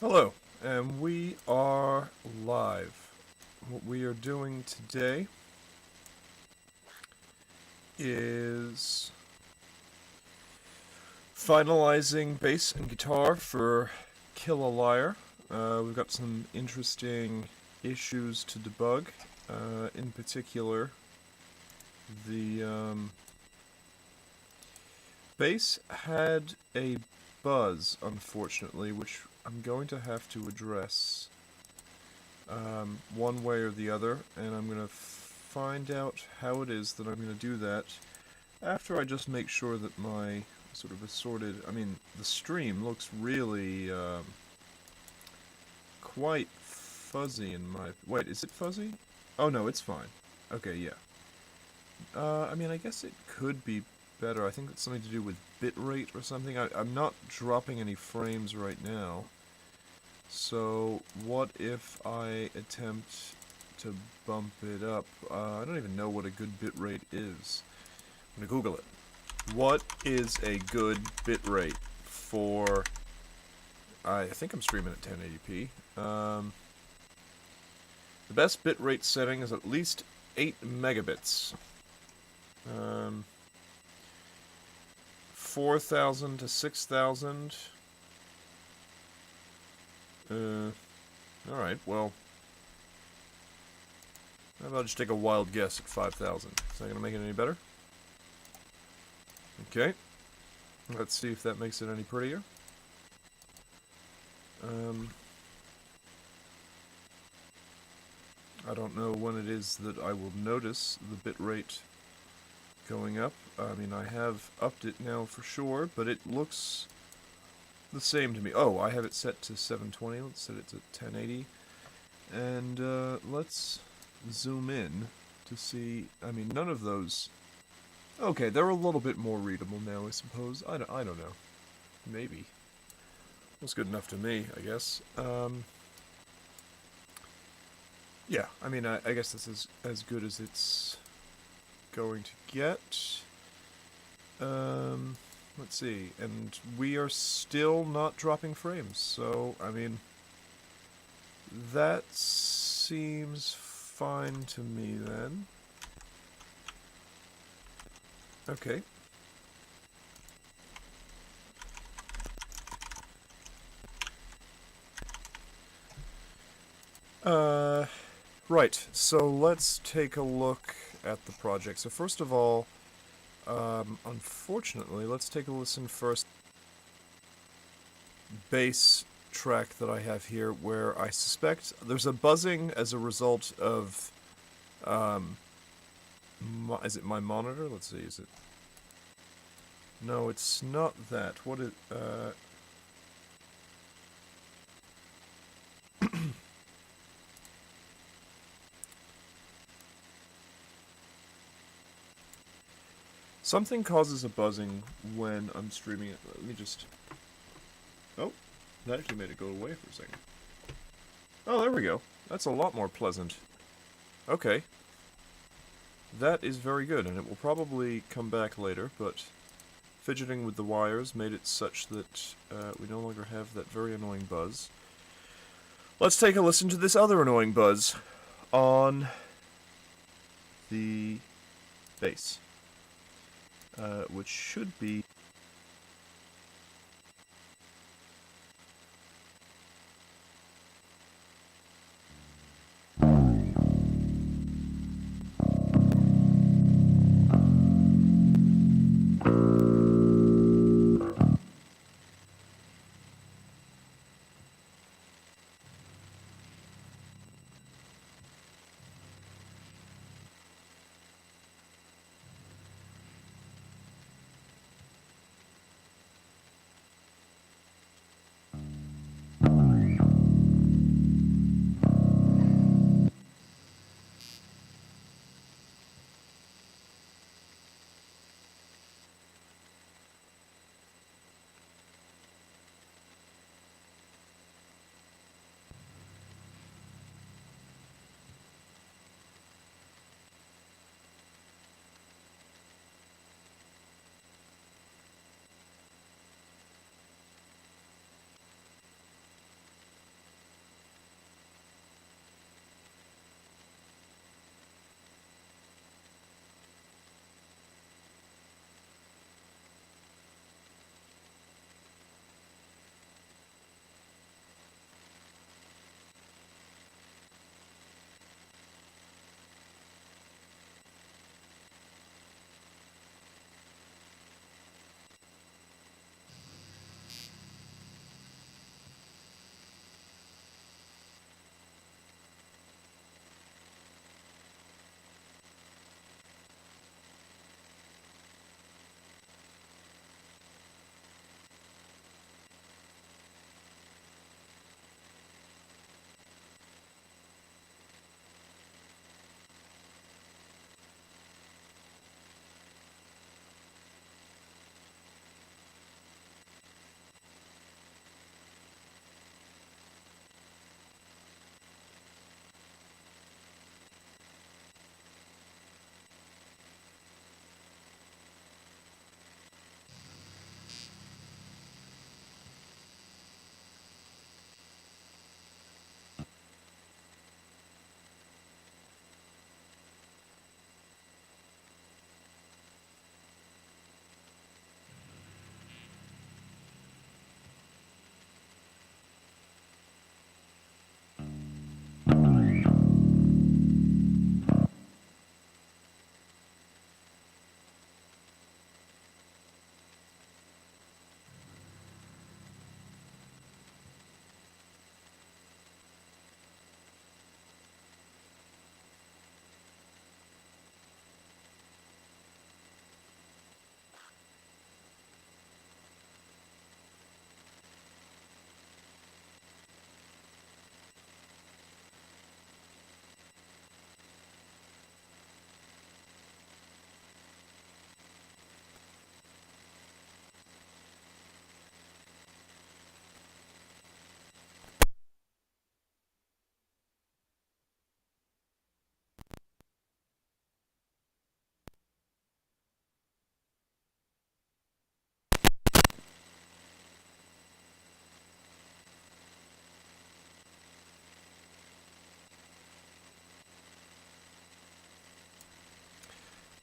Hello, and we are live. What we are doing today is finalizing bass and guitar for Killaliar. We've got some interesting issues to debug. In particular, the bass had a buzz, unfortunately, which I'm going to have to address one way or the other, and I'm going to find out how it is that I'm going to do that after I just make sure that my sort of assorted, the stream looks really quite fuzzy in my, wait, is it fuzzy? Oh no, it's fine. Okay, yeah. I guess it could be better. I think it's something to do with bitrate or something. I'm not dropping any frames right now. So what if I attempt to bump it up? I don't even know what a good bitrate is. I'm gonna Google it. What is a good bitrate for... I think I'm streaming at 1080p. The best bitrate setting is at least 8 megabits. 4,000 to 6,000. Alright, well... how about I just take a wild guess at 5,000? Is that gonna make it any better? Okay. Let's see if that makes it any prettier. I don't know when it is that I will notice the bitrate going up. I have upped it now for sure, but it looks the same to me. Oh, I have it set to 720. Let's set it to 1080. And let's zoom in to see. None of those... okay, they're a little bit more readable now, I suppose. I don't know. Maybe. That's good enough to me, I guess. Yeah, I guess this is as good as it's going to get. Let's see. And we are still not dropping frames, so, that seems fine to me, then. Okay. Right, so let's take a look at the project. So first of all, unfortunately, let's take a listen first. Bass track that I have here where I suspect there's a buzzing as a result of, is it my monitor? Let's see, is it? No, it's not that. What is, something causes a buzzing when I'm streaming it. Let me just... oh, that actually made it go away for a second. Oh, there we go. That's a lot more pleasant. Okay. That is very good, and it will probably come back later, but fidgeting with the wires made it such that we no longer have that very annoying buzz. Let's take a listen to this other annoying buzz on the bass. Which should be...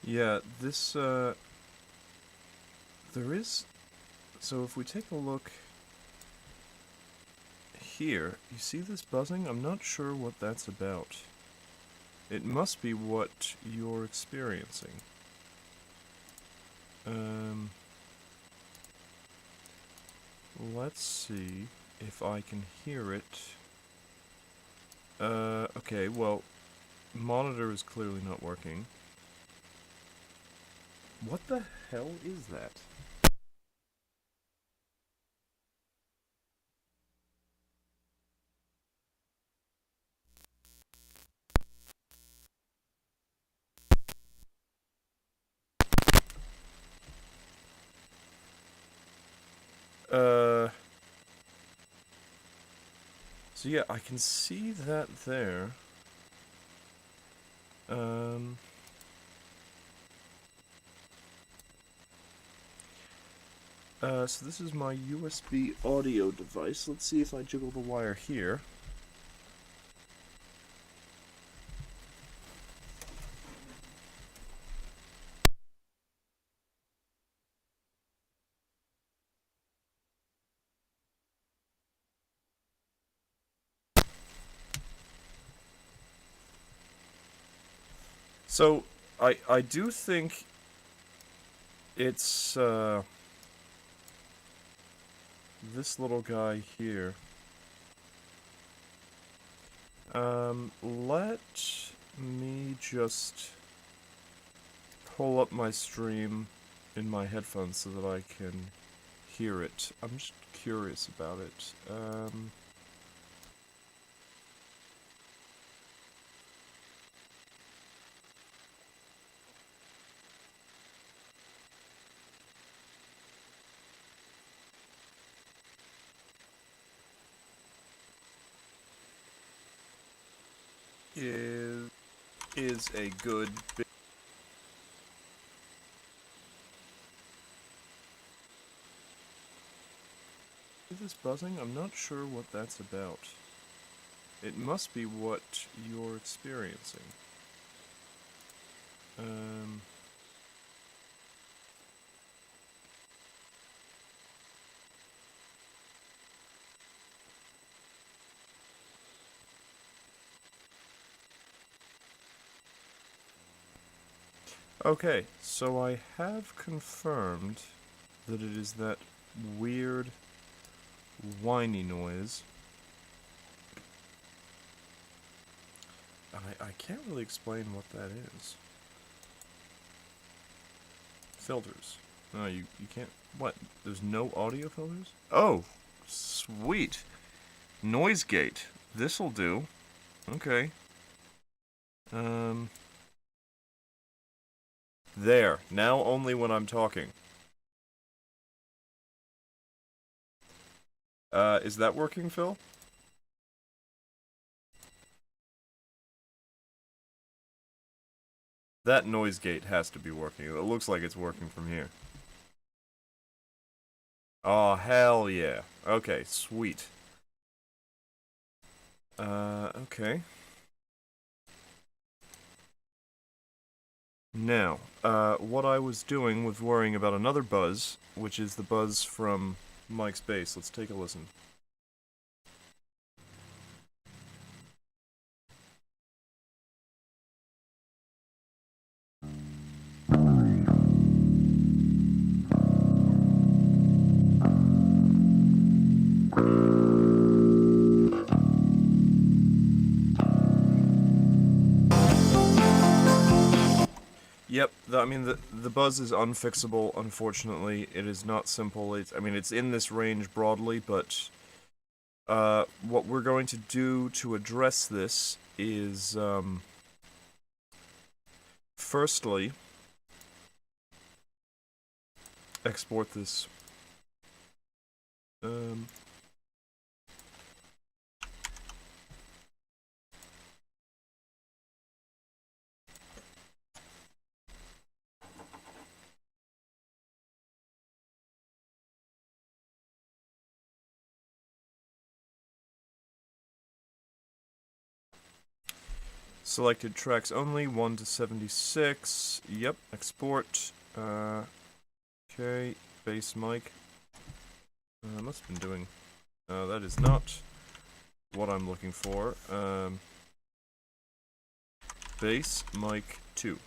Yeah, this, there is... So if we take a look here, you see this buzzing? I'm not sure what that's about. It must be what you're experiencing. Let's see if I can hear it. Okay, well, monitor is clearly not working. What the hell is that? So yeah, I can see that there. So this is my USB audio device. Let's see if I jiggle the wire here. So, I do think it's, this little guy here. Let me just pull up my stream in my headphones so that I can hear it. I'm just curious about it. Is a good bit. This buzzing? I'm not sure what that's about. It must be what you're experiencing. Okay, so I have confirmed that it is that weird whiny noise. I can't really explain what that is. Filters. No, you can't... What? There's no audio filters? Oh! Sweet! Noise gate. This'll do. Okay. There. Now only when I'm talking. Is that working, Phil? That noise gate has to be working. It looks like it's working from here. Oh, hell yeah. Okay, sweet. Okay. Now, what I was doing was worrying about another buzz, which is the buzz from Mike's bass. Let's take a listen. Yep, I mean, the buzz is unfixable, unfortunately. It is not simple. I mean, it's in this range broadly, but what we're going to do to address this is, firstly, export this. Selected tracks only, 1 to 76. Yep, export. Okay, bass mic. Must have been doing... that is not what I'm looking for. Bass mic 2.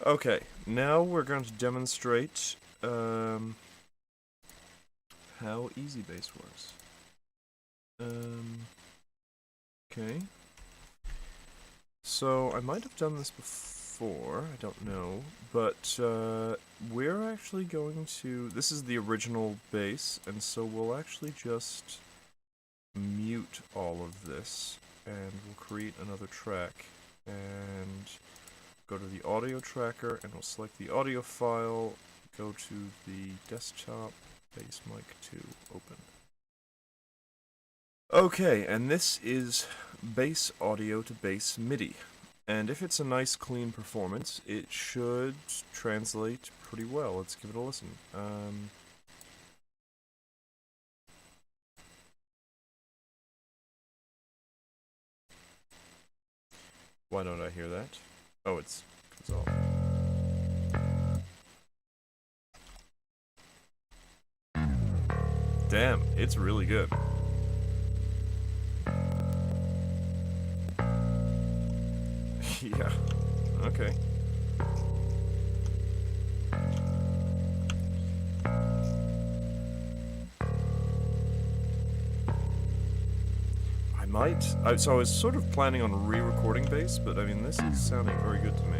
Okay, now we're going to demonstrate how easy bass works. Okay. So, I might have done this before, I don't know, but we're actually going to... This is the original bass, and so we'll actually just mute all of this, and we'll create another track, and go to the audio tracker, and we'll select the audio file, go to the desktop, bass mic 2, open. Okay, and this is bass audio to bass MIDI. And if it's a nice clean performance, it should translate pretty well. Let's give it a listen. Why don't I hear that? Oh, it's off. Damn, it's really good. Yeah, okay. So I was sort of planning on re-recording bass, but I mean, this is sounding very good to me.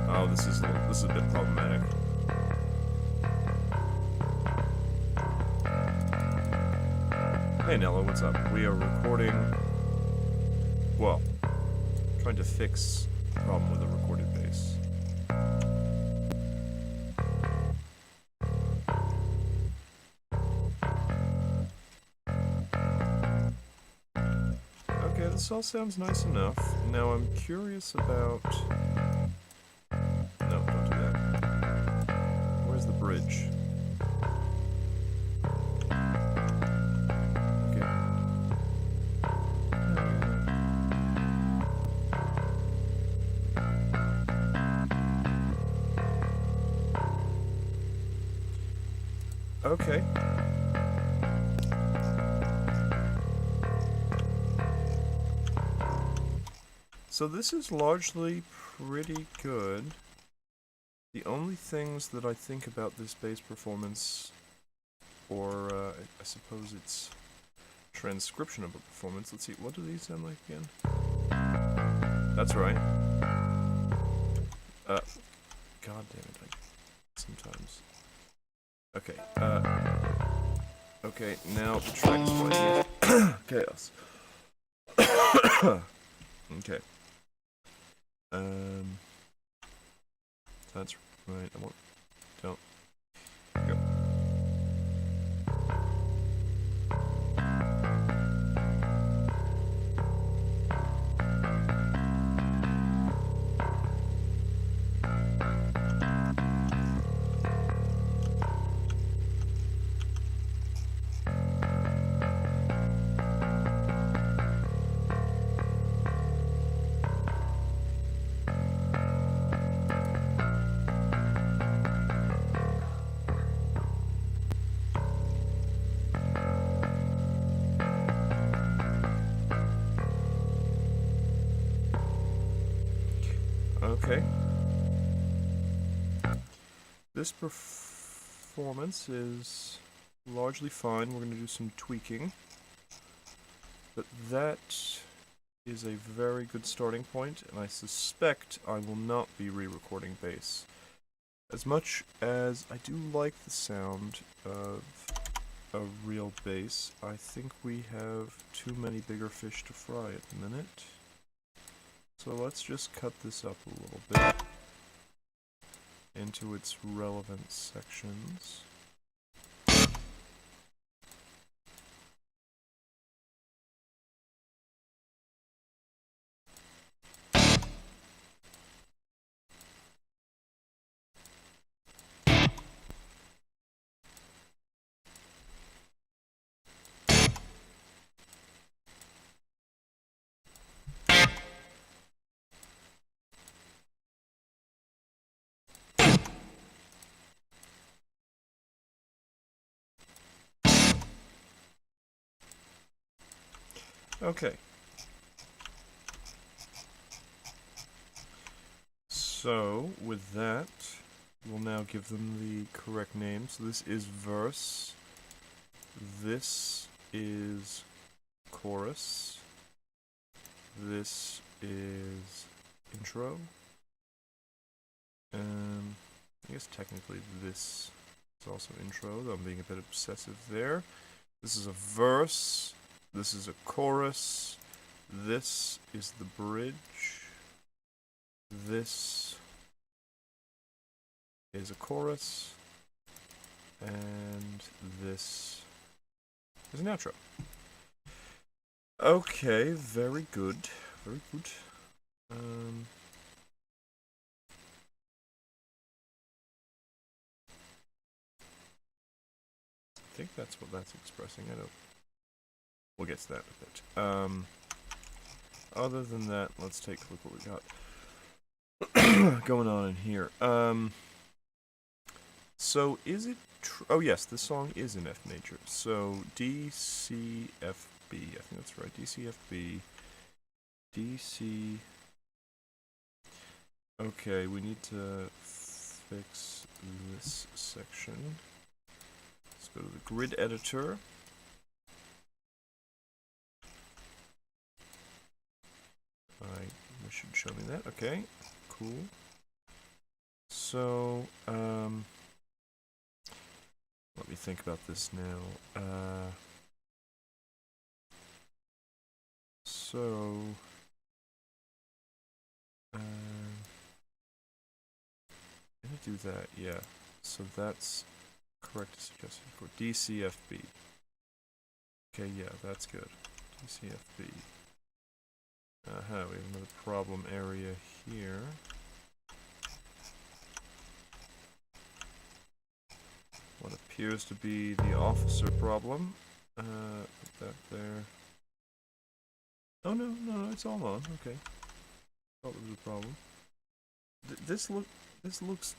Oh, this is a bit problematic. Hey Nella, what's up? We are recording... Well, trying to fix the problem with a recorded bass. Okay, this all sounds nice enough. Now I'm curious about... No, don't do that. Where's the bridge? Okay. So this is largely pretty good. The only things that I think about this bass performance, or I suppose it's transcription of a performance. Let's see, what do these sound like again? That's right. God damn it, sometimes. Okay, okay, now the track is playing. Chaos. Okay. That's right, don't. Go. Okay. This performance is largely fine. We're going to do some tweaking. But that is a very good starting point, and I suspect I will not be re-recording bass. As much as I do like the sound of a real bass, I think we have too many bigger fish to fry at the minute. So let's just cut this up a little bit into its relevant sections. Okay. So, with that, we'll now give them the correct name. So this is verse. This is chorus. This is intro. I guess technically this is also intro, though I'm being a bit obsessive there. This is a verse. This is a chorus. This is the bridge. This is a chorus. And this is an outro. Okay, very good. Very good. I think that's what that's expressing. I don't. We'll get to that in a bit. Other than that, let's take a look what we got going on in here. So is it true? Oh yes, this song is in F major. So D C F B. I think that's right. D C F B. D C. Okay, we need to fix this section. Let's go to the grid editor. It should show me that. Okay, cool. So, let me think about this now. I'm gonna do that, yeah. So that's correct suggestion for DCFB. Okay, yeah, that's good. DCFB. We have another problem area here. What appears to be the officer problem. Put that there. Oh no, it's all on. Okay. Thought there was a problem. This looks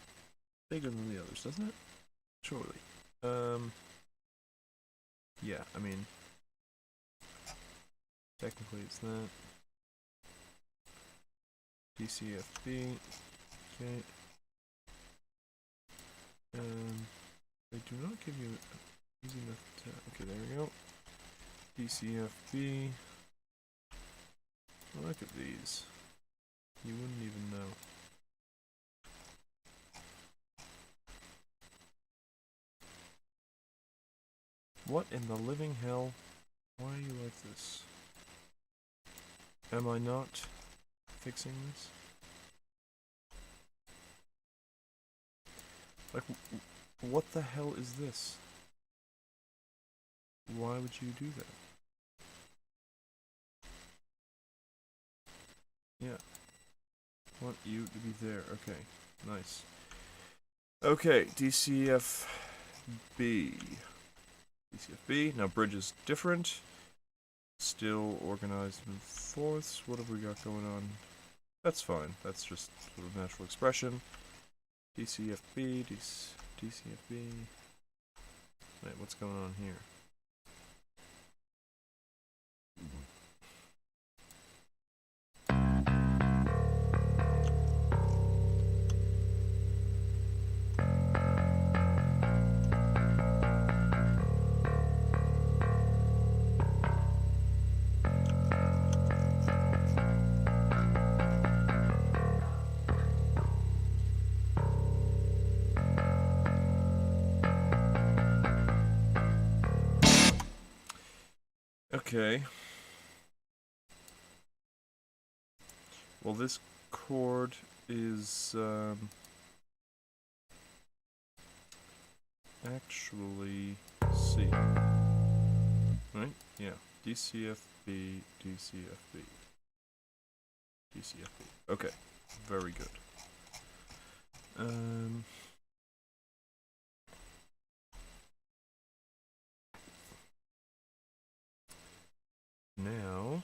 bigger than the others, doesn't it? Surely. Yeah, I mean, technically it's that. DCFB. Okay. They do not give you easy enough to. Okay, there we go. DCFB. Look at these. You wouldn't even know. What in the living hell? Why are you like this? Am I not fixing this? Like, what the hell is this? Why would you do that? Yeah. Want you to be there. Okay. Nice. Okay, DCFB. DCFB. Now bridge is different. Still organized in fourths. What have we got going on? That's fine. That's just sort of natural expression. DCFB. DCFB. Wait, what's going on here? Okay. Well, this chord is actually C. Right? Yeah. DCFB, DCFB. DCFB. Okay. Very good. Now,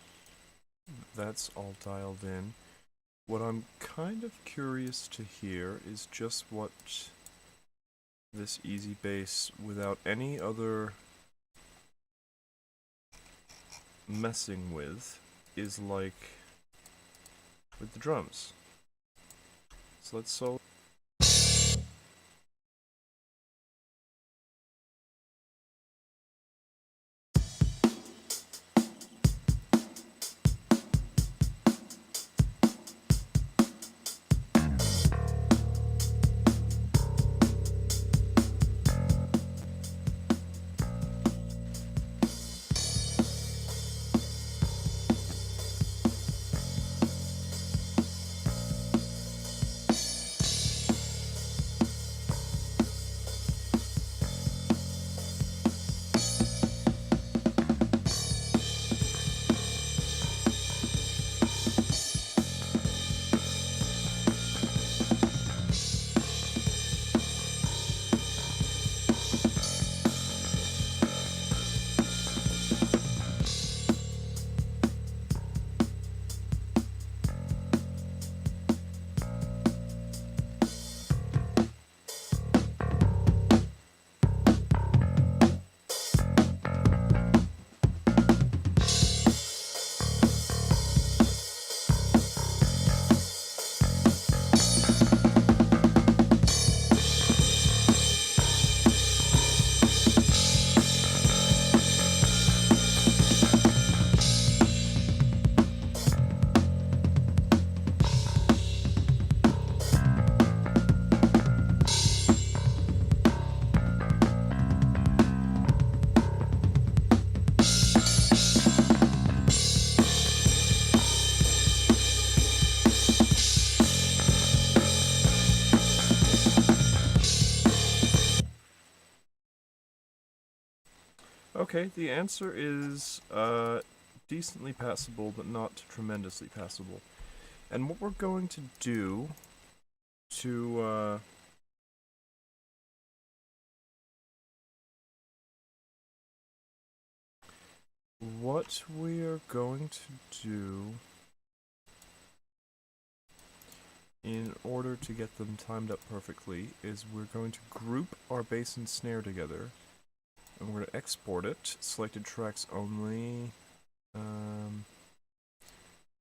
that's all dialed in. What I'm kind of curious to hear is just what this easy bass, without any other messing with is like with the drums. So let's solo. Okay, the answer is decently passable, but not tremendously passable. And what we're going to do to what we are going to do in order to get them timed up perfectly is we're going to group our bass and snare together, and we're going to export it, selected tracks only, do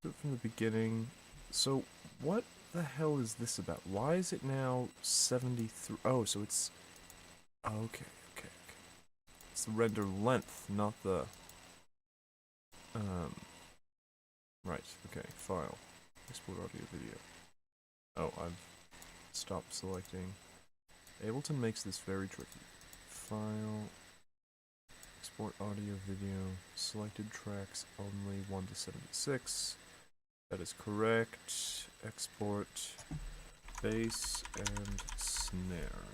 it from the beginning. So what the hell is this about? Why is it now 73? Oh, so it's... Okay. It's the render length, not the... Right, okay, file. Export audio video. Oh, I've stopped selecting. Ableton makes this very tricky. File... Export audio video, selected tracks only 1 to 76. That is correct. Export bass and snare.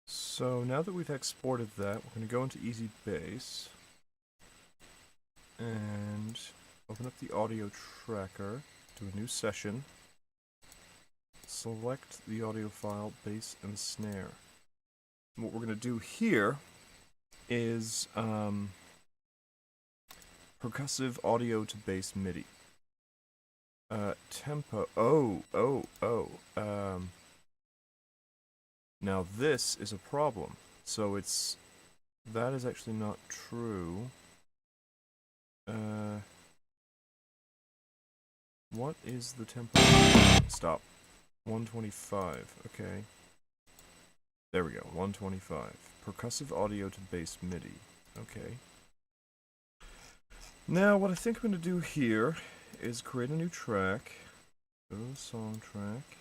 So now that we've exported that, we're going to go into Easy Bass and open up the audio tracker, do a new session, select the audio file, bass and snare. And what we're going to do here is percussive audio to bass MIDI. Tempo. Now this is a problem. So that is actually not true. What is the tempo? Stop. 125. Okay. There we go. 125. Percussive audio to bass MIDI. Okay. Now, what I think I'm going to do here is create a new track. Go to the song track.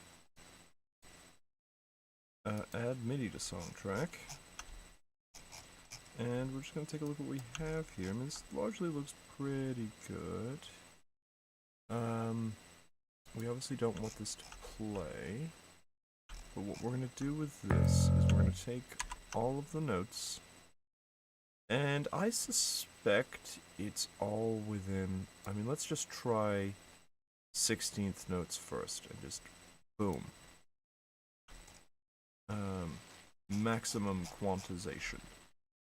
add MIDI to song track. And we're just going to take a look at what we have here. I mean, this largely looks pretty good. We obviously don't want this to play. But what we're going to do with this is we're going to take all of the notes. And I suspect it's all within... I mean, let's just try 16th notes first and just boom. Maximum quantization.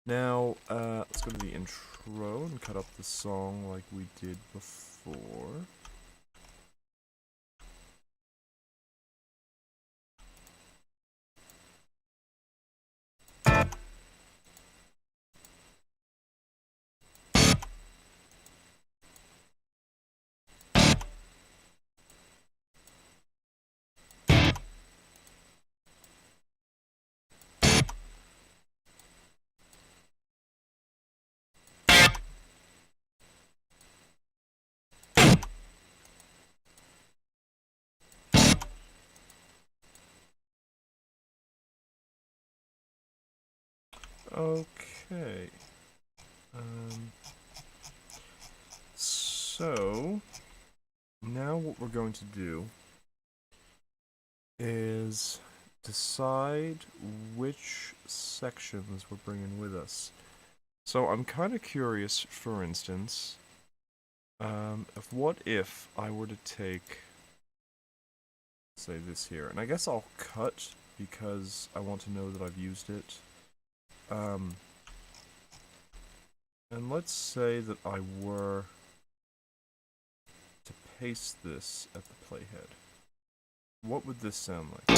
Now, let's go to the intro and cut up the song like we did before. Okay. So, now what we're going to do is decide which sections we're bringing with us. So I'm kind of curious, for instance, of what if I were to take, say, this here, and I guess I'll cut because I want to know that I've used it. And let's say that I were to paste this at the playhead. What would this sound like?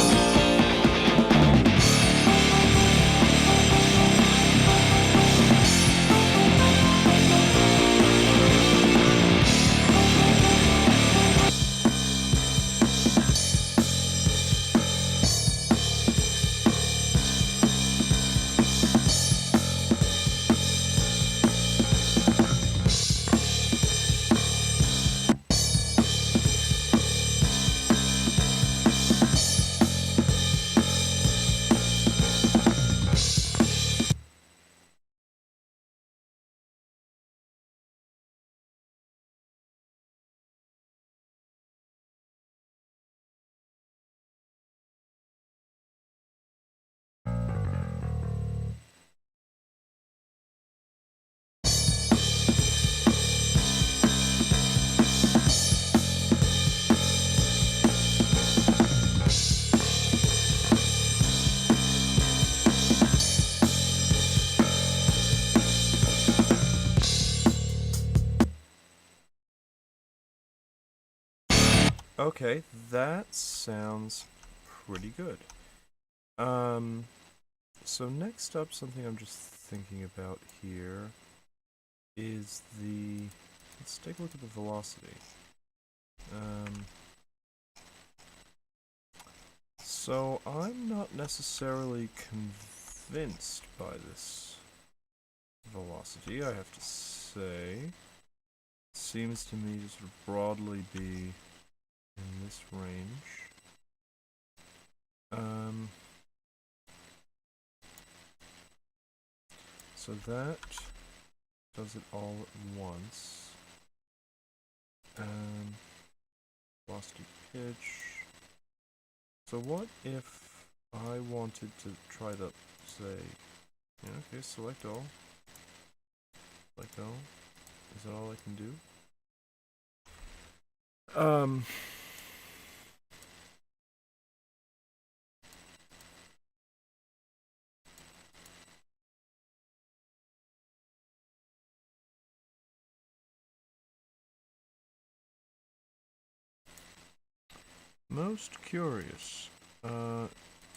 Okay, that sounds pretty good. So next up, something I'm just thinking about here is the... Let's take a look at the velocity. So I'm not necessarily convinced by this velocity, I have to say. Seems to me to sort of broadly be in this range. So that does it all at once. Velocity pitch. So what if I wanted to try to say, yeah, okay, select all. Select all. Is that all I can do? Most curious.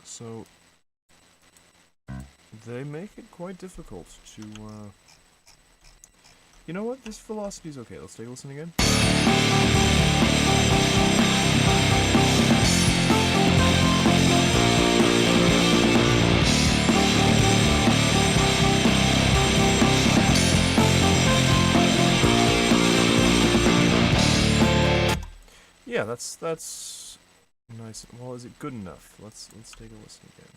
So they make it quite difficult to, You know what? This velocity's okay. Let's take a listen again. Yeah, that's nice. Well, is it good enough? Let's take a listen again.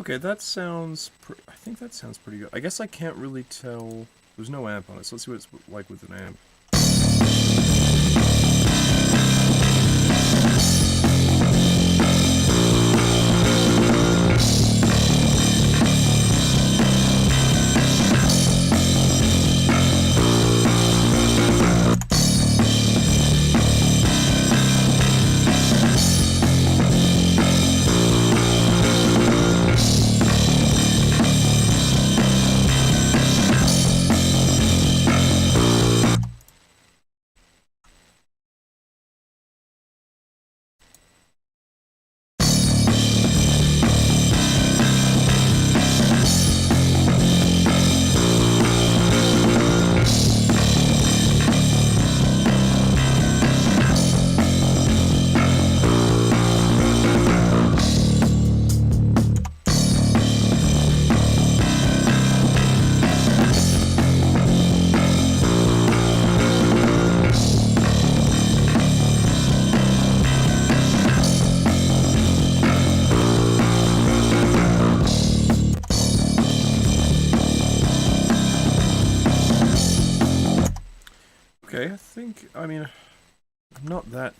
Okay, that sounds... I think that sounds pretty good. I guess I can't really tell... There's no amp on it, so let's see what it's like with an amp. Okay, I mean, I'm not that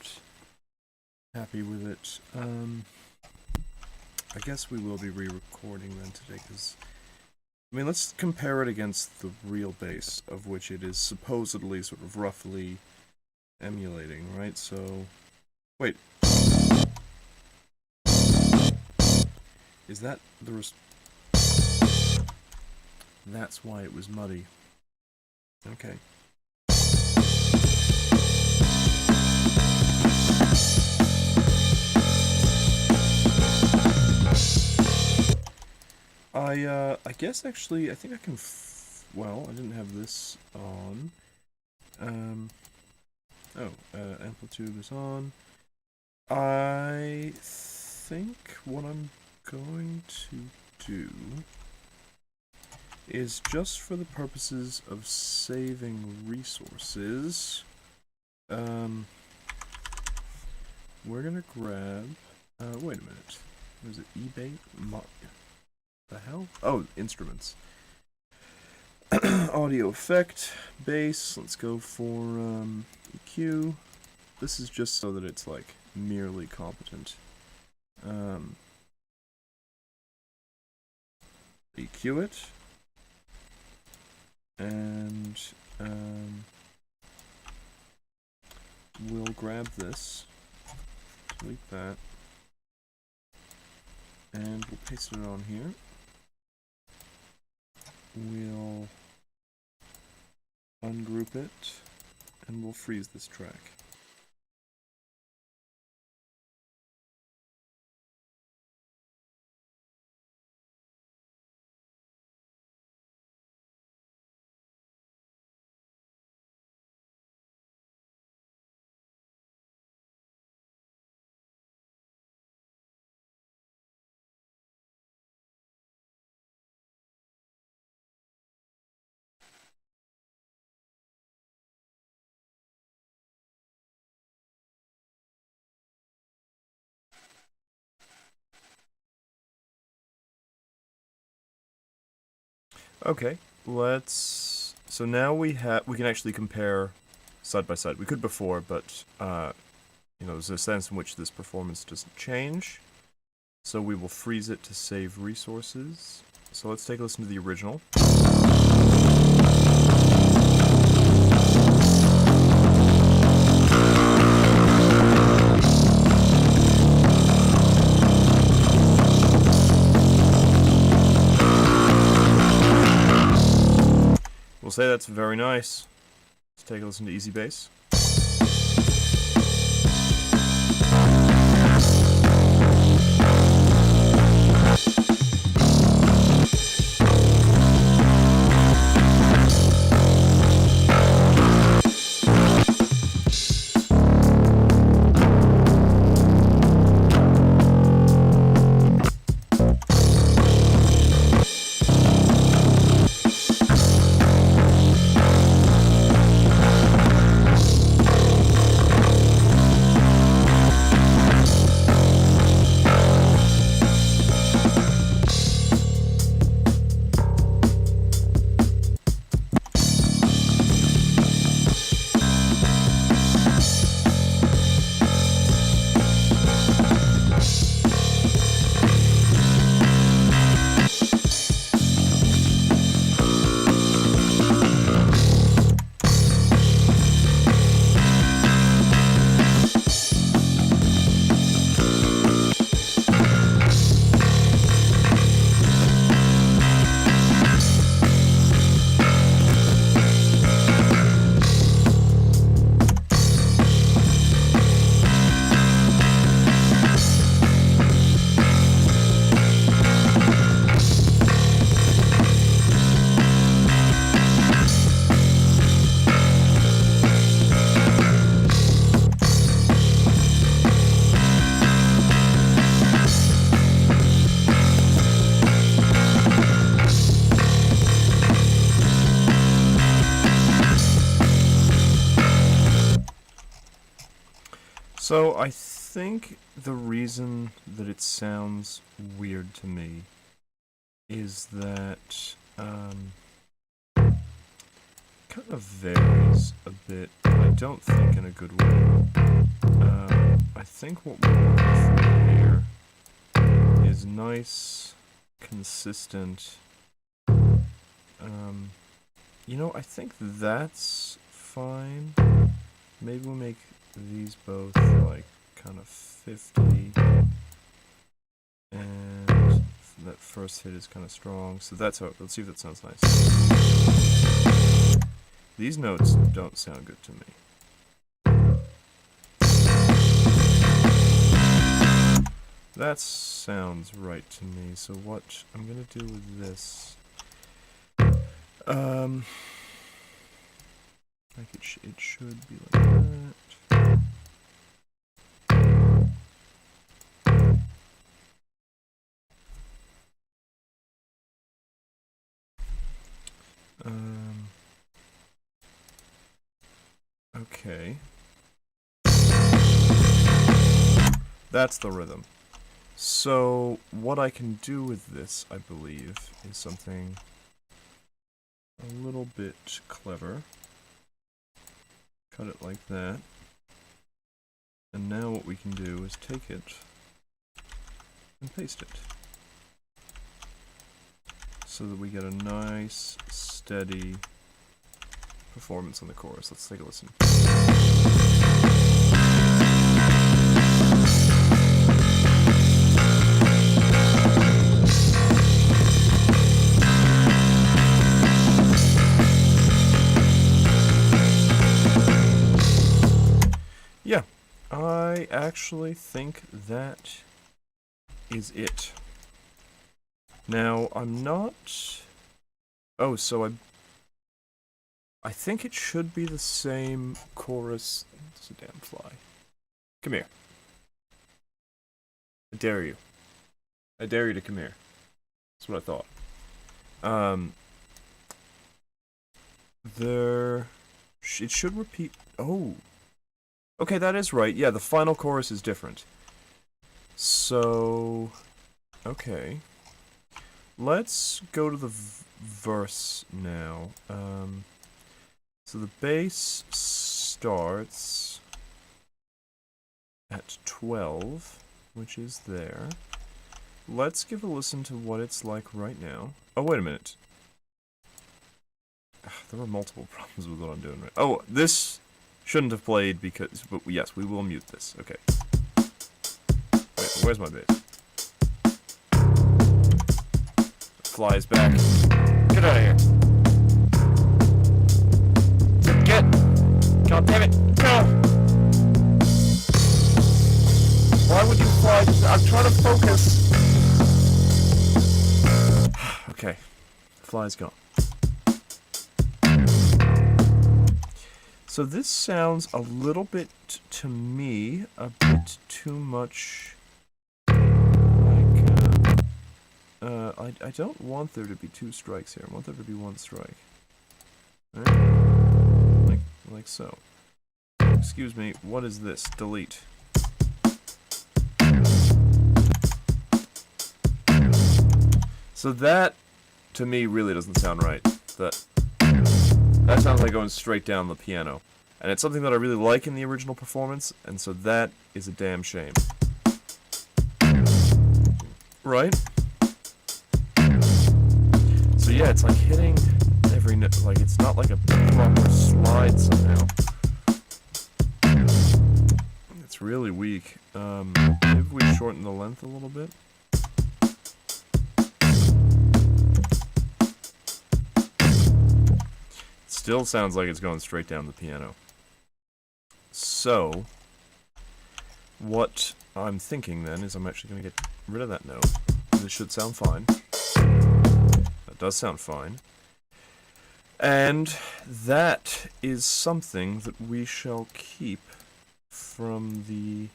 happy with it. I guess we will be re-recording then today, because... I mean, let's compare it against the real bass, of which it is supposedly sort of roughly emulating, right? So... Wait. Is that the That's why it was muddy. Okay. I guess actually, I think I can well, I didn't have this on. Amplitude is on. I think what I'm going to do is, just for the purposes of saving resources, we're gonna grab, wait a minute, was it eBay? The hell? Oh, instruments. Audio effect, bass, let's go for EQ. This is just so that it's like merely competent. EQ it. And we'll grab this, delete that, and we'll paste it on here. We'll ungroup it, and we'll freeze this track. Okay, let's... So now we can actually compare side by side. We could before, but, you know, there's a sense in which this performance doesn't change. So we will freeze it to save resources. So let's take a listen to the original. We'll say that's very nice. Let's take a listen to Easy Bass. So I think the reason that it sounds weird to me is that kind of varies a bit. I don't think in a good way. I think what we're looking for here is nice, consistent. You know, I think that's fine. Maybe we'll make these both like kind of 50. And that first hit is kind of strong. So that's how. Let's see if that sounds nice. These notes don't sound good to me. That sounds right to me. So what I'm gonna do with this, like it should be like that. Okay. That's the rhythm. So, what I can do with this, I believe, is something a little bit clever. Cut it like that. And now what we can do is take it and paste it. So that we get a nice, steady performance on the chorus. Let's take a listen. Yeah, I actually think that is it. Now, I'm not... Oh, so I think it should be the same chorus... It's a damn fly. Come here. I dare you. I dare you to come here. That's what I thought. It should repeat... Oh. Okay, that is right. Yeah, the final chorus is different. So... Okay. Let's go to the verse now. So the bass starts at 12, which is there. Let's give a listen to what it's like right now. Oh, wait a minute. There were multiple problems with what I'm doing right. Oh, this shouldn't have played because... But yes, we will mute this. Okay. Wait, where's my bass? Flies back. Get out of here. Get! God damn it! No! Why would you fly? I'm trying to focus. Okay. Fly's gone. So this sounds a little bit, to me, a bit too much... I don't want there to be 2 strikes here. I want there to be 1 strike. Right? Like so. Excuse me, what is this? Delete. So that, to me, really doesn't sound right. That sounds like going straight down the piano. And it's something that I really like in the original performance, and so that is a damn shame. Right? So yeah, it's like hitting every note, like it's not like a proper slide somehow. It's really weak. Maybe we shorten the length a little bit. Still sounds like it's going straight down the piano. So, what I'm thinking then is I'm actually going to get rid of that note. This should sound fine. That does sound fine. And that is something that we shall keep from the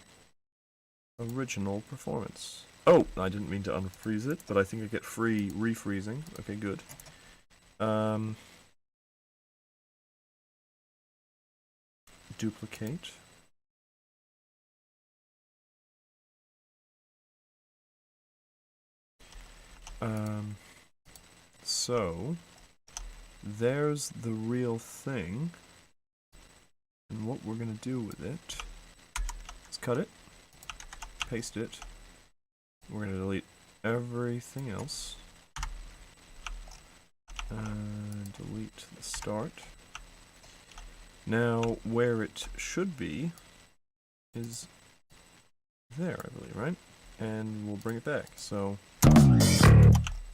original performance. Oh, I didn't mean to unfreeze it, but I think I get free refreezing. Okay, good. Duplicate. So there's the real thing. And what we're gonna do with it is cut it, paste it. We're gonna delete everything else. And delete the start. Now, where it should be is there, I believe, right? And we'll bring it back. So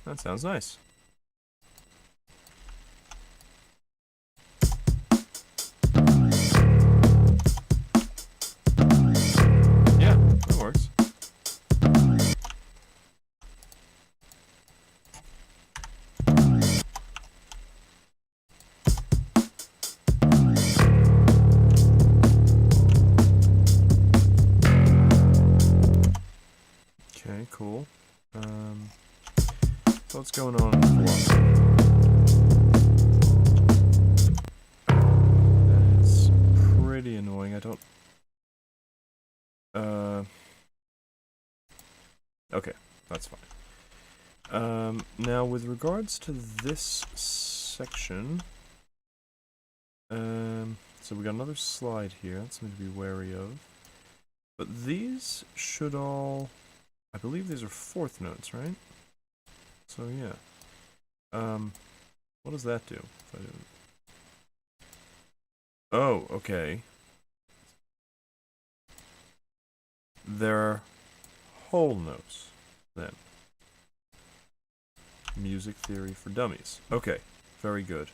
that sounds nice. Yeah, that works. Okay, cool. So what's going on with velocity? That is pretty annoying. I don't... Okay, that's fine. Now with regards to this section... so we got another slide here. That's something to be wary of. But these should all... I believe these are fourth notes, right? So yeah. What does that do? If I didn't... Oh, okay. They're whole notes, then. Music theory for dummies. Okay, very good.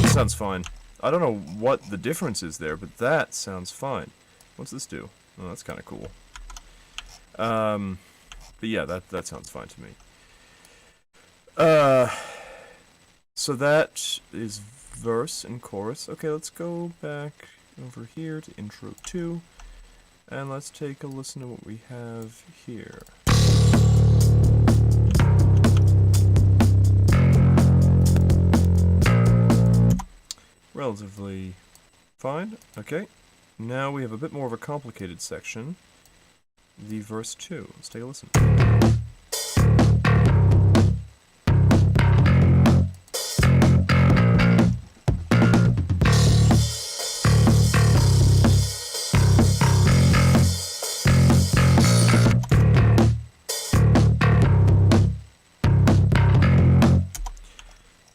Sounds fine. I don't know what the difference is there, but that sounds fine. What's this do? Oh, that's kind of cool. But yeah, that sounds fine to me. So that is verse and chorus. Okay, let's go back over here to intro 2, and let's take a listen to what we have here. Relatively fine. Okay. Now we have a bit more of a complicated section. The verse 2. Let's take a listen.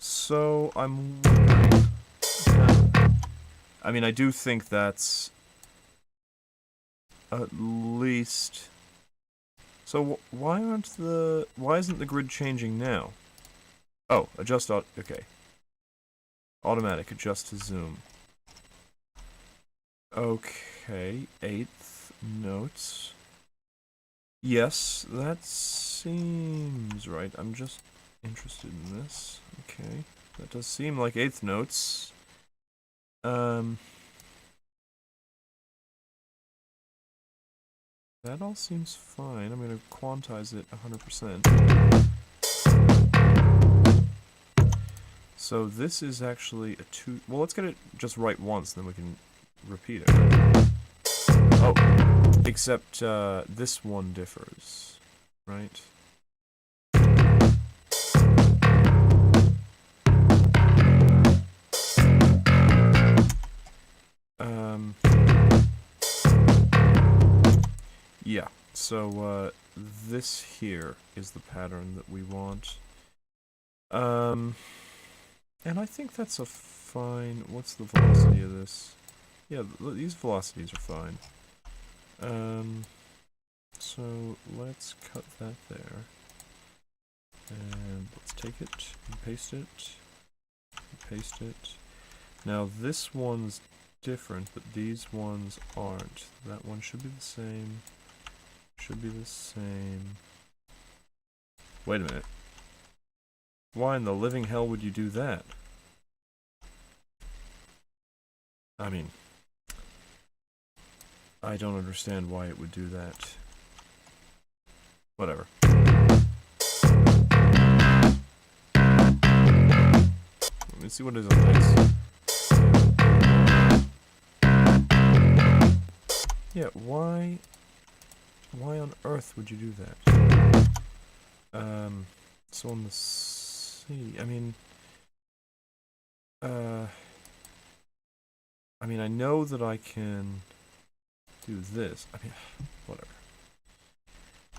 So I'm wondering... I mean, I do think that's at least... So why isn't the grid changing now? Oh, adjust okay. Automatic, adjust to zoom. Okay, 8th notes. Yes, that seems right. I'm just interested in this. Okay, that does seem like 8th notes. That all seems fine. I'm gonna quantize it 100%. So this is actually a 2... Well, let's get it just right once, then we can repeat it. Oh, except this one differs, right? Yeah, so this here is the pattern that we want. And I think that's a fine... What's the velocity of this? Yeah, these velocities are fine. So let's cut that there. And let's take it and paste it. Paste it. Now this one's different, but these ones aren't. That one should be the same. Should be the same. Wait a minute. Why in the living hell would you do that? I mean, I don't understand why it would do that. Whatever. Let me see what is on this. Yeah, why on earth would you do that? So on the sea, I mean, I know that I can do this. I mean, whatever.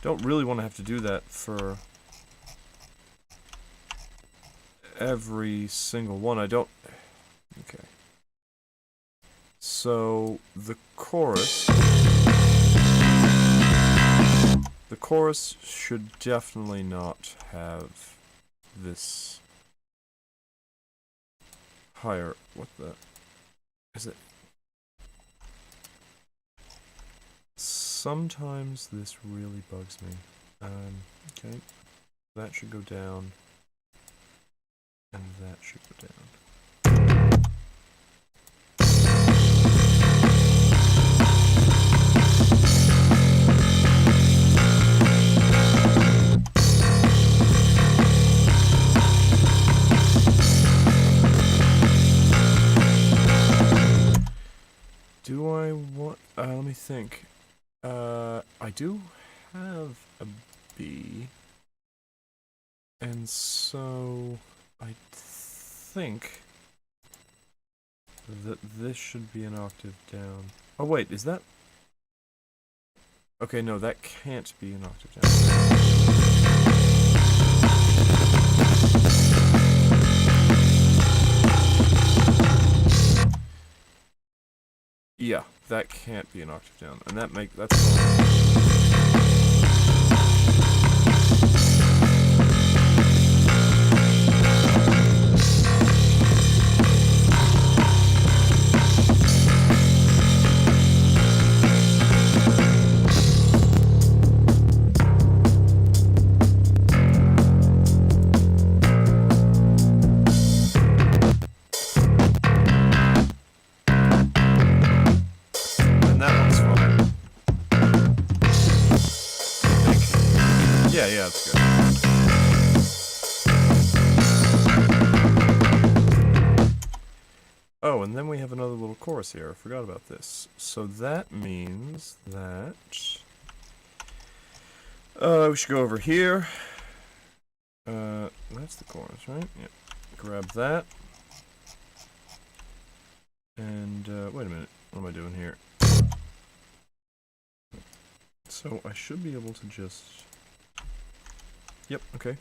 Don't really want to have to do that for every single one. I don't... Okay. So, the chorus... The chorus should definitely not have this higher... What the... Is it... Sometimes this really bugs me. Okay. That should go down. And that should go down. Do I want... let me think. I do have a B. And so... I think that this should be an octave down. Oh wait, is that... Okay, no, that can't be an octave down. Yeah, that can't be an octave down, and that's fine. Yeah, that's good. Oh, and then we have another little chorus here. I forgot about this. So that means that... we should go over here. That's the chorus, right? Yeah. Grab that. And, wait a minute. What am I doing here? So I should be able to just... Yep, okay.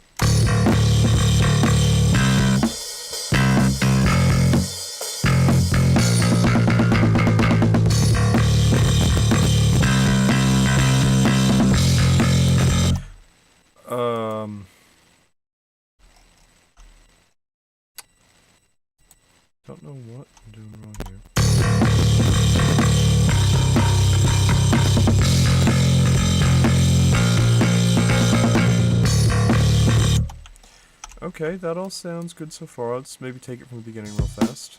Don't know what I'm doing wrong here. Okay, that all sounds good so far. Let's maybe take it from the beginning real fast.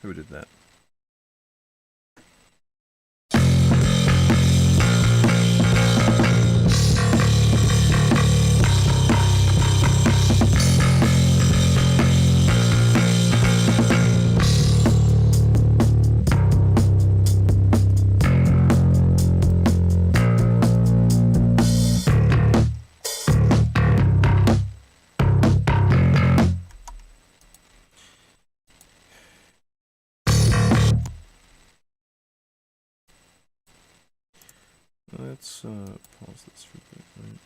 Who did that? let's pause this for a bit, right?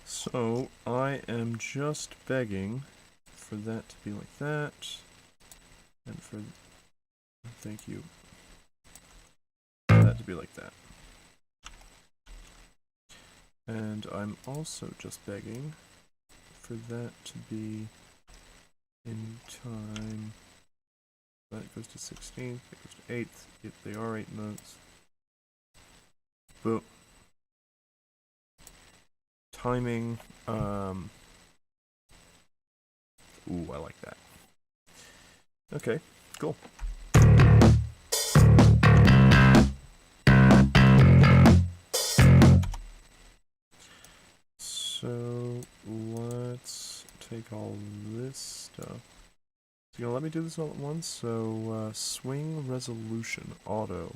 So, I am just begging for that to be like that, and for, thank you, that to be like that. And I'm also just begging for that to be in time. That goes to 16th, that goes to 8th, if they are 8 notes. Boom. Timing, ooh, I like that. Okay, cool. So, let's take all this stuff. So, you gonna let me do this all at once? So, swing resolution, auto.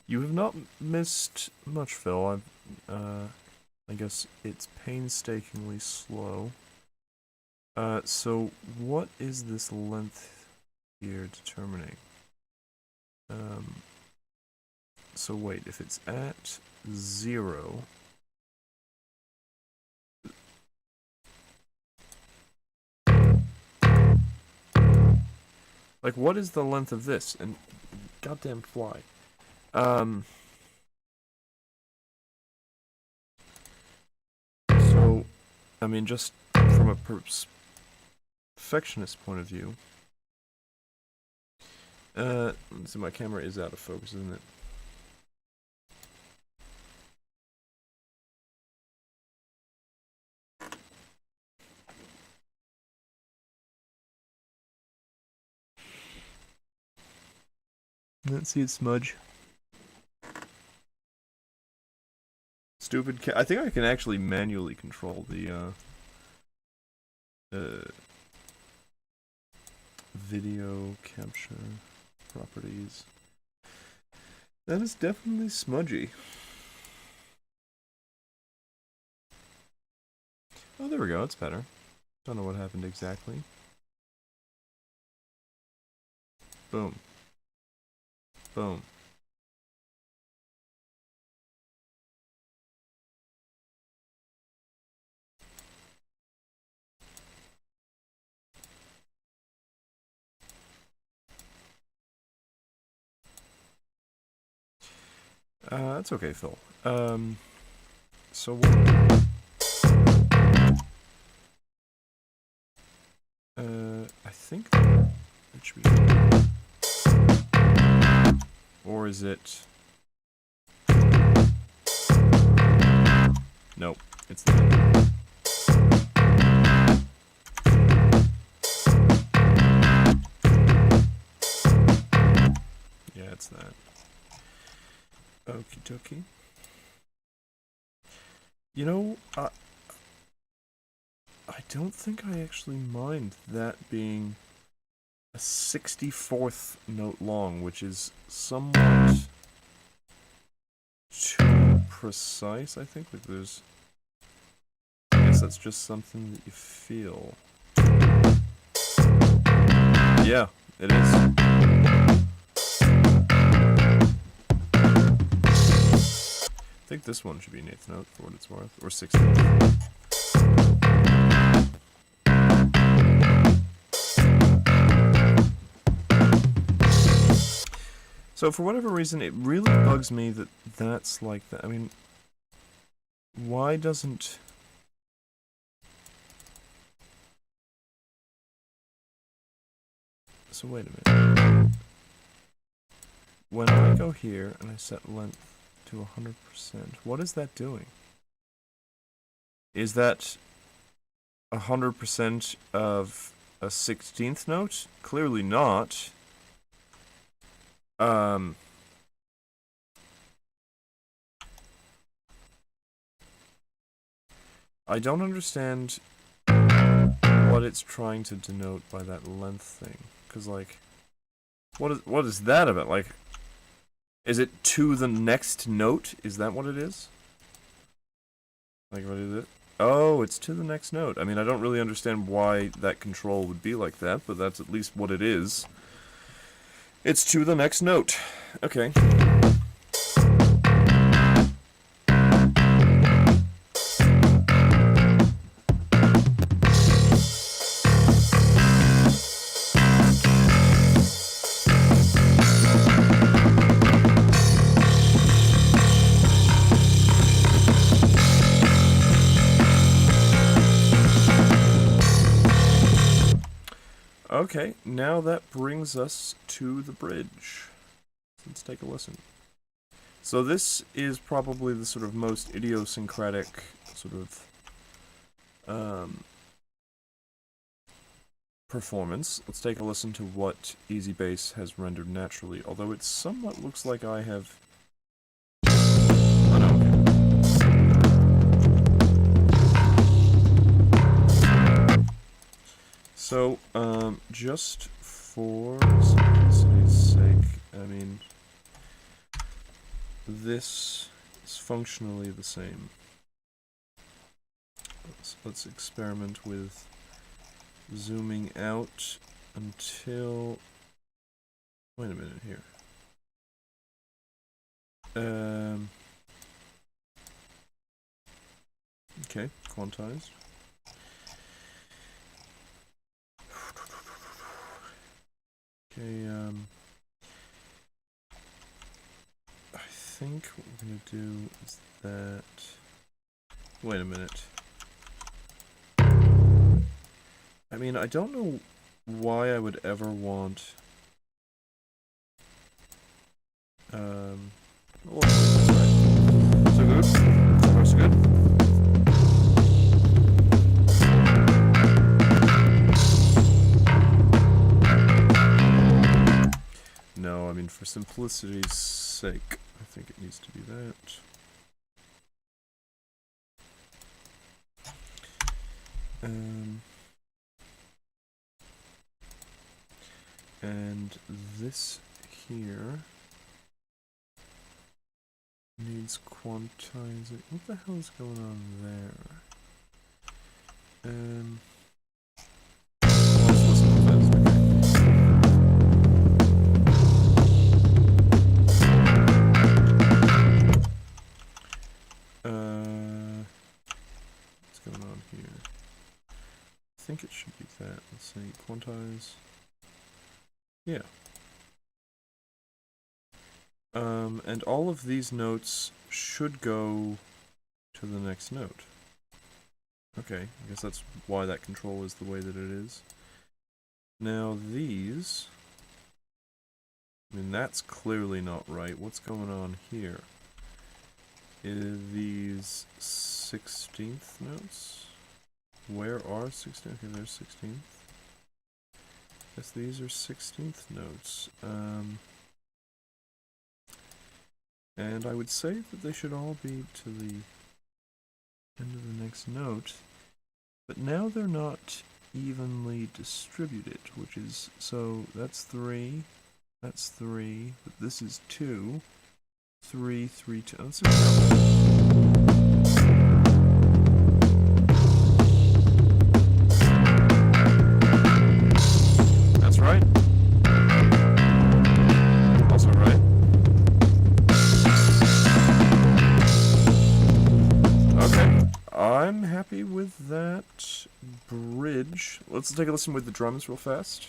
You have not missed much, Phil. I guess it's painstakingly slow. So what is this length here determining? So wait, if it's at 0... Like, what is the length of this? And goddamn fly. So, I mean, just from a perfectionist point of view, so my camera is out of focus, isn't it? Let's see it smudge. Stupid I think I can actually manually control the, video capture properties. That is definitely smudgy. Oh, there we go, it's better. Don't know what happened exactly. Boom. Boom. That's okay, Phil. So what? I think it should be... Or is it... Nope, it's that. Yeah, it's that. Okie dokie. You know, I don't think I actually mind that being a 64th note long, which is somewhat too precise, I think. Like there's... I guess that's just something that you feel. Yeah, it is. I think this one should be an 8th note for what it's worth, or 16th. So for whatever reason, it really bugs me that that's like that. I mean, why doesn't... So wait a minute. When I go here and I set length to 100%, what is that doing? Is that 100% of a 16th note? Clearly not. I don't understand what it's trying to denote by that length thing. Because, like, what is that about? Like, is it to the next note? Is that what it is? Like, what is it? Oh, it's to the next note. I mean, I don't really understand why that control would be like that, but that's at least what it is. It's to the next note. Okay. Okay, now that brings us to the bridge. Let's take a listen. So this is probably the sort of most idiosyncratic sort of performance. Let's take a listen to what Easy Bass has rendered naturally, although it somewhat looks like I have... Oh, no, okay. So, just for simplicity's sake, I mean, this is functionally the same. Let's experiment with zooming out until... Wait a minute here. Okay, quantized. Okay, I think what we're gonna do is that... Wait a minute. I mean, I don't know why I would ever want... Oh, that's right. So good? So far so good? No, I mean, for simplicity's sake, I think it needs to be that. And this here needs quantizing. What the hell is going on there? Let's listen to this. What's going on here? I think it should be that. Let's see, quantize. Yeah. And all of these notes should go to the next note. Okay, I guess that's why that control is the way that it is. Now these... I mean, that's clearly not right. What's going on here? Is these 16th notes? Where are 16th? Okay, there's 16th. Guess these are 16th notes. And I would say that they should all be to the end of the next note. But now they're not evenly distributed, which is... So, that's 3. That's 3. But this is 2. 3, 3, 2. Let's see That's right. Also right. Okay. I'm happy with that bridge. Let's take a listen with the drums real fast.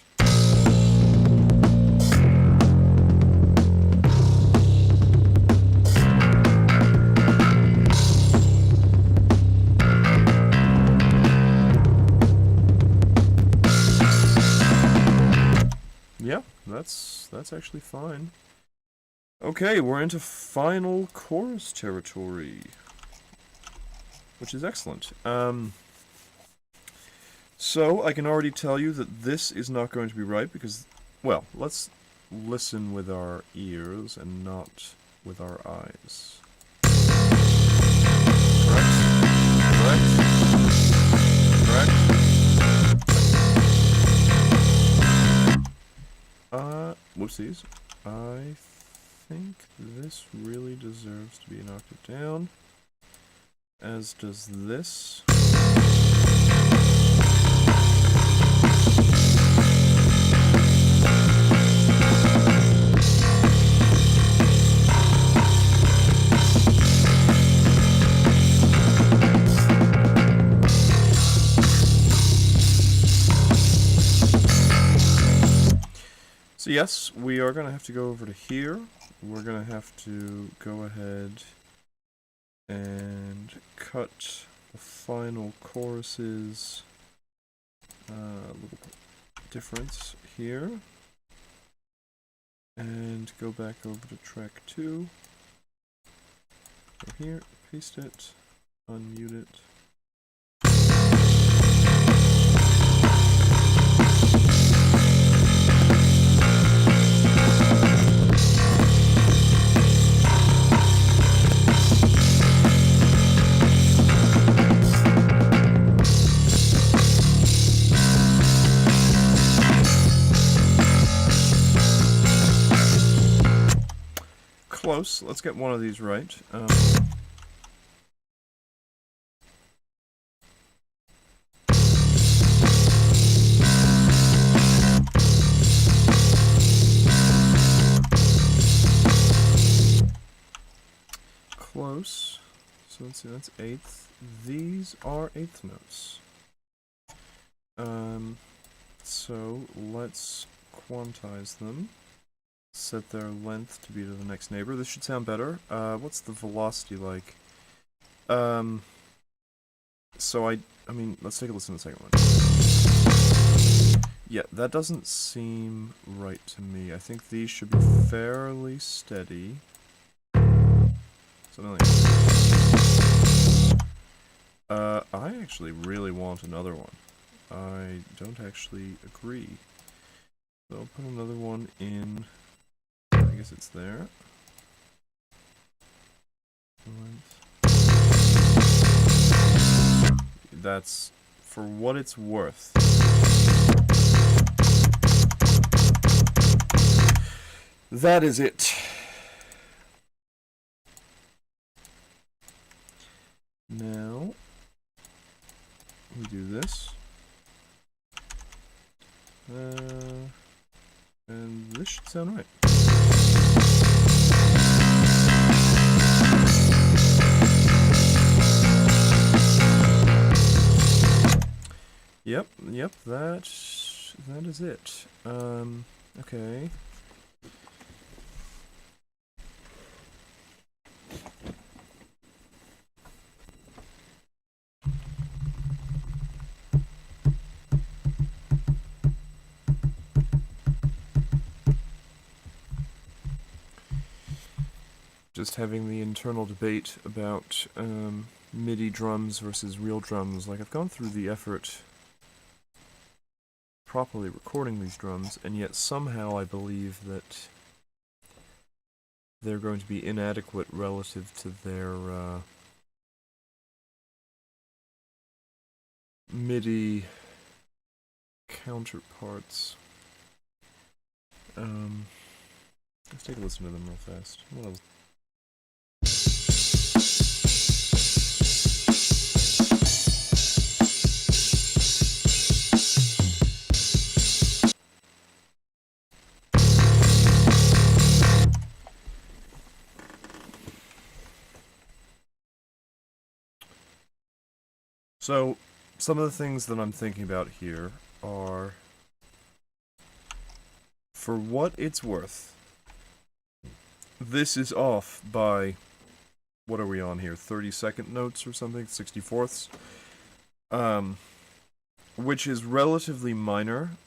Yeah, that's actually fine. Okay, we're into final chorus territory, which is excellent. So I can already tell you that this is not going to be right because, well, let's listen with our ears and not with our eyes. Correct? Correct? track. Whoopsies. I think this really deserves to be an octave down, as does this. So yes, we are going to have to go over to here. We're going to have to go ahead and cut the final choruses, little difference here, and go back over to track 2. Go here, paste it, unmute it. Close. Let's get one of these right. Close. So let's see, that's eighth. These are eighth notes. So let's quantize them. Set their length to be to the next neighbor. This should sound better. What's the velocity like? So I mean, let's take a listen to the second one. Yeah, that doesn't seem right to me. I think these should be fairly steady. Something like that. I actually really want another one. I don't actually agree. So I'll put another one in. I guess it's there. That's for what it's worth. That is it. Now we do this. And this should sound right. Yep, that is it. Okay. Just having the internal debate about MIDI drums versus real drums. Like, I've gone through the effort properly recording these drums, and yet somehow I believe that they're going to be inadequate relative to their MIDI counterparts. Let's take a listen to them real fast. What else? So, some of the things that I'm thinking about here are, for what it's worth, this is off by, what are we on here, 32nd notes or something, 64ths? Which is relatively minor,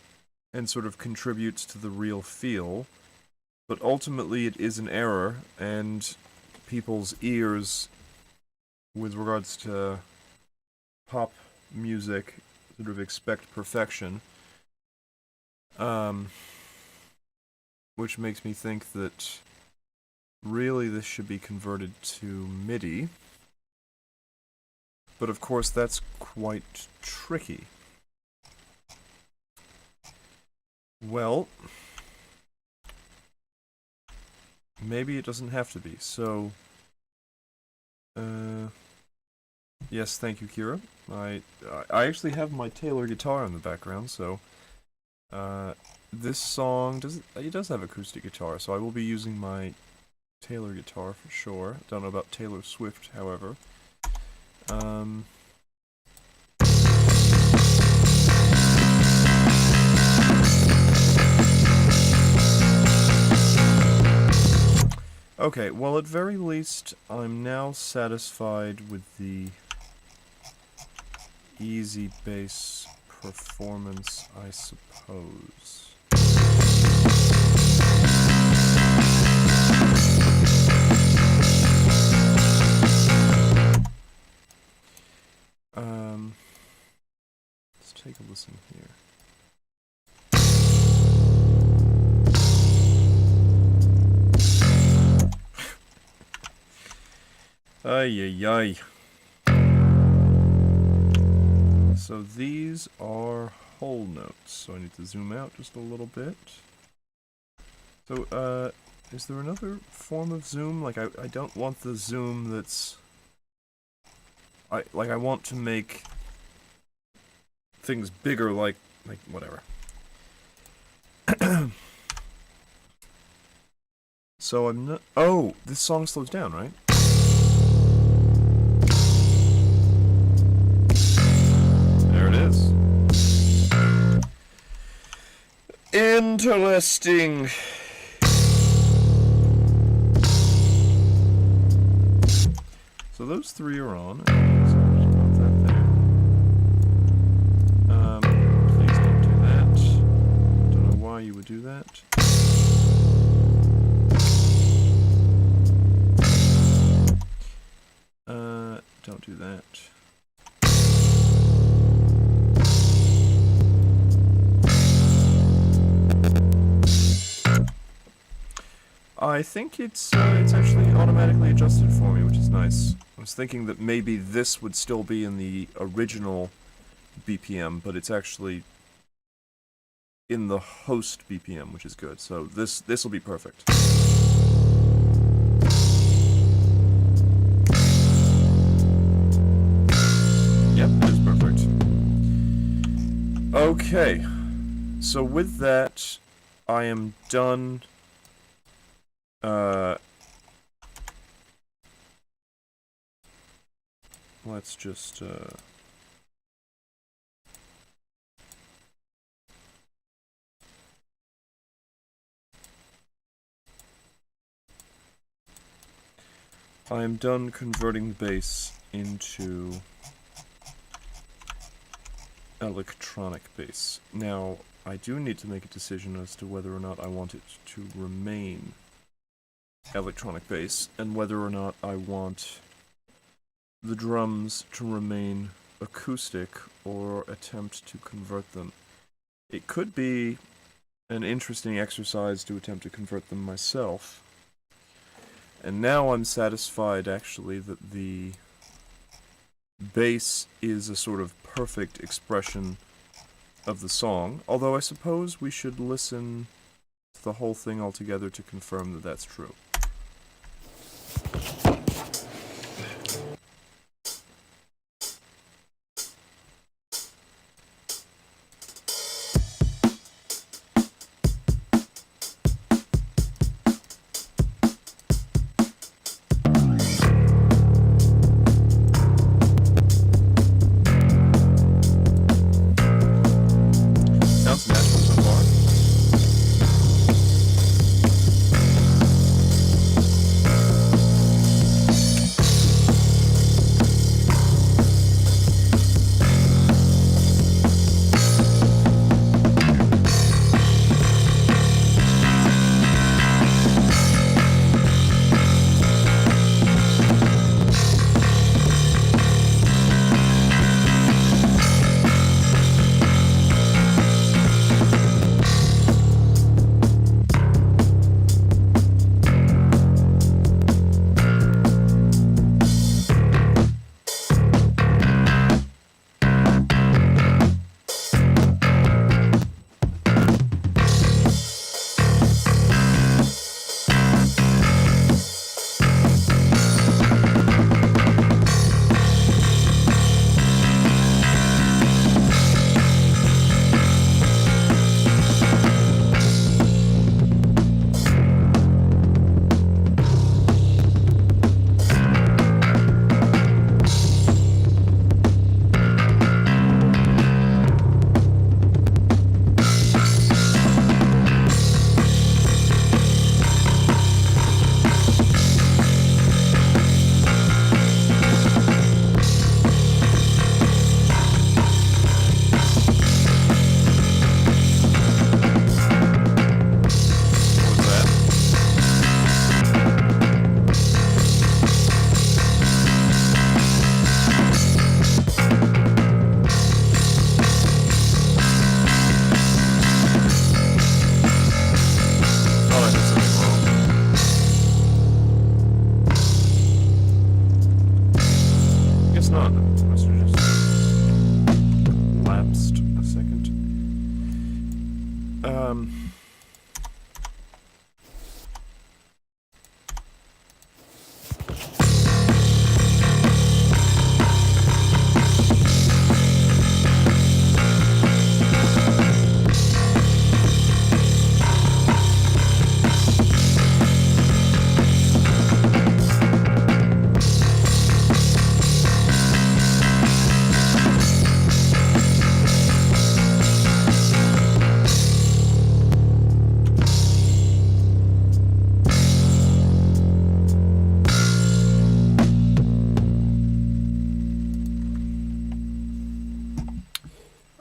and sort of contributes to the real feel, but ultimately it is an error, and people's ears, with regards to pop music, sort of expect perfection, which makes me think that really this should be converted to MIDI. But of course, that's quite tricky. Well, maybe it doesn't have to be. So, yes, thank you, Kira. I actually have my Taylor guitar in the background, so this song it does have acoustic guitar, so I will be using my Taylor guitar for sure. Don't know about Taylor Swift, however. Okay, well, at very least, I'm now satisfied with the easy bass performance, I suppose. Let's take a listen here. Ay, ay, ay. So these are whole notes, so I need to zoom out just a little bit. So, is there another form of zoom? Like, I don't want the zoom that's... I want to make things bigger, like whatever. So I'm not... Oh, this song slows down, right? There it is. Interesting. So those three are on. So just put that there. Please don't do that. Don't know why you would do that. Don't do that. I think it's actually automatically adjusted for me, which is nice. I was thinking that maybe this would still be in the original BPM, but it's actually in the host BPM, which is good. So this will be perfect. Yep, it is perfect. Okay, so with that, I am done. Let's just, I am done converting the bass into electronic bass. Now, I do need to make a decision as to whether or not I want it to remain electronic bass, and whether or not I want the drums to remain acoustic or attempt to convert them. It could be an interesting exercise to attempt to convert them myself. And now I'm satisfied, actually, that the bass is a sort of perfect expression of the song, although I suppose we should listen to the whole thing altogether to confirm that that's true. Sounds natural so far. Um...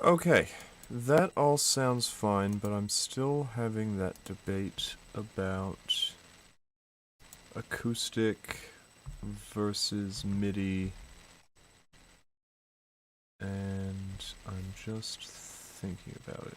Okay, that all sounds fine, but I'm still having that debate about acoustic versus MIDI, and I'm just thinking about it.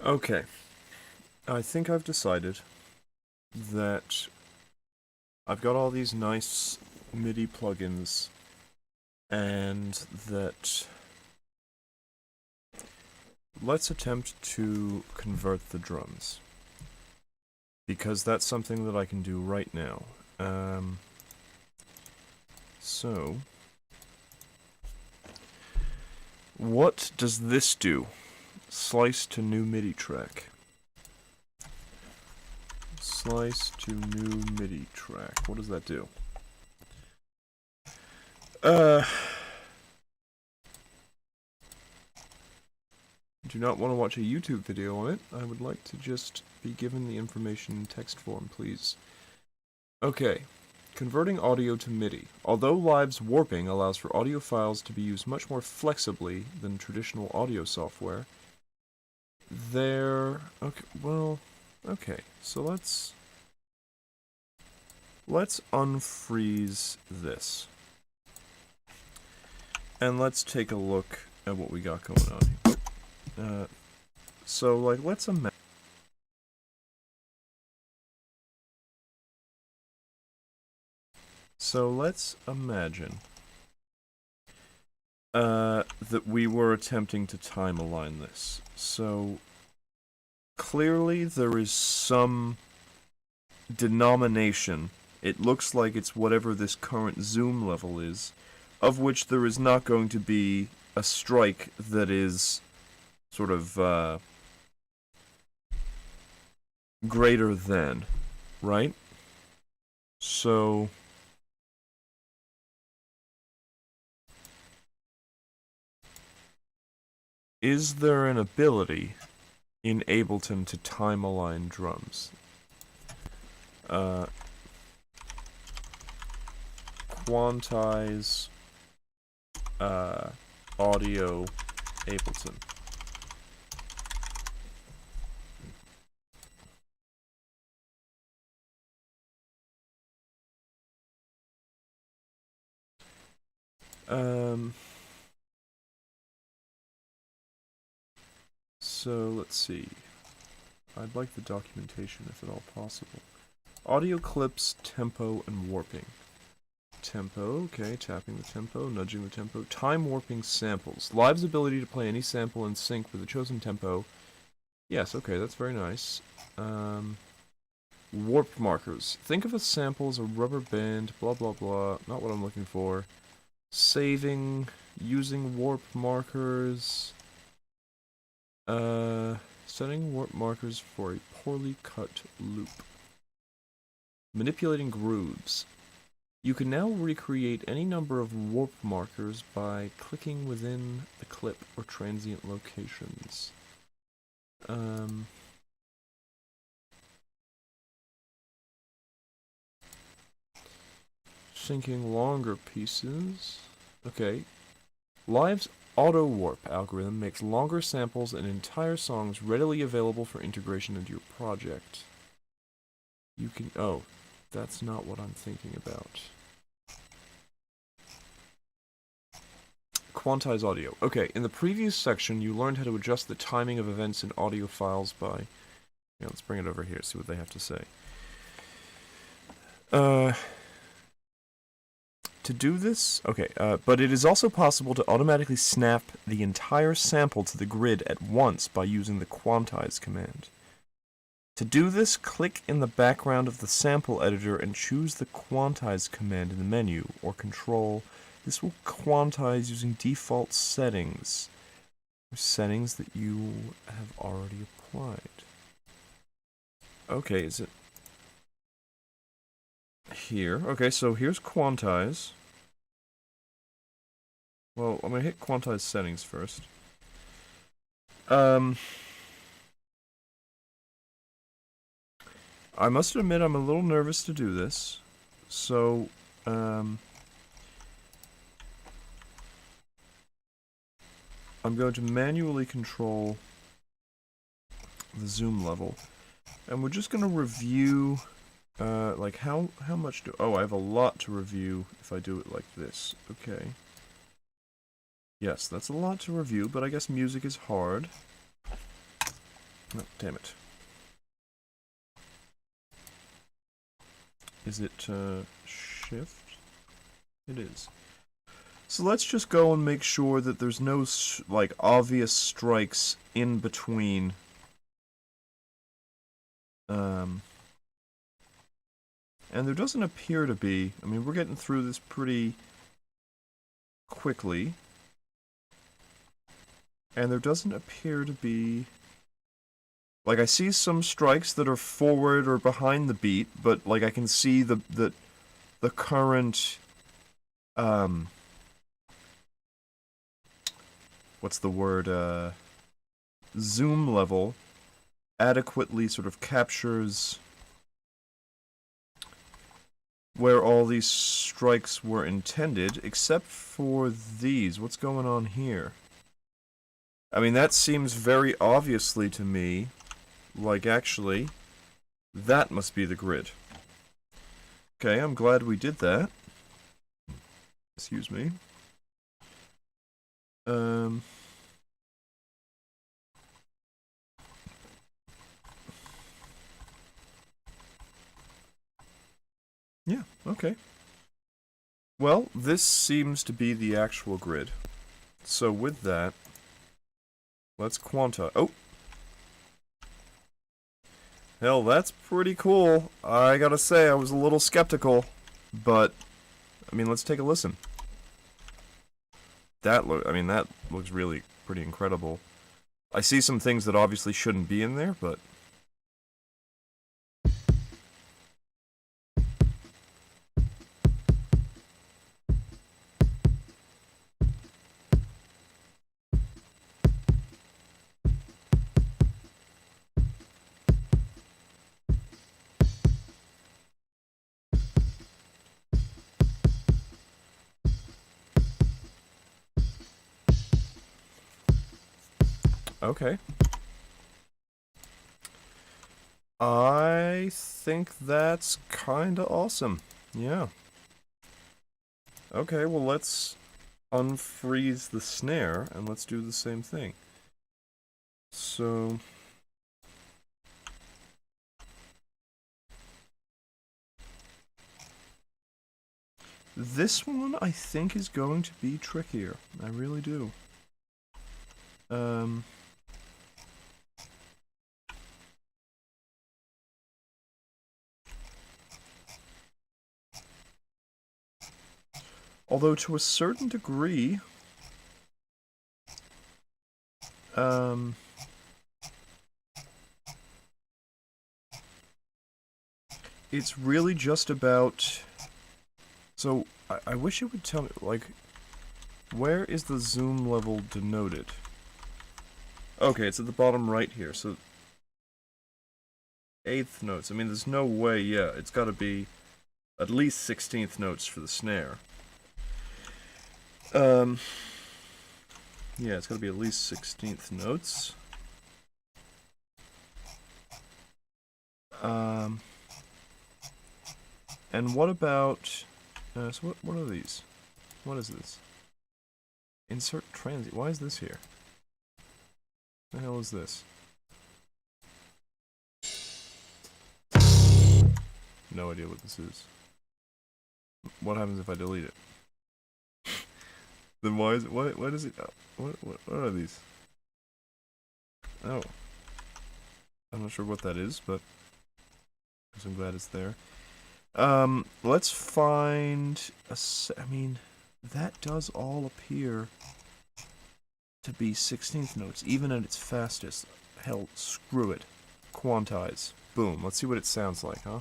Okay, I think I've decided that I've got all these nice MIDI plugins, and that let's attempt to convert the drums, because that's something that I can do right now. So, what does this do? Slice to new MIDI track. Slice to new MIDI track. What does that do? Do not want to watch a YouTube video on it. I would like to just be given the information in text form, please. Okay. Converting audio to MIDI. Although Live's warping allows for audio files to be used much more flexibly than traditional audio software, okay, so let's unfreeze this. And let's take a look at what we got going on here. So, like, let's imagine. So let's imagine that we were attempting to time align this. So clearly there is some denomination. It looks like it's whatever this current zoom level is, of which there is not going to be a strike that is sort of greater than, right? So is there an ability in Ableton to time align drums? Quantize audio Ableton. Um, so let's see. I'd like the documentation if at all possible. Audio clips, tempo, and warping. Tempo, okay, tapping the tempo, nudging the tempo. Time warping samples. Live's ability to play any sample in sync with the chosen tempo. Yes, okay, that's very nice. Warp markers. Think of a sample as a rubber band, blah blah blah. Not what I'm looking for. Saving, using warp markers. Setting warp markers for a poorly cut loop. Manipulating grooves. You can now recreate any number of warp markers by clicking within the clip or transient locations. Syncing longer pieces. Okay. Live's auto warp algorithm makes longer samples and entire songs readily available for integration into your project. You can... oh, that's not what I'm thinking about. Quantize audio. Okay, in the previous section, you learned how to adjust the timing of events in audio files by... yeah, let's bring it over here, see what they have to say. To do this, okay, but it is also possible to automatically snap the entire sample to the grid at once by using the quantize command. To do this, click in the background of the sample editor and choose the quantize command in the menu, or control. This will quantize using default settings, or settings that you have already applied. Okay, is it here? Okay, so here's quantize. Well, I'm gonna hit quantize settings first. I must admit I'm a little nervous to do this, so, I'm going to manually control the zoom level, and we're just gonna review, like how much do, oh, I have a lot to review if I do it like this, okay. Yes, that's a lot to review, but I guess music is hard. Oh, damn it. Is it, shift? It is. So let's just go and make sure that there's no, like, obvious strikes in between. And there doesn't appear to be. I mean, we're getting through this pretty quickly. And there doesn't appear to be... like, I see some strikes that are forward or behind the beat, but, like, I can see the current, what's the word, zoom level adequately sort of captures where all these strikes were intended, except for these. What's going on here? I mean, that seems very obviously to me, like, actually, that must be the grid. Okay, I'm glad we did that. Excuse me. Yeah, okay. Well, this seems to be the actual grid. So with that, let's quantize. Oh! Hell, that's pretty cool. I gotta say, I was a little skeptical, but, I mean, let's take a listen. That looks really pretty incredible. I see some things that obviously shouldn't be in there, but... okay. I think that's kinda awesome. Yeah. Okay, well let's unfreeze the snare, and let's do the same thing. So... this one, I think, is going to be trickier. I really do. Although, to a certain degree... it's really just about... so, I wish it would tell me, like... where is the zoom level denoted? Okay, it's at the bottom right here, so... 8th notes. I mean, there's no way, yeah, it's gotta be at least 16th notes for the snare. Yeah, it's gotta be at least 16th notes. And what about... so what are these? What is this? Insert transient. Why is this here? What the hell is this? No idea what this is. What happens if I delete it? Then why is it... what is it... what are these? Oh. I'm not sure what that is, but... I'm glad it's there. Let's find I mean, that does all appear to be 16th notes, even at its fastest. Hell, screw it. Quantize. Boom. Let's see what it sounds like, huh?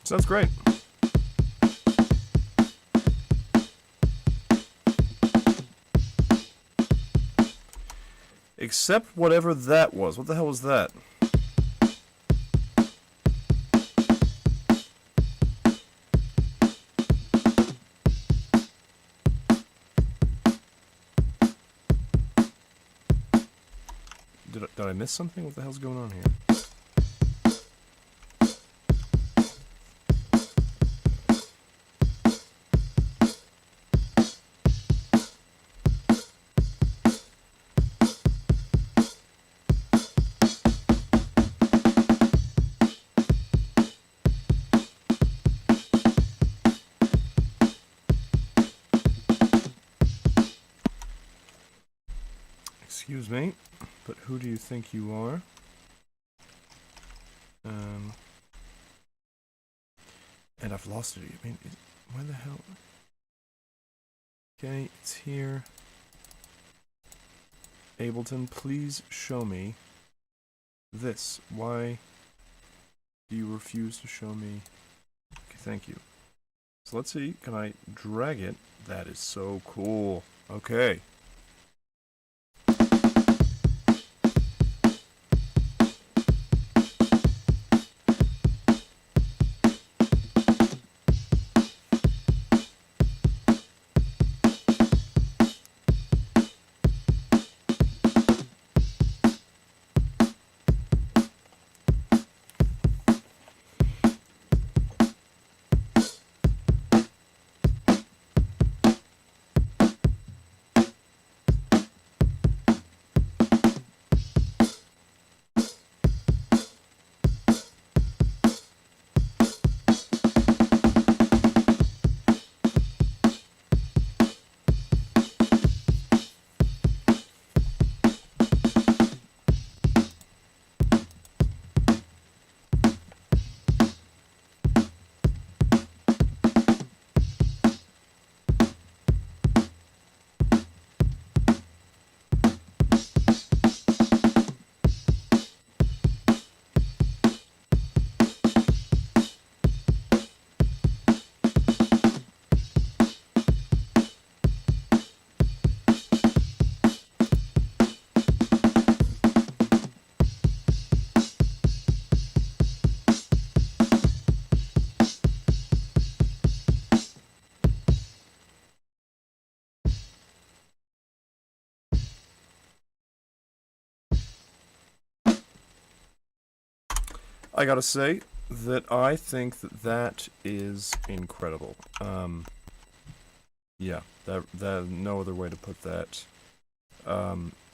Sounds great. Except whatever that was. What the hell was that? Did I miss something? What the hell's going on here? Excuse me, but who do you think you are? And I've lost it. I mean, where the hell? Okay, it's here. Ableton, please show me this. Why do you refuse to show me? Okay, thank you. So let's see, can I drag it? That is so cool. Okay. I gotta say that I think that that is incredible. Yeah, that no other way to put that.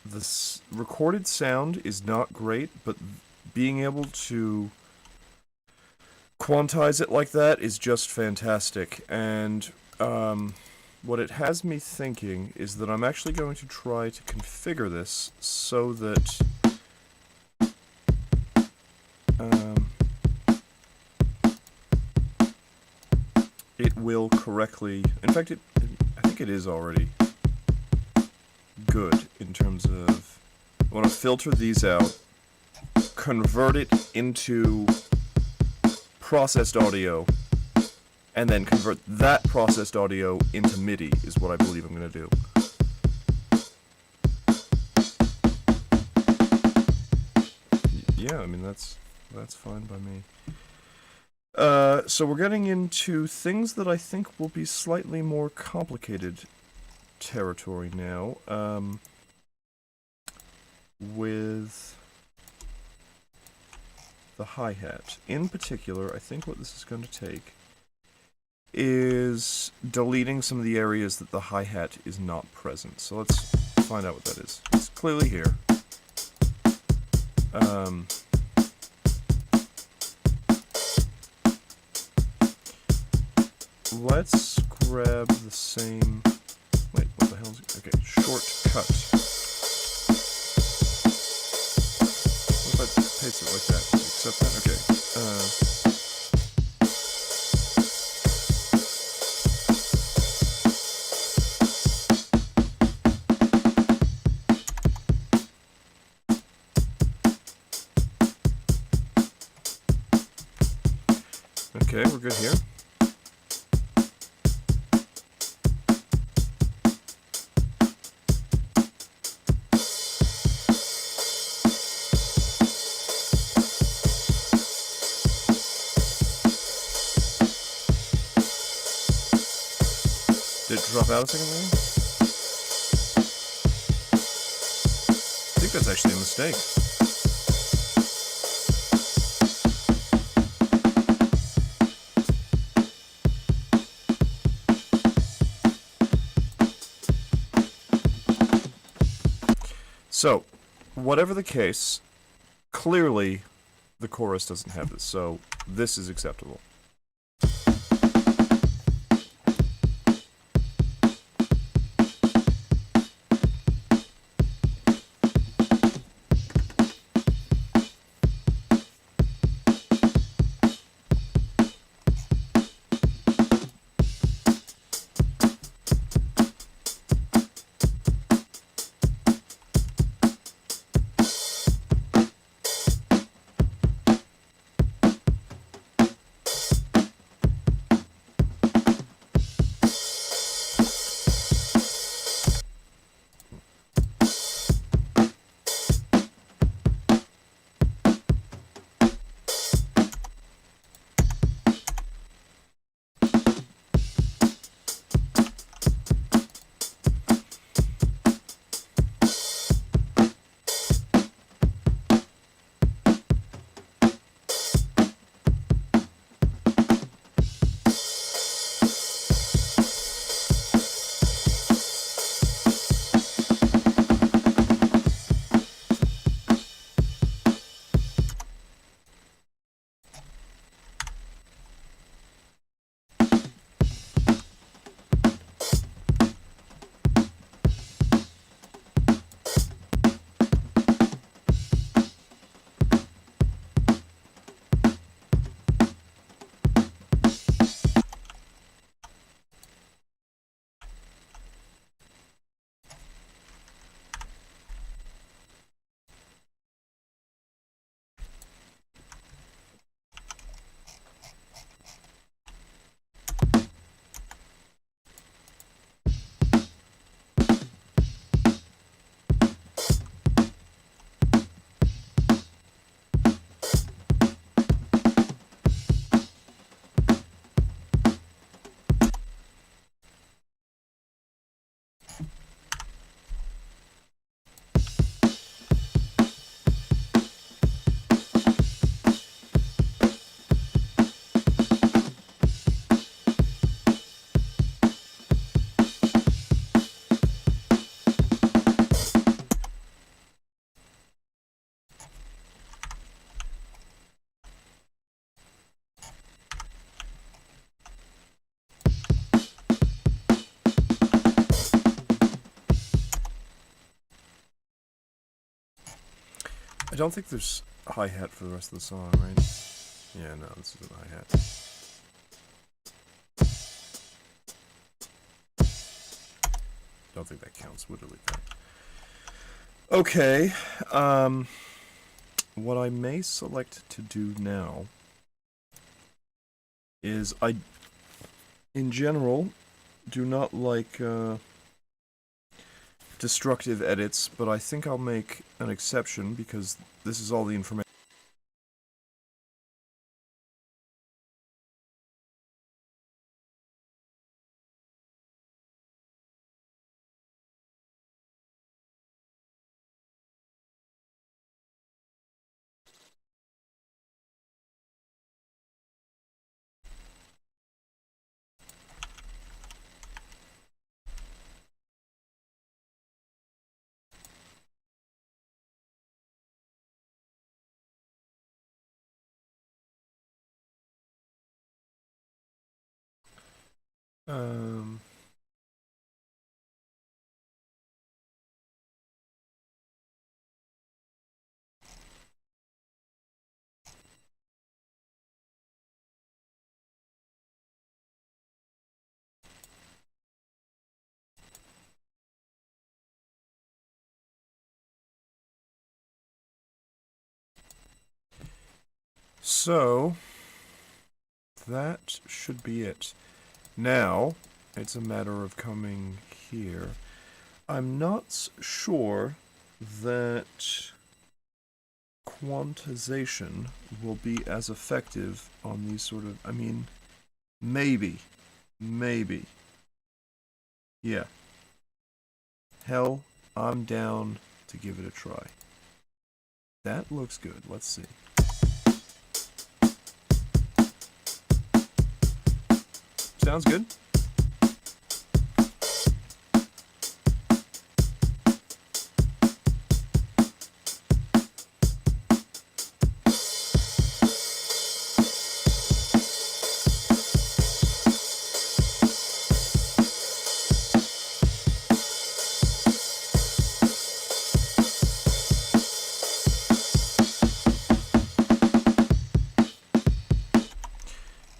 This recorded sound is not great, but being able to quantize it like that is just fantastic. And what it has me thinking is that I'm actually going to try to configure this so that it will correctly. In fact, I think it is already good in terms of. I want to filter these out, convert it into processed audio, and then convert that processed audio into MIDI is what I believe I'm going to do. Yeah, I mean, that's fine by me. So we're getting into things that I think will be slightly more complicated territory now, with the hi-hat. In particular, I think what this is going to take is deleting some of the areas that the hi-hat is not present. So let's find out what that is. It's clearly here. Let's grab the same... Wait, what the hell is it? Okay, shortcut. What if I paste it like that? Accept that? Okay. Okay, we're good here. Did it drop out a second there? I think that's actually a mistake. So, whatever the case, clearly the chorus doesn't have this, so this is acceptable. I don't think there's hi-hat for the rest of the song, right? Yeah, no, this isn't hi-hat. Don't think that counts, literally. Okay, what I may select to do now is in general, do not like, destructive edits, but I think I'll make an exception because this is all the information. Um, so, that should be it. Now, it's a matter of coming here. I'm not sure that quantization will be as effective on these sort of, I mean, maybe. Yeah. Hell, I'm down to give it a try. That looks good. Let's see. Sounds good.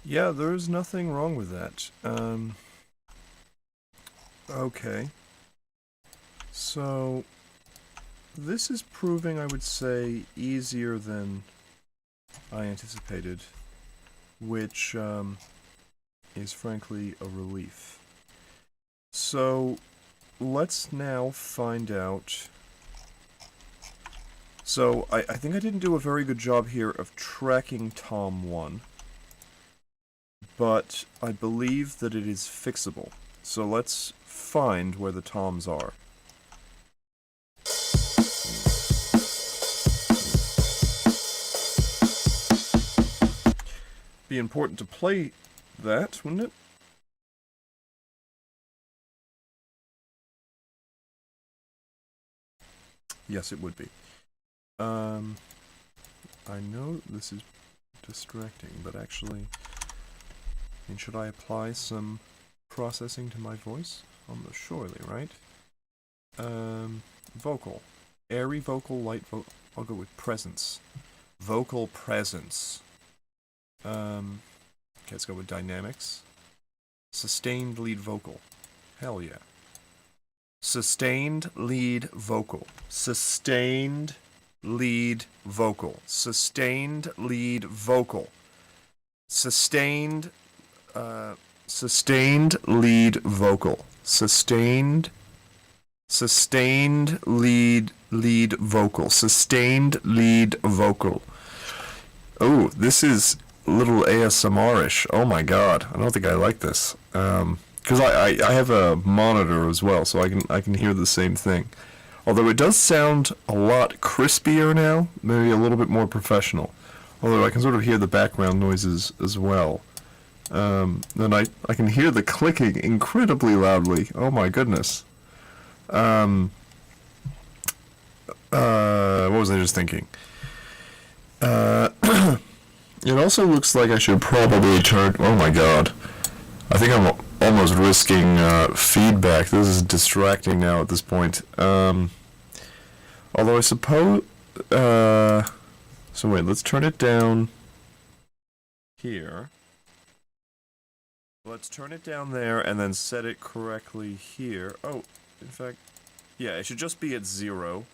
Yeah, there's nothing wrong with that. Okay. So, this is proving, I would say, easier than I anticipated, which is frankly a relief. So, let's now find out. So, I think I didn't do a very good job here of tracking Tom 1. But I believe that it is fixable. So let's find where the toms are. Be important to play that, wouldn't it? Yes, it would be. I know this is distracting, but actually... I mean, should I apply some processing to my voice? Almost surely, right? Vocal. Airy vocal, light vocal. I'll go with presence. Vocal presence. Okay, let's go with dynamics. Sustained lead vocal. Hell yeah. Sustained lead vocal. Sustained lead vocal. Sustained lead vocal. Sustained lead vocal. Sustained lead vocal. Sustained lead vocal. Oh, this is a little ASMR-ish. Oh my god, I don't think I like this. Because I have a monitor as well, so I can hear the same thing. Although it does sound a lot crispier now, maybe a little bit more professional. Although I can sort of hear the background noises as well. Then I can hear the clicking incredibly loudly. Oh my goodness. What was I just thinking? It also looks like I should probably turn... Oh my god. I think I'm almost risking feedback. This is distracting now at this point. Although I suppose... So wait, let's turn it down here. Let's turn it down there and then set it correctly here. Oh, in fact, yeah, it should just be at 0.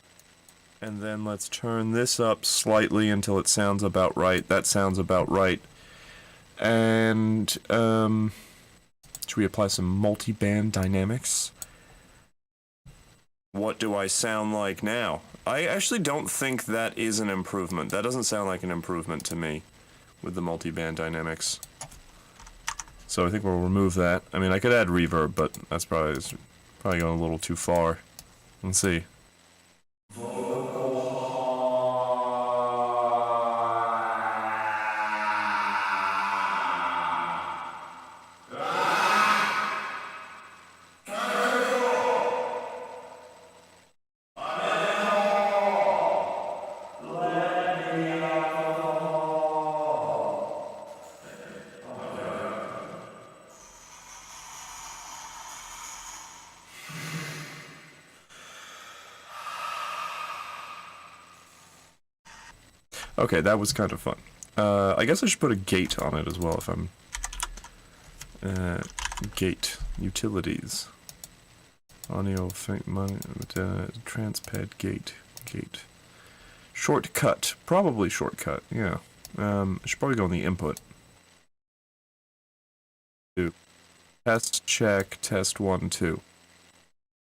And then let's turn this up slightly until it sounds about right. That sounds about right. And, should we apply some multi-band dynamics? What do I sound like now? I actually don't think that is an improvement. That doesn't sound like an improvement to me with the multi-band dynamics. So I think we'll remove that. I mean, I could add reverb, but that's probably going a little too far. Let's see. Okay, that was kind of fun. I guess I should put a gate on it as well if I'm... gate. Utilities. Audio, transpad, gate. Gate. Shortcut. Probably shortcut, yeah. I should probably go in the input. Test, check, test 1, 2.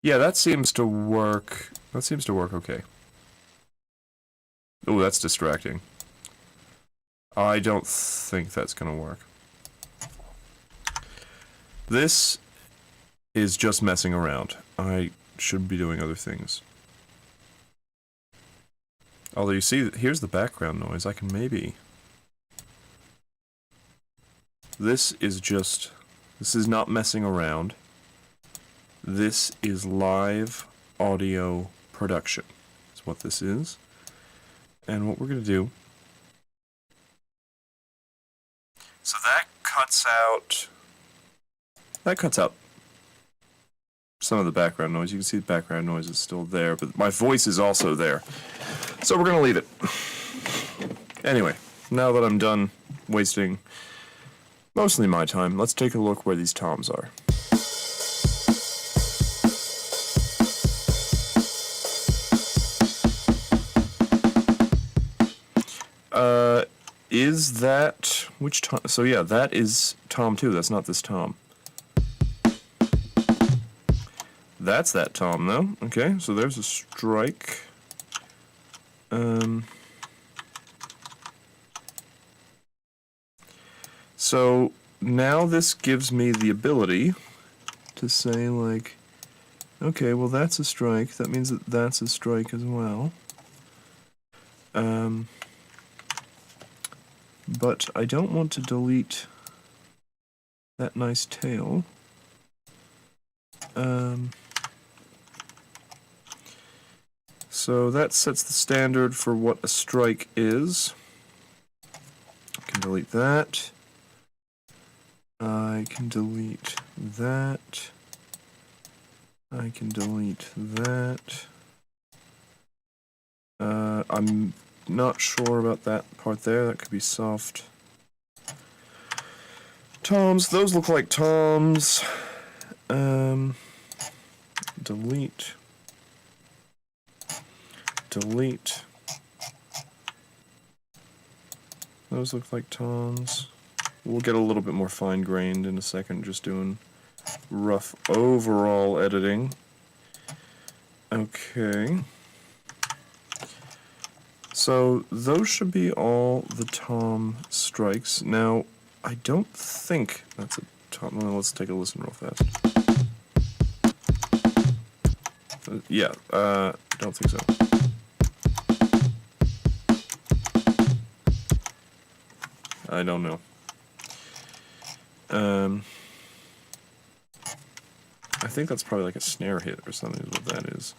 Yeah, that seems to work. That seems to work okay. Oh, that's distracting. I don't think that's gonna work. This is just messing around. I should be doing other things. Although you see, here's the background noise. I can maybe... This is just... This is not messing around. This is live audio production. That's what this is. And what we're going to do... So that cuts out... That cuts out some of the background noise. You can see the background noise is still there, but my voice is also there. So we're going to leave it. Anyway, now that I'm done wasting mostly my time, let's take a look where these toms are. Is that... Which tom? So yeah, that is tom 2. That's not this tom. That's that tom, though. Okay, so there's a strike. So now this gives me the ability to say, like, okay, well that's a strike. That means that that's a strike as well. But I don't want to delete that nice tail. So that sets the standard for what a strike is. I can delete that. I can delete that. I can delete that. I'm not sure about that part there. That could be soft. Toms. Those look like toms. Delete. Delete. Those look like toms. We'll get a little bit more fine-grained in a second, just doing rough overall editing. Okay. So those should be all the tom strikes. Now, I don't think that's a tom. Well, let's take a listen real fast. Yeah, don't think so. I don't know. I think that's probably like a snare hit or something is what that is.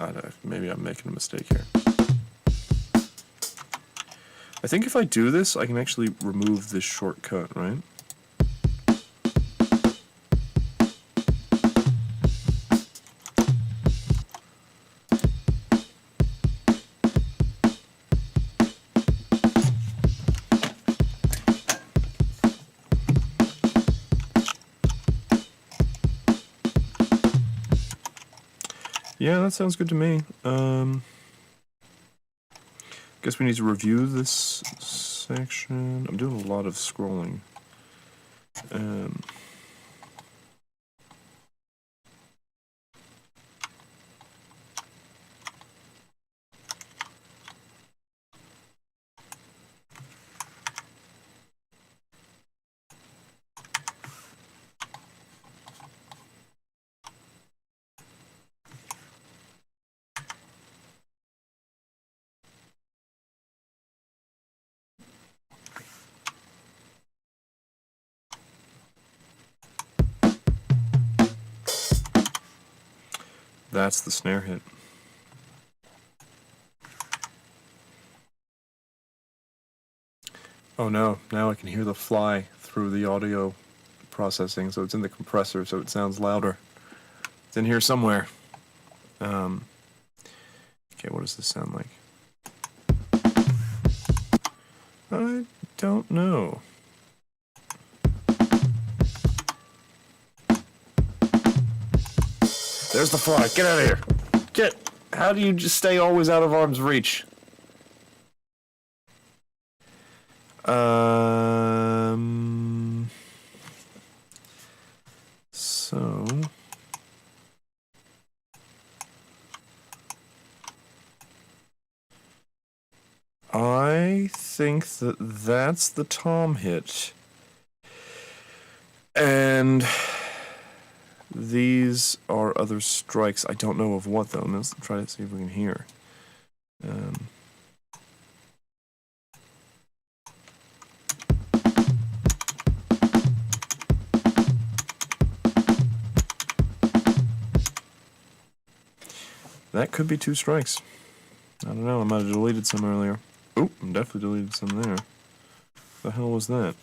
I don't know, maybe I'm making a mistake here. I think if I do this, I can actually remove this shortcut, right? Yeah, that sounds good to me. Guess we need to review this section. I'm doing a lot of scrolling. That's the snare hit. Oh no, now I can hear the fly through the audio processing, so it's in the compressor, so it sounds louder. It's in here somewhere. Okay, what does this sound like? I don't know. There's the fly. Get out of here. Get. How do you just stay always out of arm's reach? So I think that that's the tom hit. And these are other strikes. I don't know of what though. Let's try to see if we can hear. That could be 2 strikes. I don't know, I might have deleted some earlier. Oh, I definitely deleted some there. The hell was that?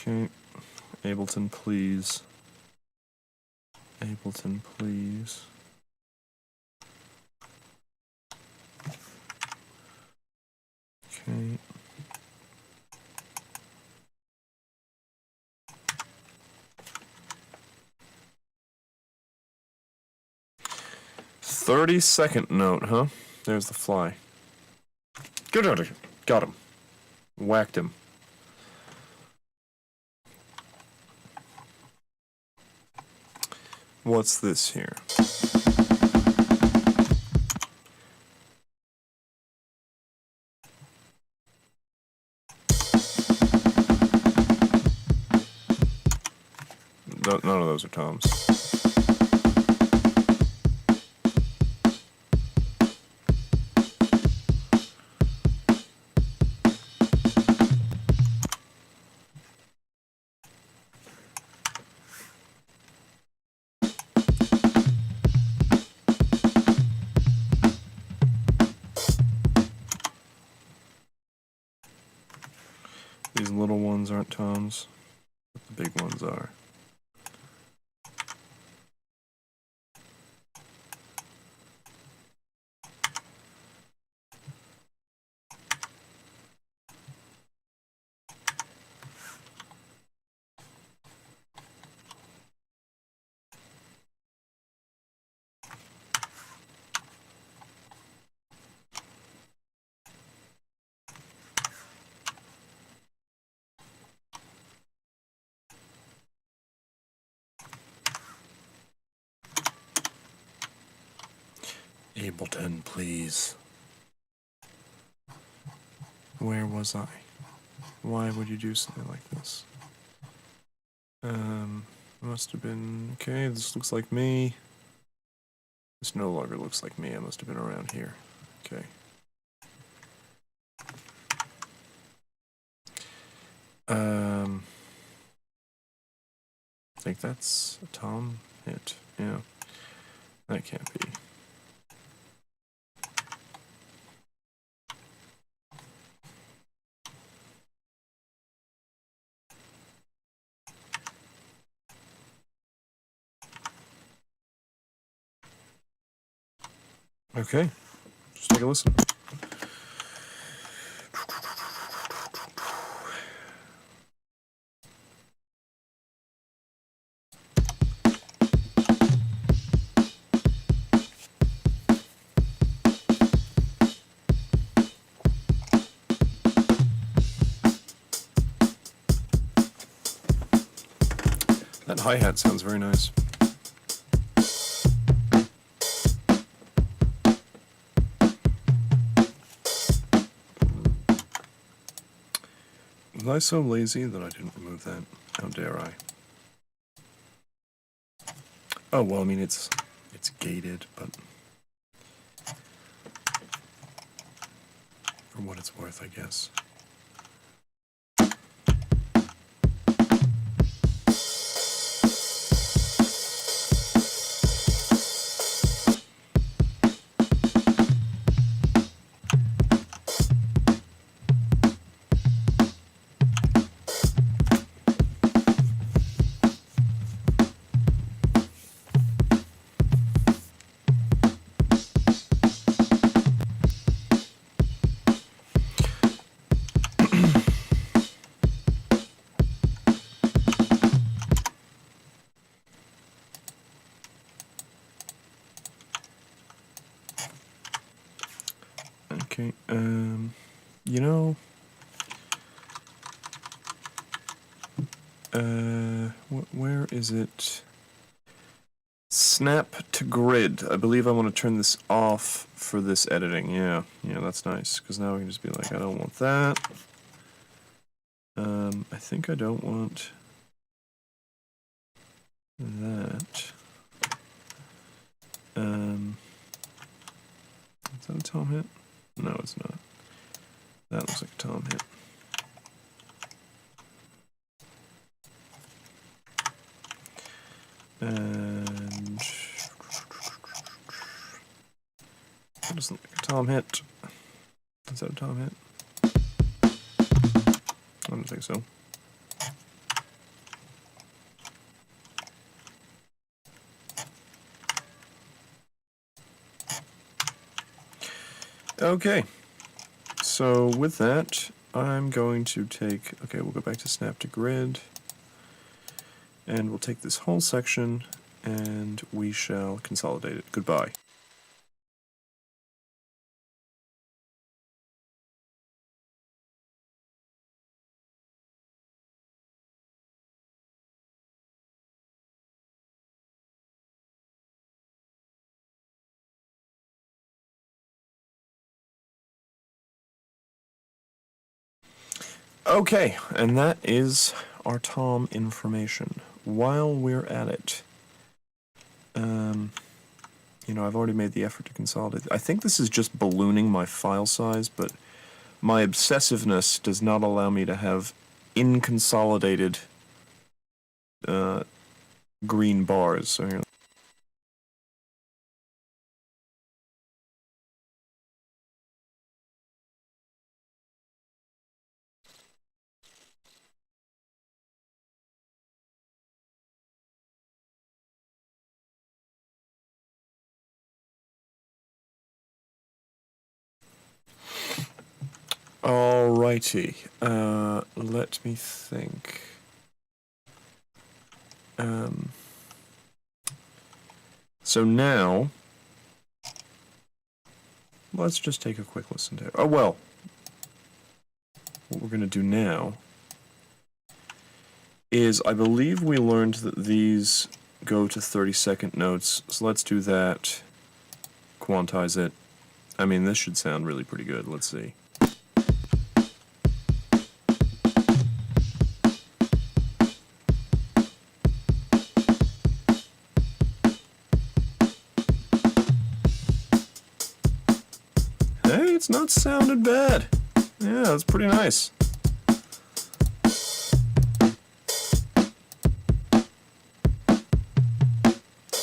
Okay. Ableton, please. Ableton, please. Okay. "30-second note, huh? There's the fly. Get out of here. Got him. Whacked him. What's this here? None of those are toms. These little ones aren't toms, but the big ones are. Ableton, please. Where was I? Why would you do something like this? Must have been... Okay, this looks like me. This no longer looks like me. I must have been around here. Okay. I think that's a tom hit. Yeah. That can't be. Okay. Just take a listen. That hi-hat sounds very nice. Was I so lazy that I didn't remove that? How dare I? Oh, well, I mean, it's gated, but for what it's worth, I guess. Okay, you know, where is it? Snap to grid. I believe I want to turn this off for this editing. Yeah, that's nice, because now we can just be like, I don't want that. I think I don't want that. Is that a tom hit? No, it's not. That looks like a tom hit. And that doesn't look like a tom hit. Is that a tom hit? I don't think so. Okay, so with that, I'm going to take, okay, we'll go back to snap to grid, and we'll take this whole section, and we shall consolidate it. Goodbye. Okay, and that is our tom information. While we're at it, I've already made the effort to consolidate. I think this is just ballooning my file size, but my obsessiveness does not allow me to have inconsolidated green bars. So here. Alrighty, let me think. So now, let's just take a quick listen to it. Oh, well, what we're going to do now is, I believe we learned that these go to 30-second notes, so let's do that, quantize it. I mean, this should sound really pretty good. Let's see. Hey, it's not sounded bad. Yeah, it's pretty nice.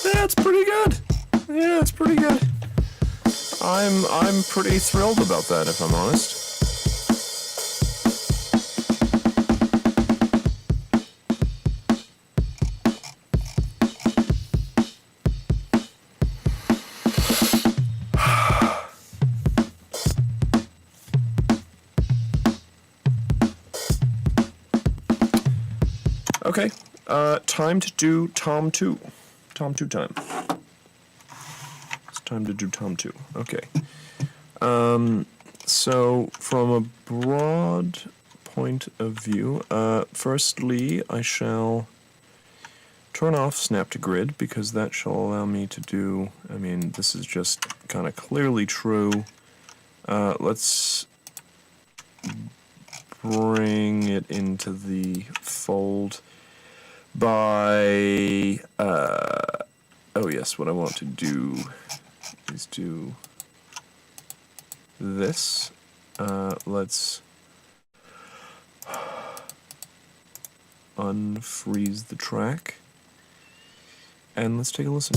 That's pretty good. Yeah, it's pretty good. I'm pretty thrilled about that, if I'm honest. Okay, time to do Tom 2. Tom 2 time. It's time to do Tom 2. Okay. So, from a broad point of view, firstly, I shall turn off snap to grid because that shall allow me to do, I mean, this is just kind of clearly true. Let's bring it into the fold by, oh yes, what I want to do is do this. Let's unfreeze the track, and let's take a listen.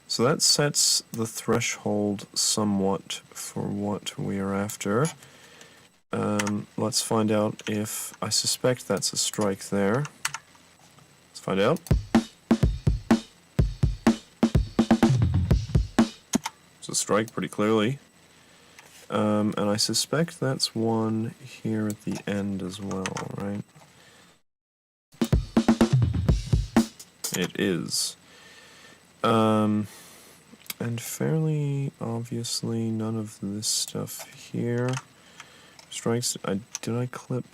So that sets the threshold somewhat for what we are after. Let's find out if, I suspect that's a strike there. Let's find out. It's a strike pretty clearly. And I suspect that's one here at the end as well, right? It is. And fairly obviously none of this stuff here. Strikes, did I clip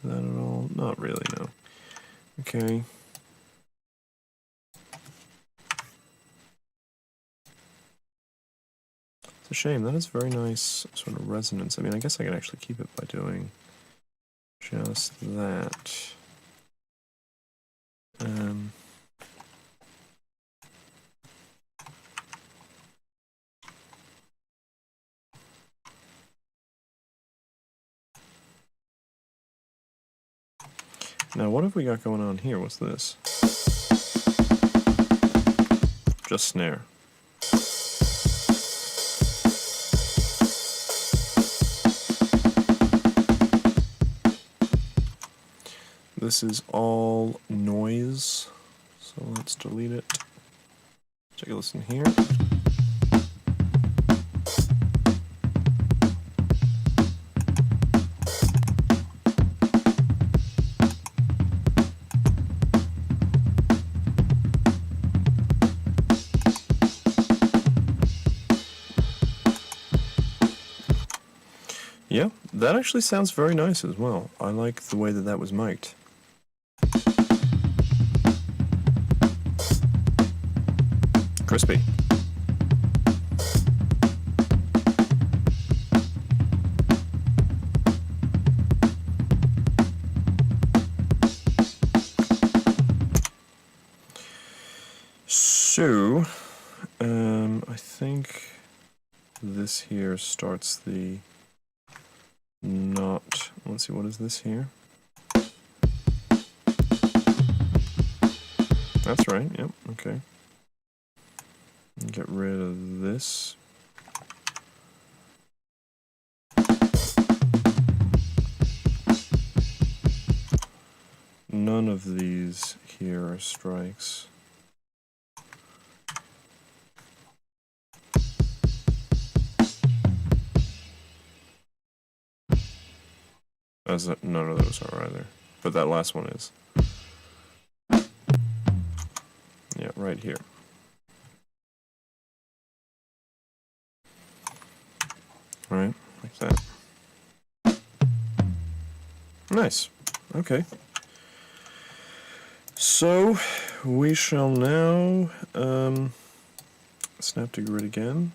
that at all? Not really, no. Okay. It's a shame, that is very nice sort of resonance. I mean, I guess I could actually keep it by doing just that. Now, what have we got going on here? What's this? Just snare. This is all noise, so let's delete it. Take a listen here. Yeah, that actually sounds very nice as well. I like the way that that was mic'd. Crispy. So, I think this here starts the not. Let's see, what is this here? That's right, yep, okay. Get rid of this. None of these here are strikes. As none of those are either, but that last one is. Yeah, right here. Right, like that. Nice. Okay. So we shall now snap to grid again,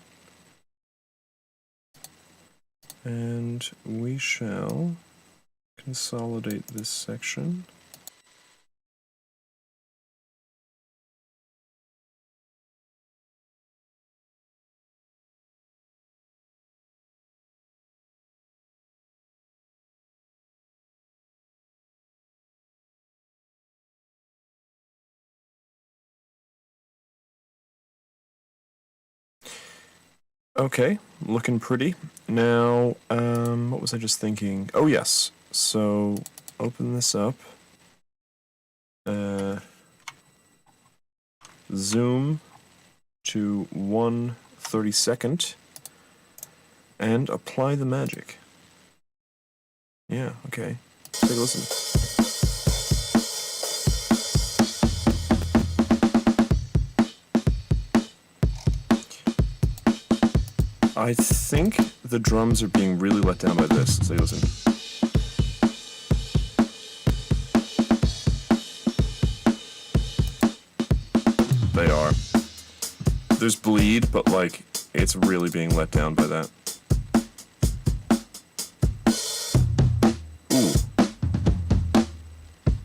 and we shall consolidate this section. Okay, looking pretty. Now, what was I just thinking? Oh yes, so open this up. Zoom to 1/32, and apply the magic. Yeah, okay. Take a listen. I think the drums are being really let down by this. Let's take a listen. there's bleed, but like it's really being let down by that. Ooh,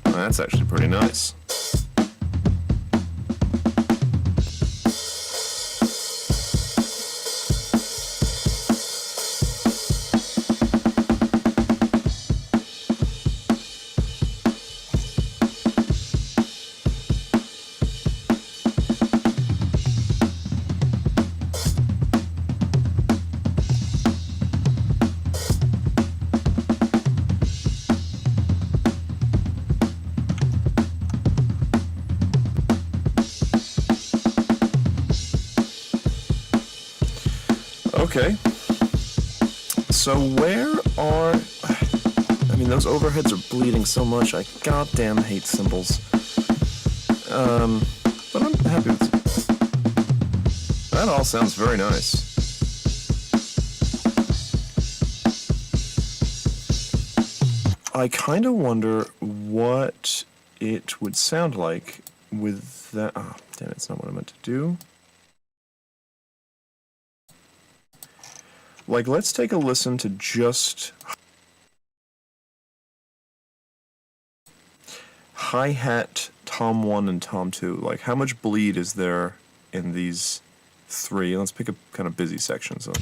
that's actually pretty nice. Okay. So where are... I mean, those overheads are bleeding so much. I goddamn hate symbols. But I'm happy with it. That all sounds very nice. I kind of wonder what it would sound like with that... Oh, damn it, it's not what I meant to do. Like, let's take a listen to just hi-hat, tom 1 and tom 2. Like, how much bleed is there in these three? Let's pick a kind of busy section. So.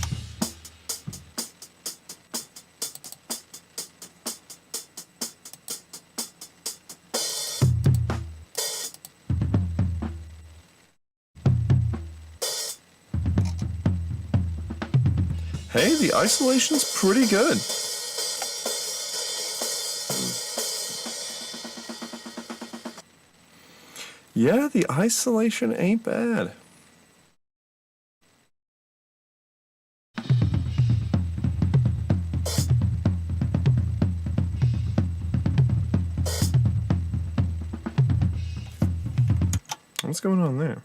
Hey, the isolation's pretty good. Yeah, the isolation ain't bad. What's going on there?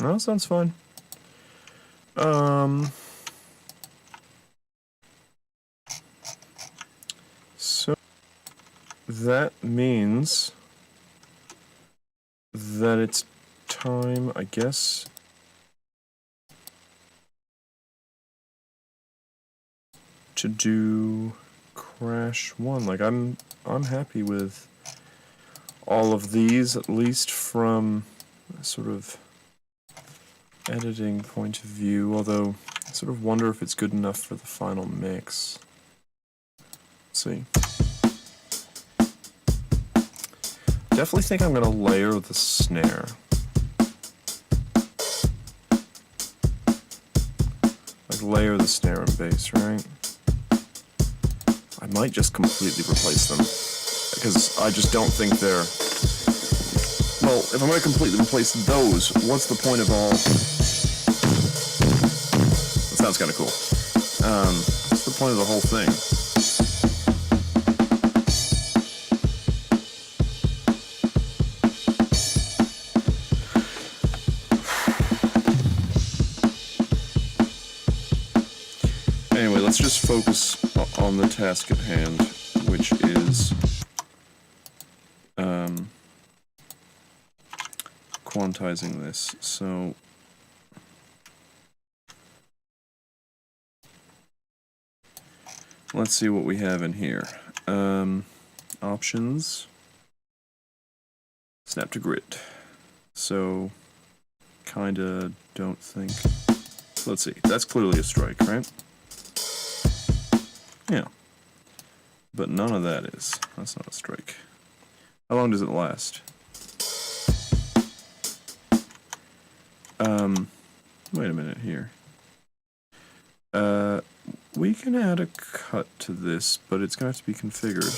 No, sounds fine. So that means that it's time, I guess, to do Crash 1. Like, I'm happy with all of these, at least from a sort of editing point of view, although I sort of wonder if it's good enough for the final mix. Let's see. Definitely think I'm gonna layer the snare. Like, layer the snare and bass, right? I might just completely replace them, because I just don't think they're... Well, if I'm gonna completely replace those, what's the point of all... That sounds kinda cool. What's the point of the whole thing? Anyway, let's just focus on the task at hand, which is quantizing this. So let's see what we have in here. Options, snap to grid. So kinda don't think... Let's see, that's clearly a strike, right? Yeah. But none of that is. That's not a strike. How long does it last? Wait a minute here. We can add a cut to this, but it's gonna have to be configured.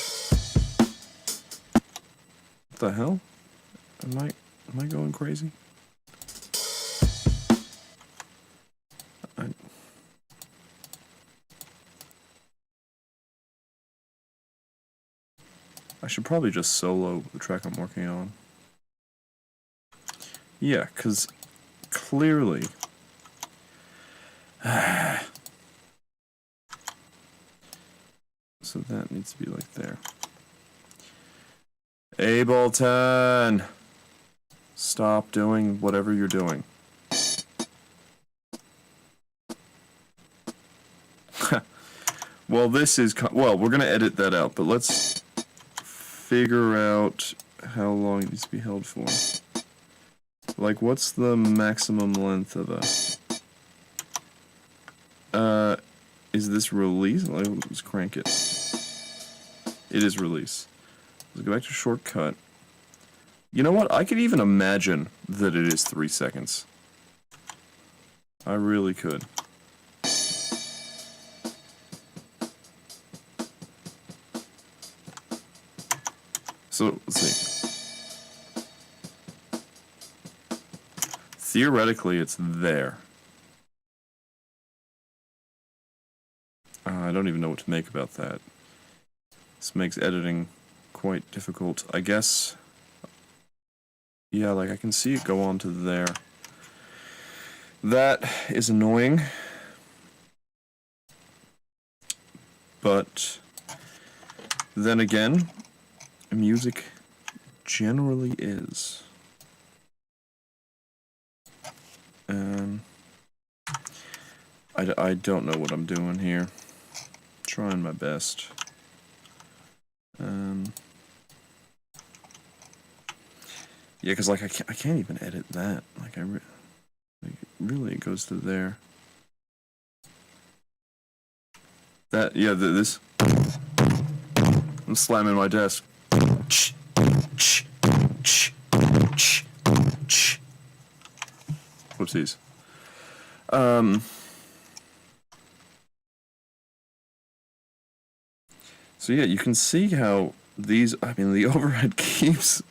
What the hell? Am I going crazy? should probably just solo the track I'm working on. Yeah, because clearly... So that needs to be like there. Ableton! Stop doing whatever you're doing. Well, this is... Well, we're going to edit that out, but let's figure out how long it needs to be held for. Like, what's the maximum length of a... is this release? Let's crank it. It is release. Let's go back to shortcut. You know what? I could even imagine that it is 3 seconds. I really could. So, let's see. Theoretically, it's there. I don't even know what to make about that. This makes editing quite difficult. I guess... Yeah, like I can see it go on to there. That is annoying. But... then again... music generally is. I don't know what I'm doing here. Trying my best. Yeah, because like I can't even edit that. Like really it goes to there. That this. I'm slamming my desk. Whoopsies. So yeah, you can see how these, I mean, the overhead keeps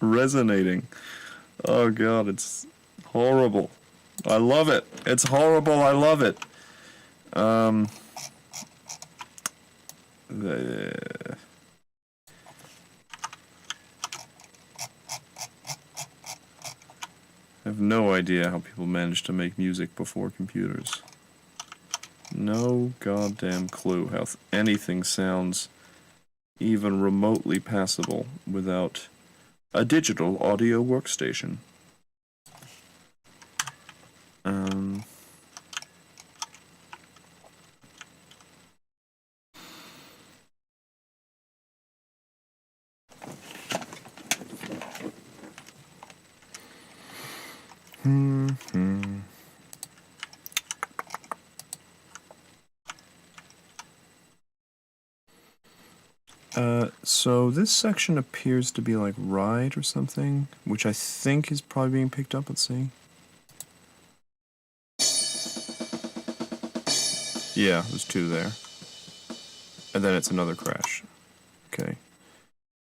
resonating. Oh god, it's horrible. I love it. It's horrible, I love it. I have no idea how people manage to make music before computers. No goddamn clue how anything sounds even remotely passable without a digital audio workstation. So this section appears to be like right or something, which I think is probably being picked up. Let's see. Yeah, there's 2 there. And then it's another crash. Okay.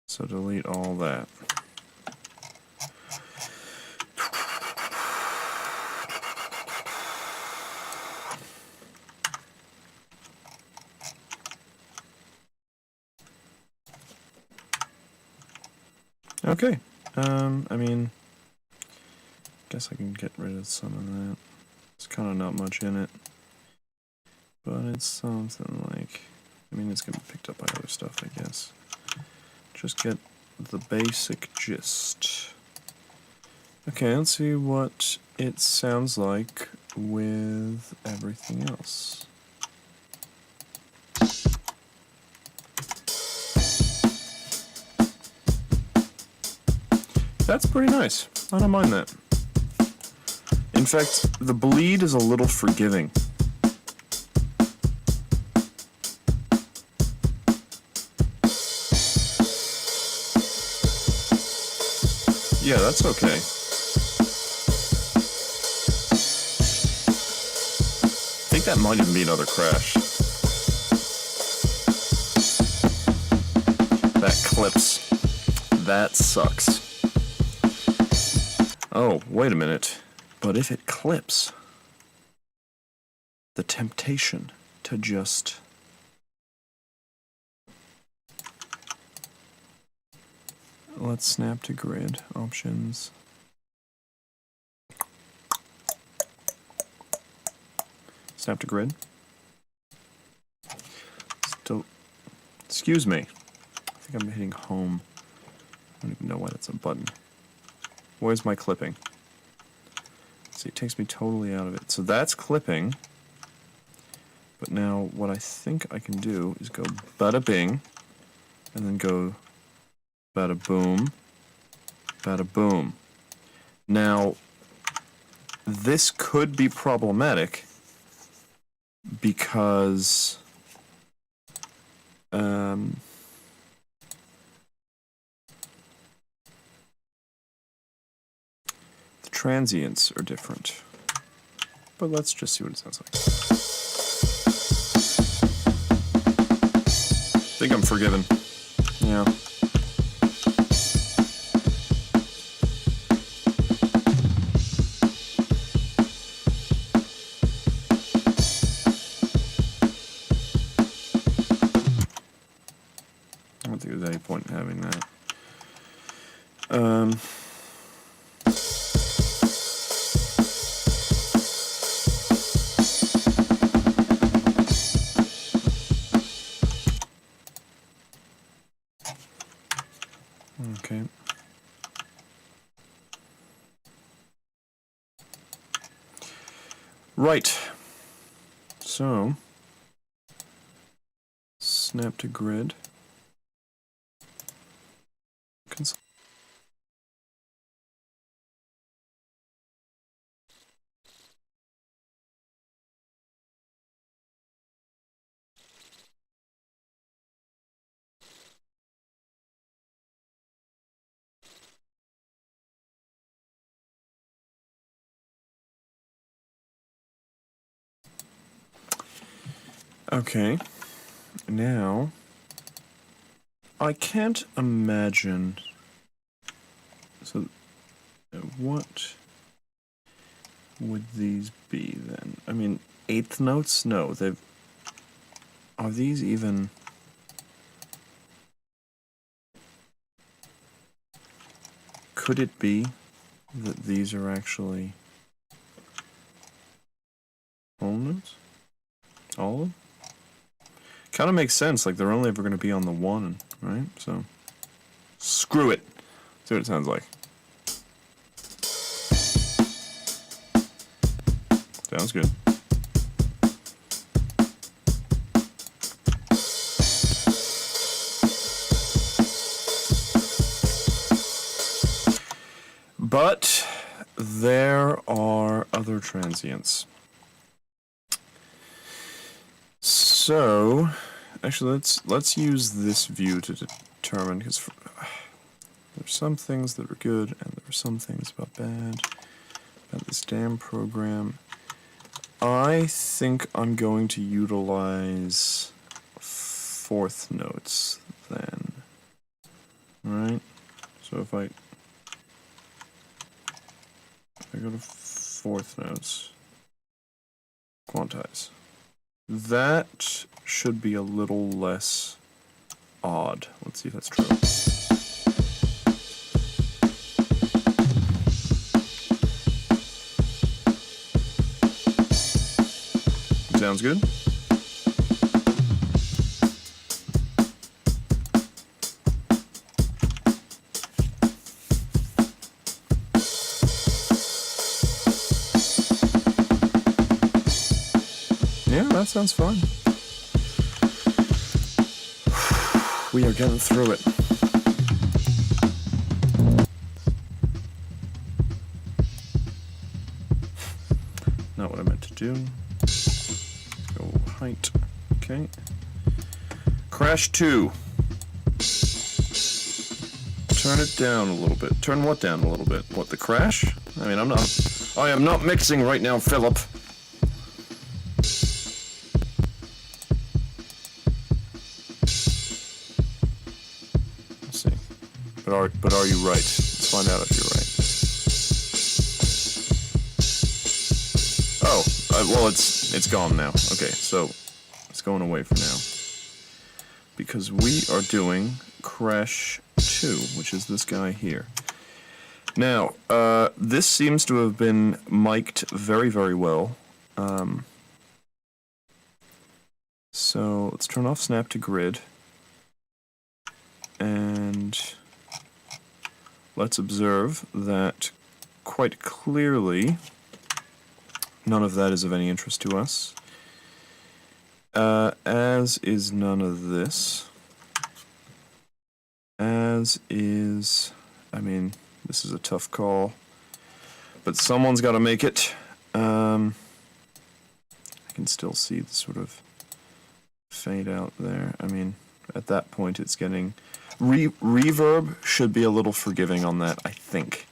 So delete all that. Okay. I mean, guess I can get rid of some of that. It's kind of not much in it. But it's something like... I mean, it's going to be picked up by other stuff, I guess. Just get the basic gist. Okay, let's see what it sounds like with everything else. That's pretty nice. I don't mind that. In fact, the bleed is a little forgiving. Yeah, that's okay. I think that might even be another crash. That clips. That sucks. Oh, wait a minute. But if it clips, the temptation to just let's snap to grid options. Snap to grid. Still, excuse me. I think I'm hitting home. I don't even know why that's a button. Where's my clipping? See, it takes me totally out of it. So that's clipping. But now what I think I can do is go bada bing, and then go bada boom, bada boom. Now, this could be problematic because the transients are different. But let's just see what it sounds like. I think I'm forgiven. Yeah. I don't think there's any point in having that. Okay. Right. So, snap to grid. Okay, now I can't imagine. So, what would these be then? I mean, eighth notes? No, they've. Are these even? Could it be that these are actually whole notes? All of them? Kind of makes sense, like they're only ever going to be on the one, right? So, screw it. See what it sounds like. Sounds good. But there are other transients. So, actually, let's use this view to determine, because there's some things that are good and there are some things about bad about this damn program. I think I'm going to utilize fourth notes then. Right? So if I go to fourth notes, quantize. That should be a little less odd. Let's see if that's true. Sounds good. Yeah, that sounds fine. We are getting through it. Not what I meant to do. Go height. Okay. Crash 2. Turn it down a little bit. Turn what down a little bit? What, the crash? I mean, I am not mixing right now, Philip. Let's see. But are you right? Let's find out if you're right. Oh, well, it's gone now. Okay, so it's going away for now. Because we are doing crash 2, which is this guy here. Now, this seems to have been mic'd very, very well. So let's turn off snap to grid. And let's observe that quite clearly none of that is of any interest to us. As is none of this. As is... I mean, this is a tough call. But someone's got to make it. I can still see the sort of fade out there. I mean, at that point it's getting... reverb should be a little forgiving on that, I think.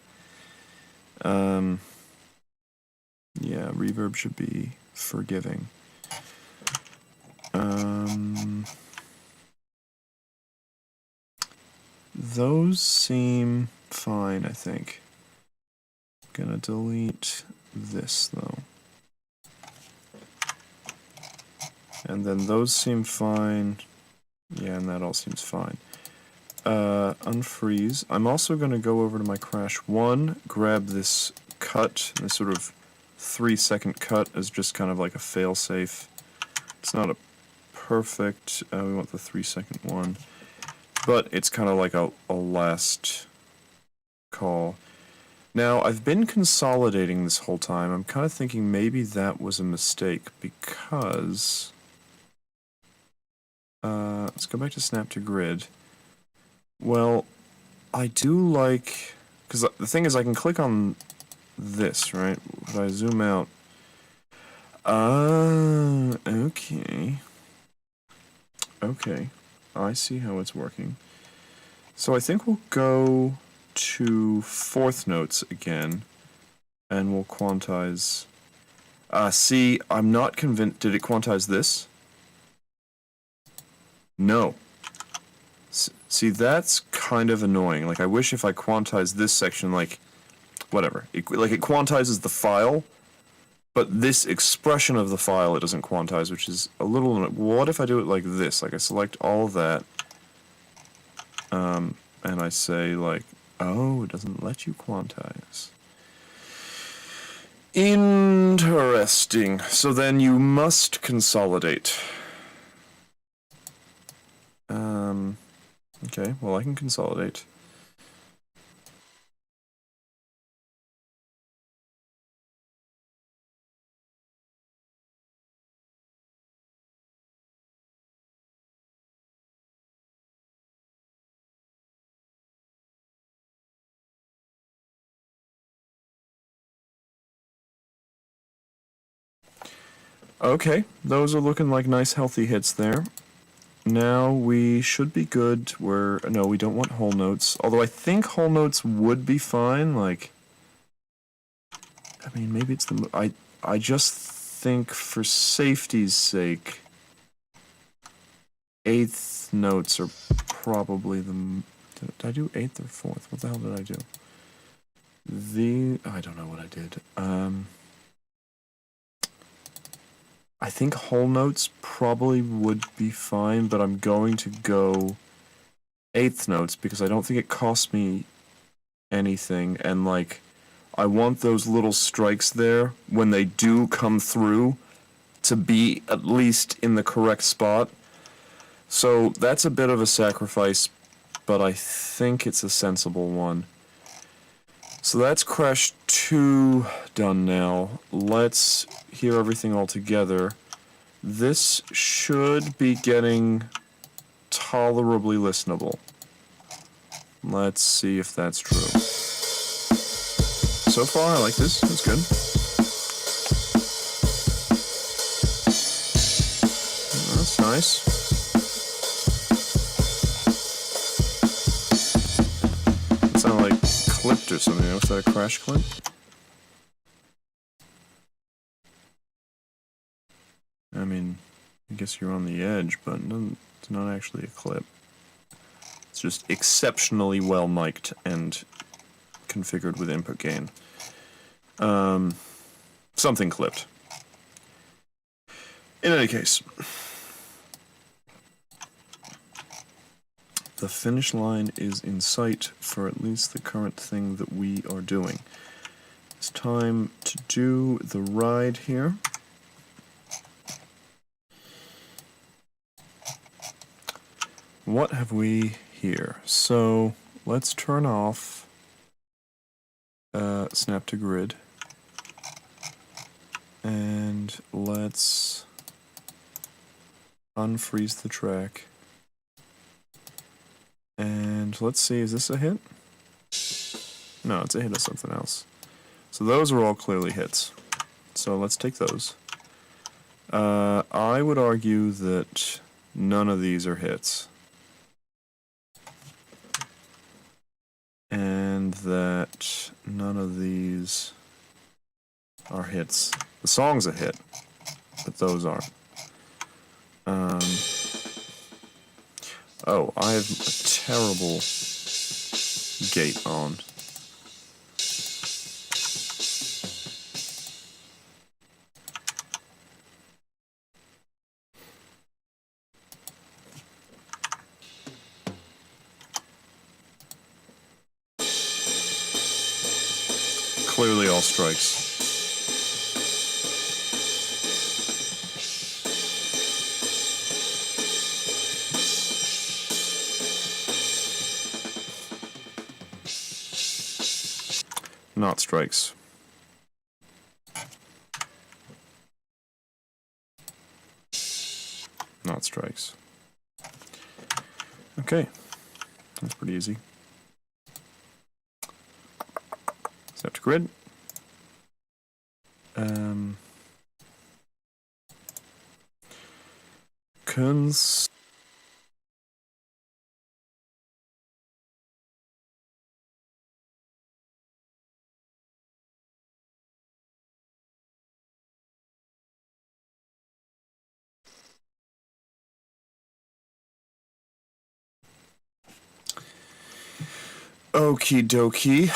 Yeah, reverb should be forgiving. Those seem fine, I think. Gonna delete this, though. And then those seem fine. Yeah, and that all seems fine. Unfreeze. I'm also going to go over to my Crash 1, grab this cut, this sort of 3-second cut as just kind of like a fail-safe. It's not a perfect, we want the 3-second one, but it's kind of like a last call. Now, I've been consolidating this whole time. I'm kind of thinking maybe that was a mistake because... let's go back to snap to grid. Well, I do like... because the thing is I can click on this, right? If I zoom out... okay. Okay. I see how it's working. So I think we'll go to 4th notes again, and we'll quantize... see, I'm not convinced... Did it quantize this? No. See, that's kind of annoying. Like, I wish if I quantized this section, like, whatever. It quantizes the file, but this expression of the file it doesn't quantize, which is a little... What if I do it like this? Like, I select all of that, and I say, like, oh, it doesn't let you quantize. Interesting. So then you must consolidate. Okay, well, I can consolidate. Okay, those are looking like nice healthy hits there. Now we should be good. No, we don't want whole notes. Although I think whole notes would be fine. Like, I mean, maybe it's the... I just think for safety's sake, 8th notes are probably the... Did I do 8th or 4th? What the hell did I do? I don't know what I did. I think whole notes probably would be fine, but I'm going to go 8th notes because I don't think it costs me anything, and like, I want those little strikes there, when they do come through, to be at least in the correct spot. So that's a bit of a sacrifice, but I think it's a sensible one. So that's Crash 2 done now. Let's hear everything all together. This should be getting tolerably listenable. Let's see if that's true. So far, I like this. It's good. That's nice. It sounded like clipped or something. Was that a crash clip? I mean, I guess you're on the edge, but it's not actually a clip. It's just exceptionally well mic'd and configured with input gain. Something clipped. In any case. the finish line is in sight for at least the current thing that we are doing. It's time to do the ride here. What have we here? So let's turn off snap to grid, and let's unfreeze the track. And let's see, is this a hit? No, it's a hit of something else. So those are all clearly hits. So let's take those. I would argue that none of these are hits. And that none of these are hits. The song's a hit, but those aren't. Oh, I have a terrible gate on. Clearly all strikes. Not strikes. Not strikes. Okay, that's pretty easy. Snap to grid. Okie dokie.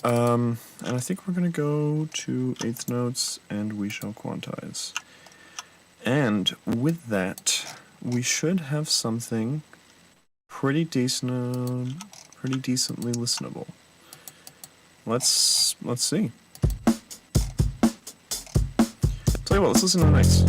And I think we're going to go to eighth notes and we shall quantize. And with that, we should have something pretty decent, pretty decently listenable. Let's see. Tell you what, let's listen to the next.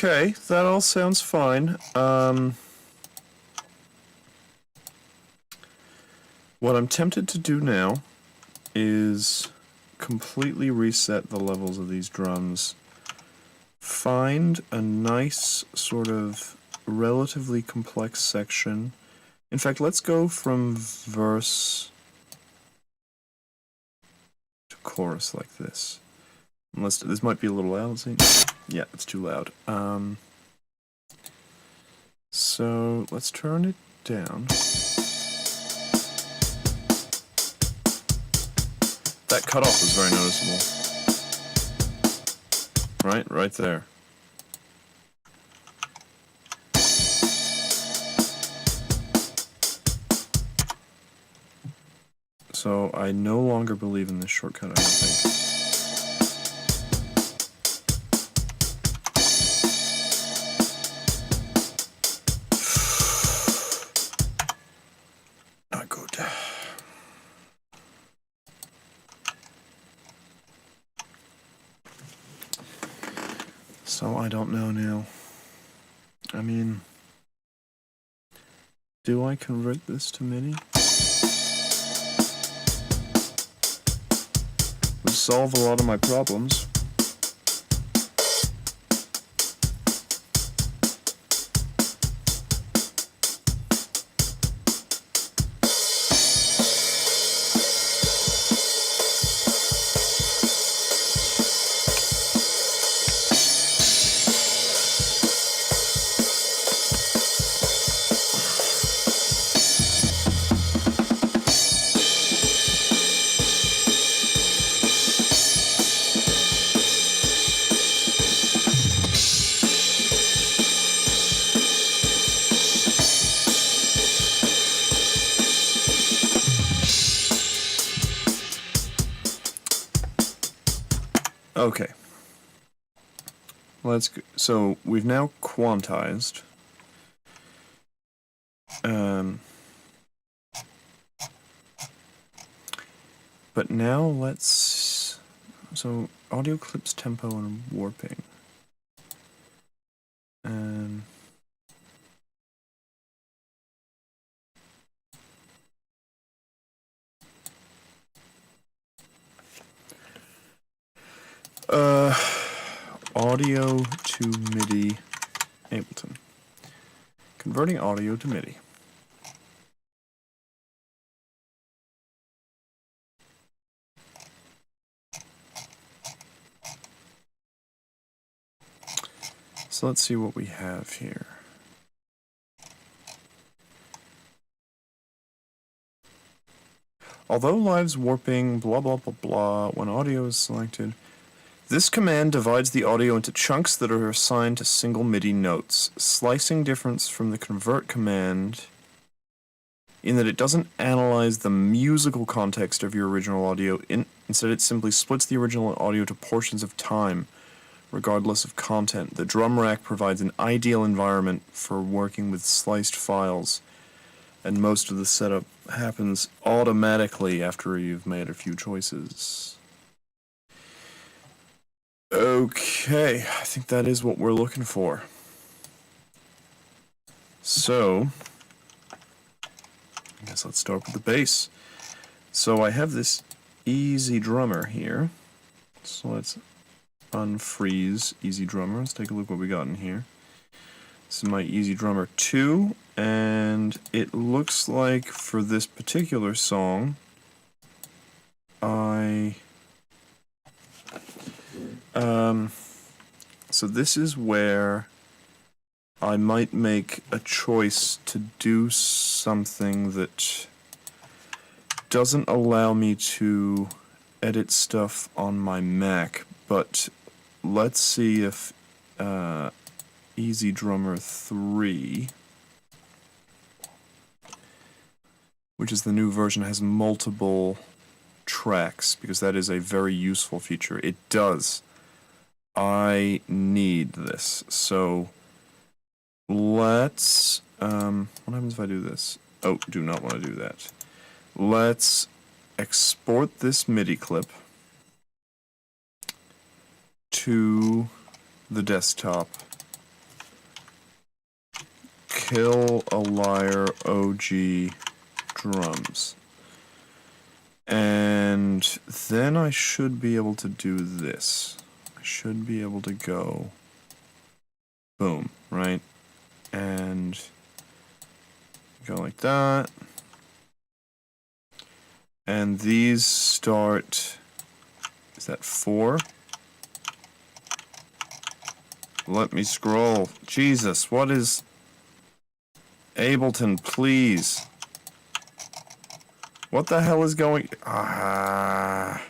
Okay, that all sounds fine. What I'm tempted to do now is completely reset the levels of these drums. Find a nice sort of relatively complex section. In fact, let's go from verse to chorus like this. Unless this might be a little loud. Let's see. Yeah, it's too loud. So let's turn it down. That cutoff was very noticeable. Right there. So I no longer believe in this shortcut, I don't think. Not good. So I don't know now. I mean, do I convert this to MIDI? Would solve a lot of my problems. Okay. Let's go. So we've now quantized. But now let's. So audio clips, tempo, and warping. Audio to MIDI, Ableton. Converting audio to MIDI. So let's see what we have here. Although lives warping, blah blah blah blah, when audio is selected, this command divides the audio into chunks that are assigned to single MIDI notes. Slicing difference from the convert command in that it doesn't analyze the musical context of your original audio, instead it simply splits the original audio to portions of time, regardless of content. The drum rack provides an ideal environment for working with sliced files, and most of the setup happens automatically after you've made a few choices. Okay, I think that is what we're looking for. So, I guess let's start with the bass. So I have this easy drummer here. So let's unfreeze easy drummer. Let's take a look what we got in here. This is my easy drummer 2, and it looks like for this particular song, so this is where I might make a choice to do something that doesn't allow me to edit stuff on my Mac, but let's see if Easy Drummer 3, which is the new version, has multiple tracks, because that is a very useful feature. It does. I need this. So let's, what happens if I do this? Oh, do not want to do that. Let's export this MIDI clip to the desktop. Killaliar OG drums. And then I should be able to do this. I should be able to go boom, right? And go like that. And these start, is that 4? Let me scroll. Jesus, what is... Ableton, please. What the hell is going... Ah.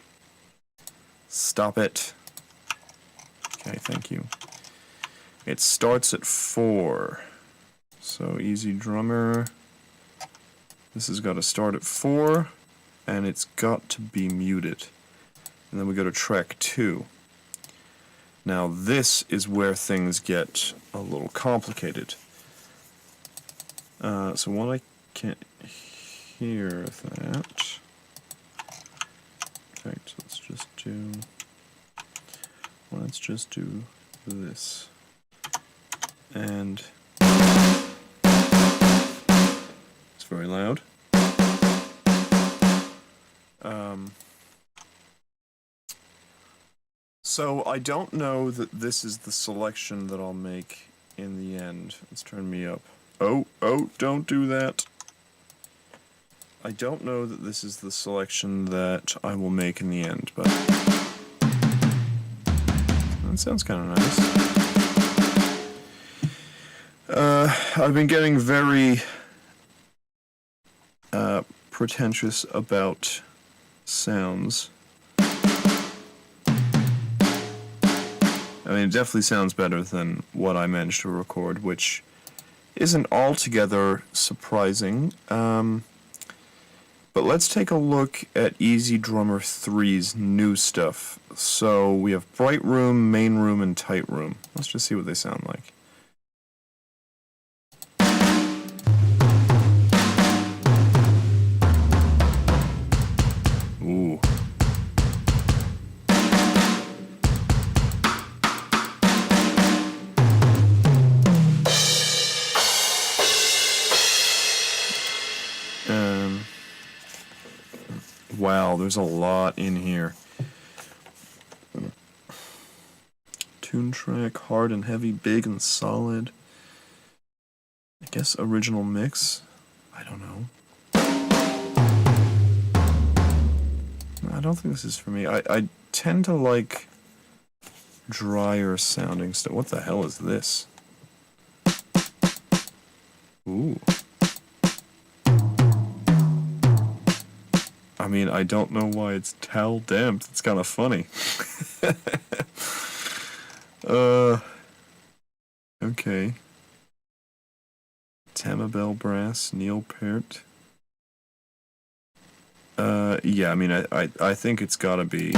Stop it. Okay, thank you. It starts at 4. So, easy drummer. This has got to start at 4, and it's got to be muted. And then we go to track 2. Now, this is where things get a little complicated. So when I can't hear that... In fact, let's just do this. And it's very loud. So I don't know that this is the selection that I'll make in the end. Let's turn me up. Oh, don't do that. I don't know that this is the selection that I will make in the end, but that sounds kind of nice. I've been getting very pretentious about sounds. I mean, it definitely sounds better than what I managed to record, which isn't altogether surprising. But let's take a look at Easy Drummer 3's new stuff. So we have Bright Room, Main Room, and Tight Room. Let's just see what they sound like. Ooh. Wow, there's a lot in here. Tune track, hard and heavy, big and solid. I guess original mix. I don't know. I don't think this is for me. I tend to like drier sounding stuff. What the hell is this? Ooh. I mean, I don't know why it's towel damped. It's kind of funny. Okay. Tamabel Brass, Neil Peart. Yeah, I mean, I think it's gotta be...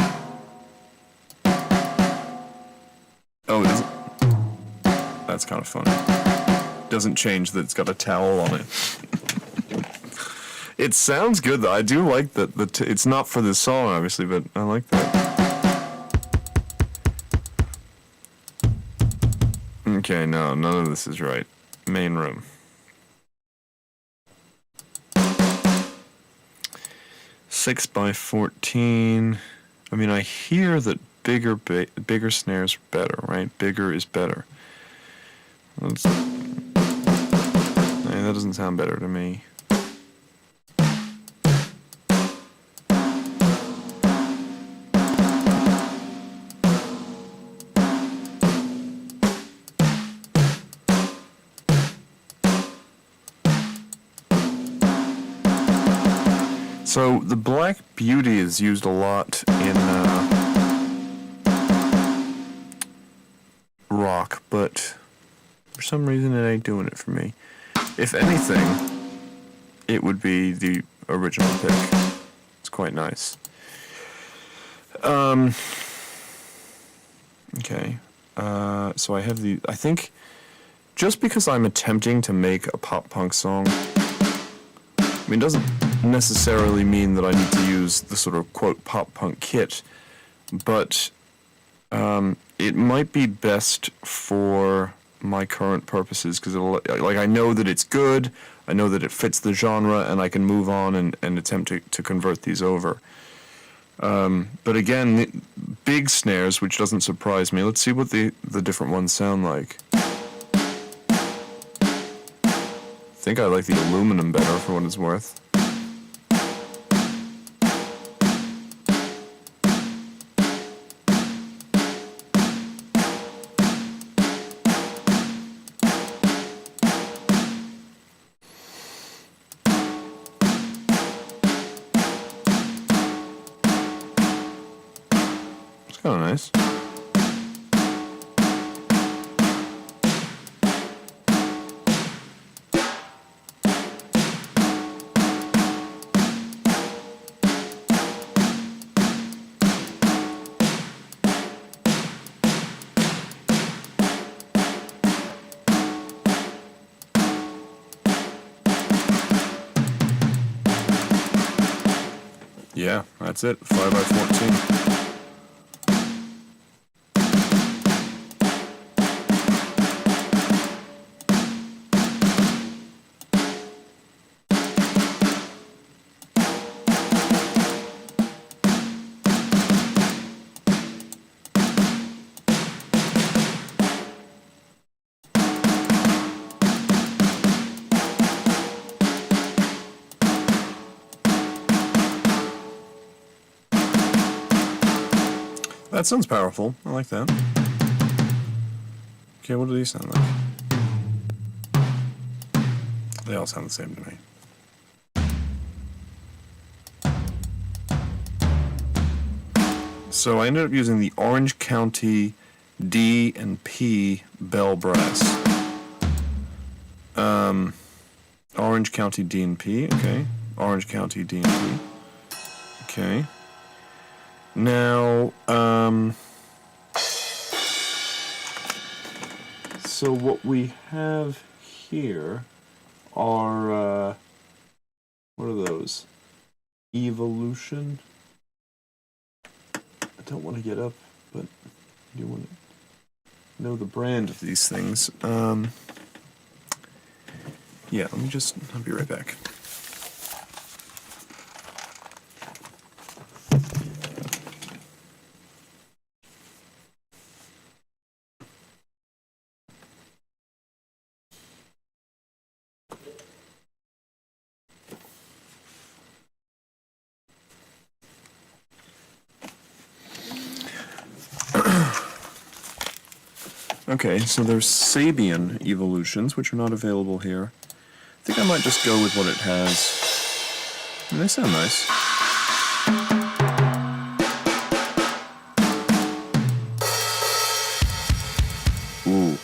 Oh, it isn't? That's kind of funny. Doesn't change that it's got a towel on it. It sounds good though. I do like that. It's not for this song, obviously, but I like that. Okay, no, none of this is right. Main room. Six by 14. I mean, I hear that bigger snares are better, right? Bigger is better. Hey, that doesn't sound better to me. So the Black Beauty is used a lot in rock, but for some reason it ain't doing it for me. If anything, it would be the original pick. It's quite nice. Okay. So I have the... I think just because I'm attempting to make a pop-punk song, I mean, it doesn't necessarily mean that I need to use the sort of, quote, pop-punk kit, but it might be best for my current purposes, because like, I know that it's good, I know that it fits the genre, and I can move on and attempt to convert these over. But again, big snares, which doesn't surprise me. Let's see what the different ones sound like. I think I like the aluminum better for what it's worth. kind of nice. Yeah, that's it. 5 by 14. That sounds powerful. I like that. Okay, what do these sound like? They all sound the same to me. So I ended up using the Orange County D and P bell brass. Orange County D and P, okay. Orange County D and P. Okay. Now, so what we have here are, what are those? Evolution. I don't want to get up, but I do want to know the brand of these things. Yeah, I'll be right back. Okay, so there's Sabian evolutions, which are not available here. I think I might just go with what it has. And they sound nice. Ooh.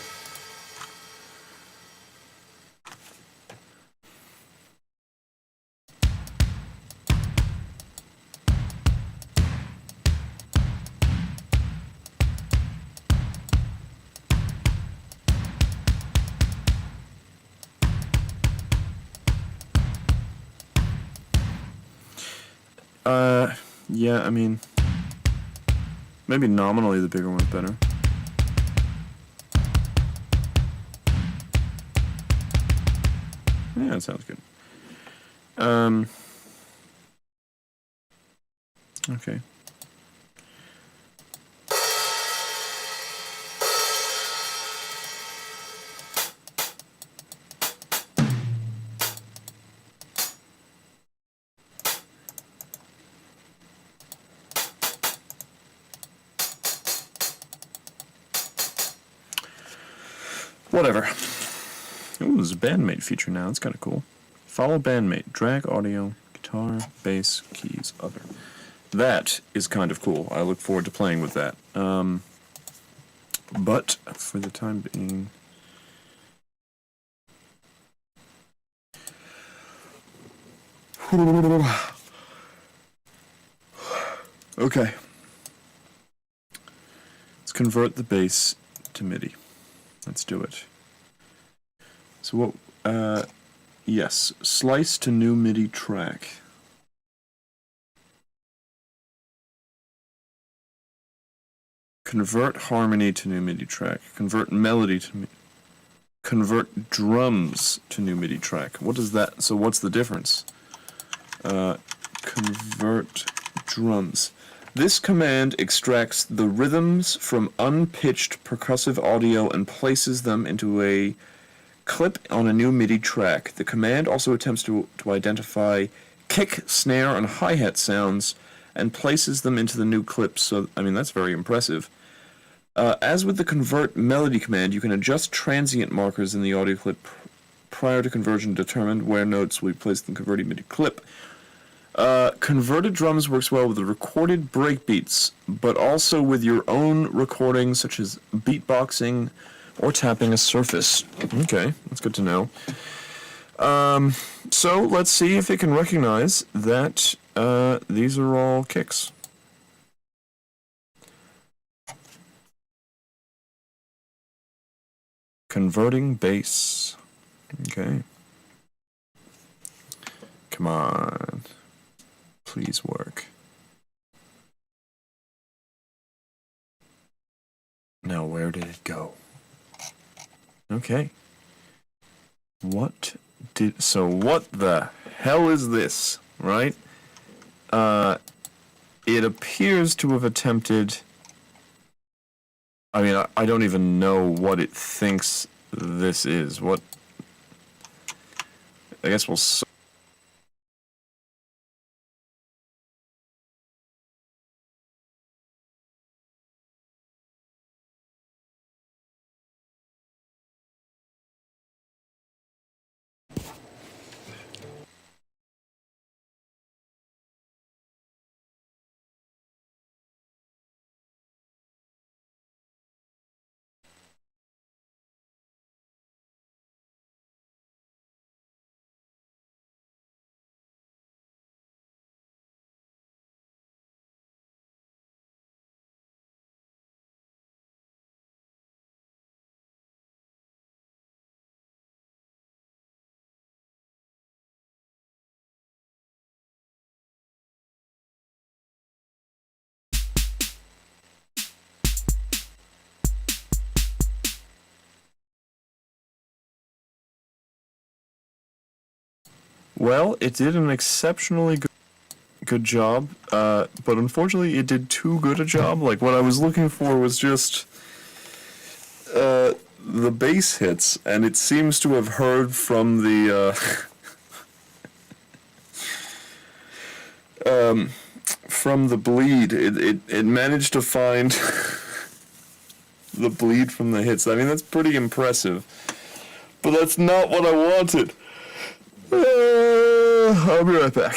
Yeah, I mean, maybe nominally the bigger one's better. Yeah, that sounds good. Okay. Whatever. Ooh, there's a bandmate feature now. That's kind of cool. Follow bandmate. Drag audio, guitar, bass, keys, other. That is kind of cool. I look forward to playing with that. But for the time being... Okay. Let's convert the bass to MIDI. Let's do it. So what, yes, slice to new MIDI track. Convert harmony to new MIDI track. Convert melody to convert drums to new MIDI track. What is that? So what's the difference? Convert drums. This command extracts the rhythms from unpitched percussive audio and places them into a clip on a new MIDI track. The command also attempts to identify kick, snare, and hi-hat sounds and places them into the new clip. So, I mean, that's very impressive. As with the convert melody command, you can adjust transient markers in the audio clip prior to conversion to determine where notes will be placed in the converted MIDI clip. Converted drums works well with the recorded breakbeats, but also with your own recording, such as beatboxing or tapping a surface. Okay, that's good to know. So let's see if it can recognize that these are all kicks. Converting bass. Okay. Come on. Please work. Now, where did it go? Okay. What the hell is this, right? It appears to have attempted... I mean, I don't even know what it thinks this is. What... I guess we'll... Well, it did an exceptionally good job, but unfortunately it did too good a job. Like, what I was looking for was just the bass hits, and it seems to have heard from the from the bleed. It managed to find the bleed from the hits. I mean, that's pretty impressive, but that's not what I wanted. I'll be right back.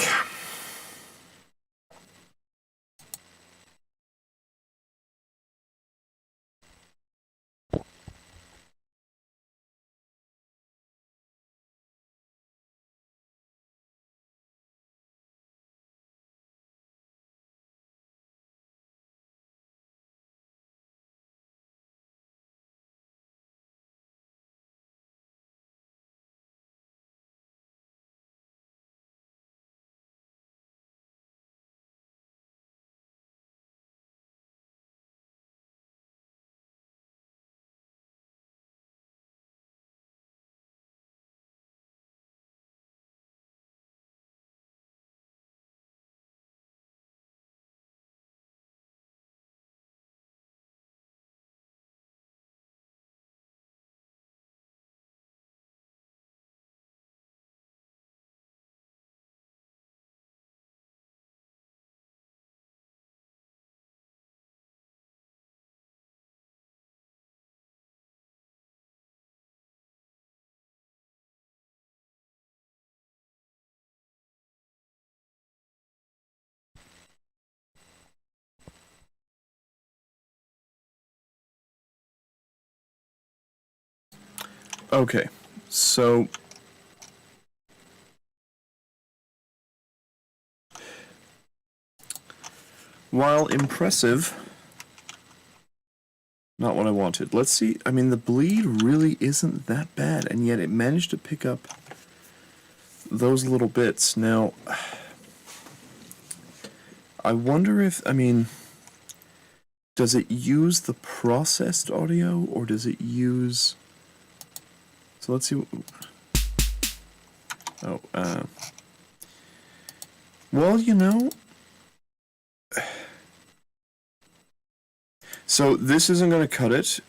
Okay, so while impressive, not what I wanted. Let's see. I mean, the bleed really isn't that bad, and yet it managed to pick up those little bits. Now, I wonder if, I mean, does it use the processed audio, or does it use... So let's see. Oh, well, you know... So this isn't going to cut it.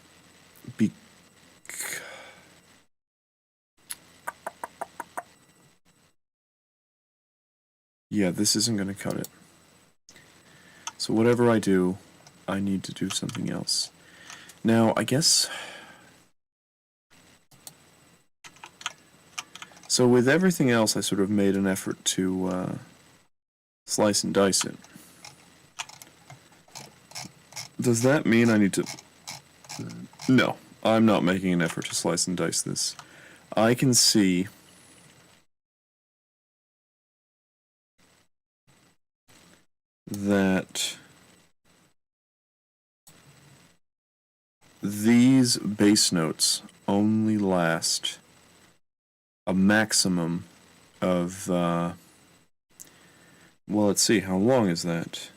Yeah, this isn't going to cut it. So whatever I do, I need to do something else. Now, I guess... So with everything else, I sort of made an effort to slice and dice it. Does that mean I need to... No, I'm not making an effort to slice and dice this. I can see that these bass notes only last a maximum of, well, let's see, how long is that?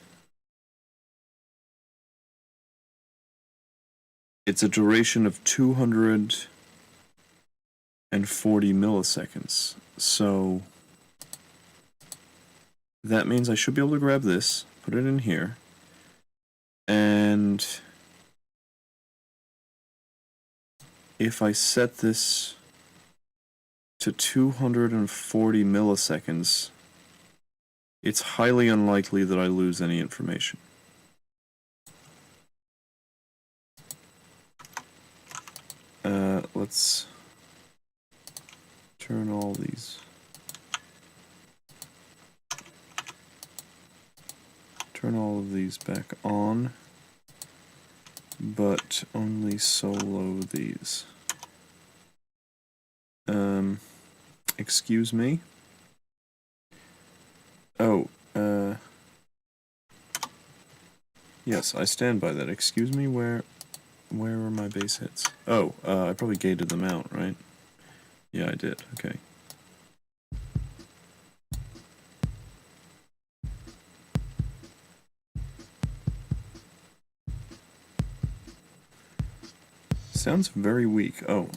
It's a duration of 240 milliseconds, so that means I should be able to grab this, put it in here, and if I set this to 240 milliseconds, it's highly unlikely that I lose any information. Let's turn all these. Turn all of these back on, but only solo these. Excuse me? Oh, yes, I stand by that. Excuse me, where are my bass hits? Oh, I probably gated them out, right? Yeah, I did, okay. Sounds very weak. Oh.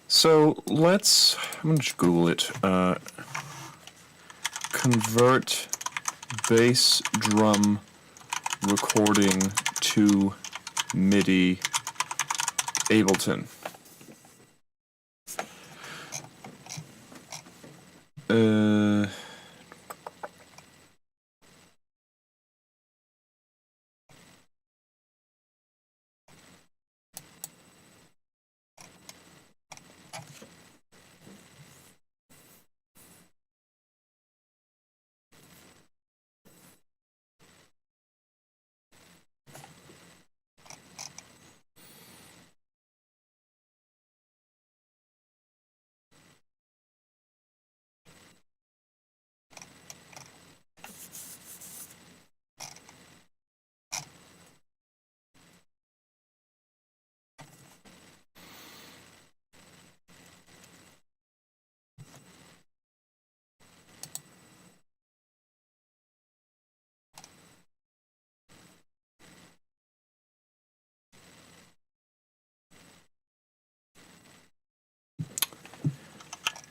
So let's, I'm gonna just Google it. Convert bass drum recording to MIDI Ableton.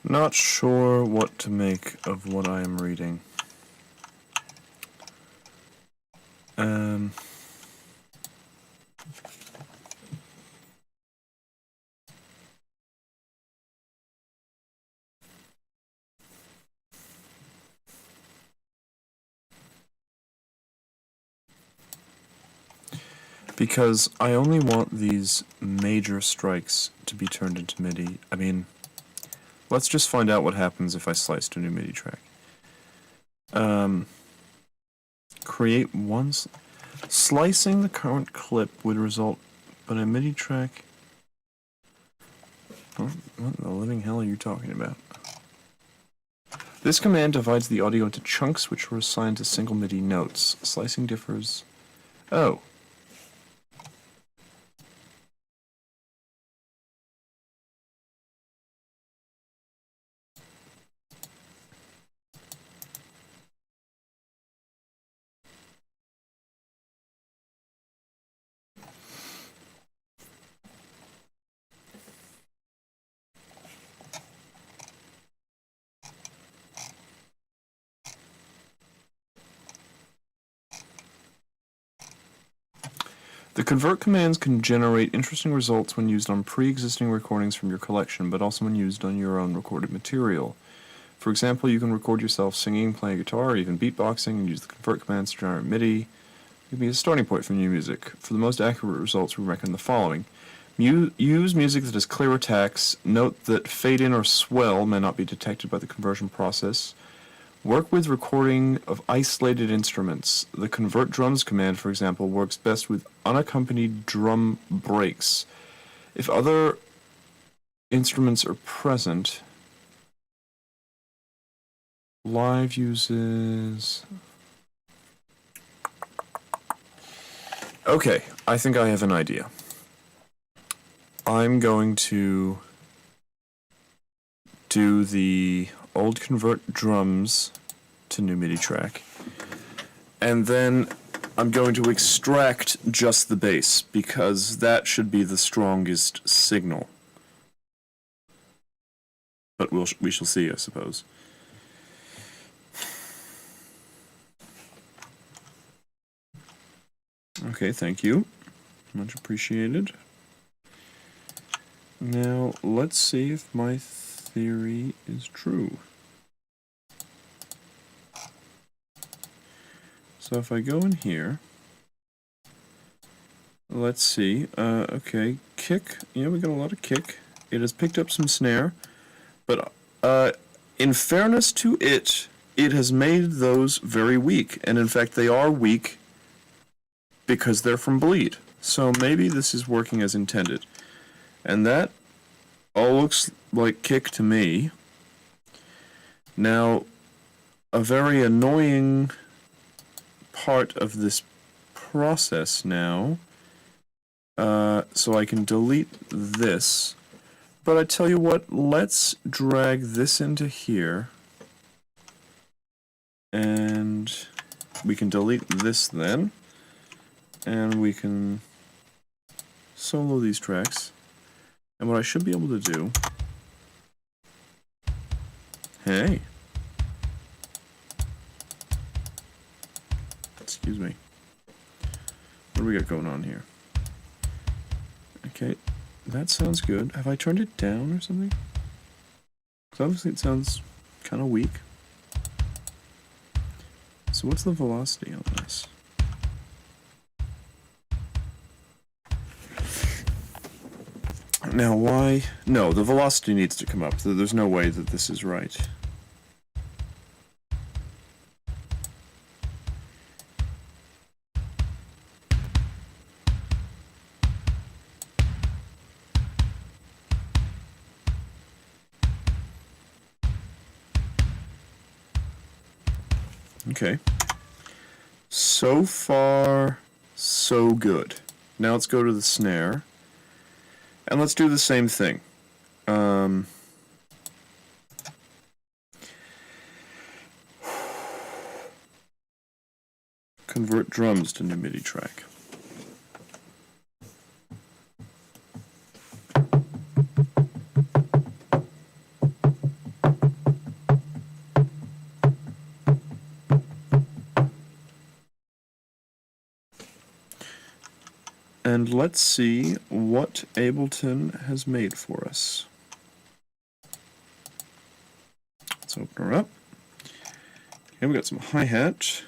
Not sure what to make of what I am reading. Because I only want these major strikes to be turned into MIDI. I mean, let's just find out what happens if I slice to a new MIDI track. Create one... Slicing the current clip would result, but a MIDI track... What the living hell are you talking about? This command divides the audio into chunks which are assigned to single MIDI notes. Slicing differs... Oh. The convert commands can generate interesting results when used on pre-existing recordings from your collection, but also when used on your own recorded material. For example, you can record yourself singing, playing guitar, or even beatboxing, and use the convert commands to generate MIDI. It can be a starting point for new music. For the most accurate results, we recommend the following. Use music that has clear attacks. Note that fade-in or swell may not be detected by the conversion process. Work with recording of isolated instruments. The convert drums command, for example, works best with unaccompanied drum breaks. If other instruments are present, live uses... Okay, I think I have an idea. I'm going to do the old convert drums to new MIDI track, and then I'm going to extract just the bass, because that should be the strongest signal. But we shall see, I suppose. Okay, thank you. Much appreciated. Now, let's see if my theory is true. So if I go in here, let's see, okay, kick, yeah, we got a lot of kick. It has picked up some snare, but in fairness to it, it has made those very weak, and in fact they are weak because they're from bleed. So maybe this is working as intended. And that all looks like kick to me. Now, a very annoying part of this process now, so I can delete this, but I tell you what, let's drag this into here, and we can delete this then, and we can solo these tracks, and what I should be able to do, hey, excuse me, what do we got going on here? Okay, that sounds good. Have I turned it down or something? Because obviously it sounds kind of weak. So what's the velocity on this? Now why? No, the velocity needs to come up. There's no way that this is right. Okay. So far, so good. Now let's go to the snare. And let's do the same thing. Convert drums to new MIDI track. And let's see what Ableton has made for us. Let's open her up. Okay, we got some hi-hat.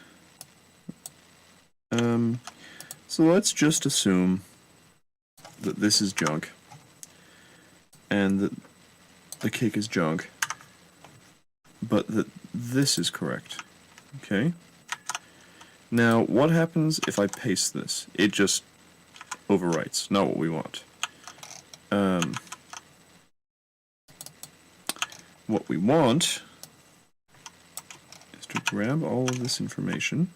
So let's just assume that this is junk, and that the kick is junk, but that this is correct. Okay? Now, what happens if I paste this? It just overwrites. Not what we want. What we want is to grab all of this information,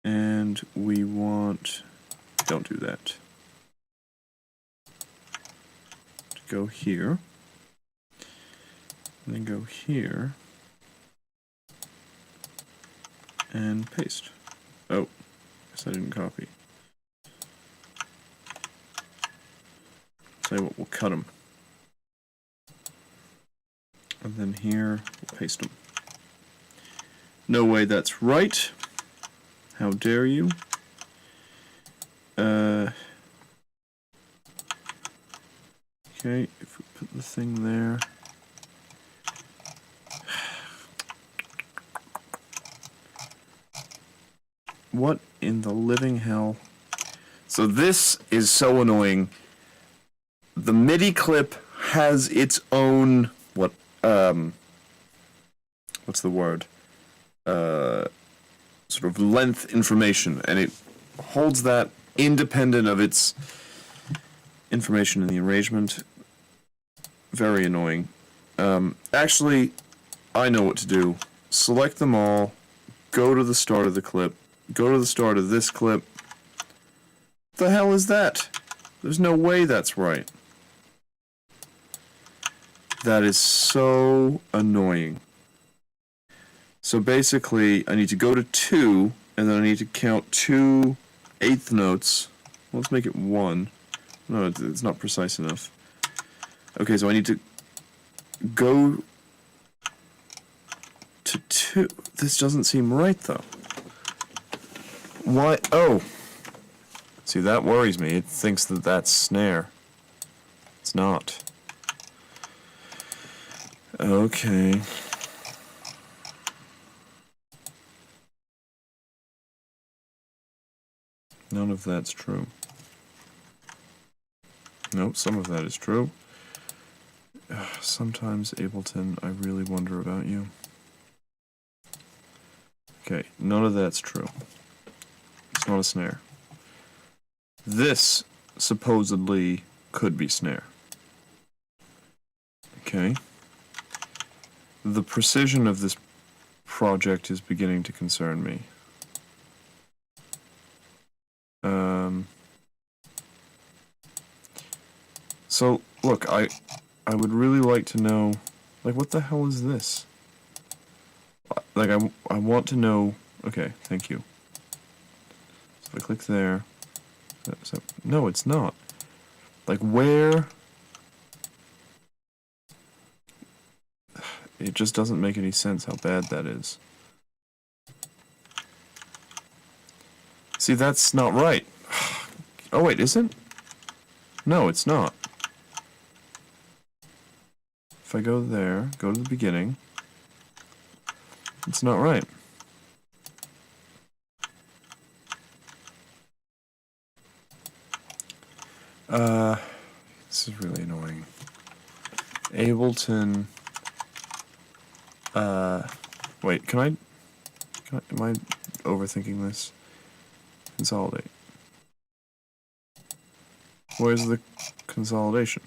and we want, don't do that, to go here, and then go here, and paste. Oh, guess I didn't copy. Tell you what, we'll cut them. And then here, we'll paste them. No way that's right. How dare you? Okay, if we put the thing there. What in the living hell? So this is so annoying. The MIDI clip has its own what's the word? Sort of length information, and it holds that independent of its information in the arrangement. Very annoying. Actually, I know what to do. Select them all, go to the start of the clip, go to the start of this clip. The hell is that? There's no way that's right. That is so annoying. So basically, I need to go to 2, and then I need to count 2 eighth notes. Well, let's make it 1. No, it's not precise enough. Okay, so I need to go to 2. This doesn't seem right, though. Why? Oh. See, that worries me. It thinks that that's snare. It's not. Okay. None of that's true. Nope, some of that is true. Sometimes, Ableton, I really wonder about you. Okay, none of that's true. It's not a snare. This supposedly could be snare. Okay. The precision of this project is beginning to concern me. So, look, I would really like to know, like, what the hell is this? Like, I want to know, okay, thank you. So if I click there, no, it's not. Like, where? It just doesn't make any sense how bad that is. See, that's not right. Oh, wait, is it? No, it's not. If I go there, go to the beginning, it's not right. This is really annoying. Ableton, wait, can I, am I overthinking this? Consolidate. Where's the consolidation?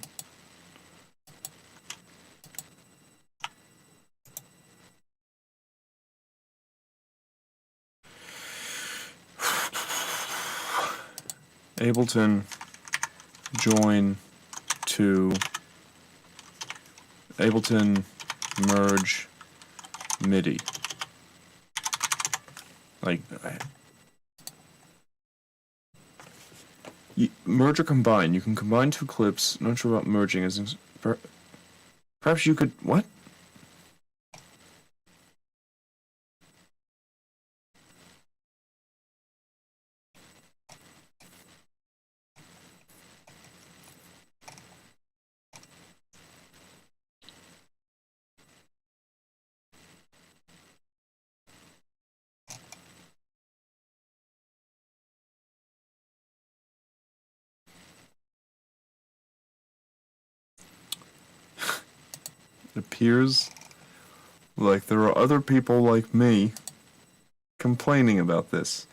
Ableton join to Ableton merge MIDI. Like, merge or combine. You can combine 2 clips. Not sure about merging. Perhaps you could. What? It appears like there are other people like me complaining about this.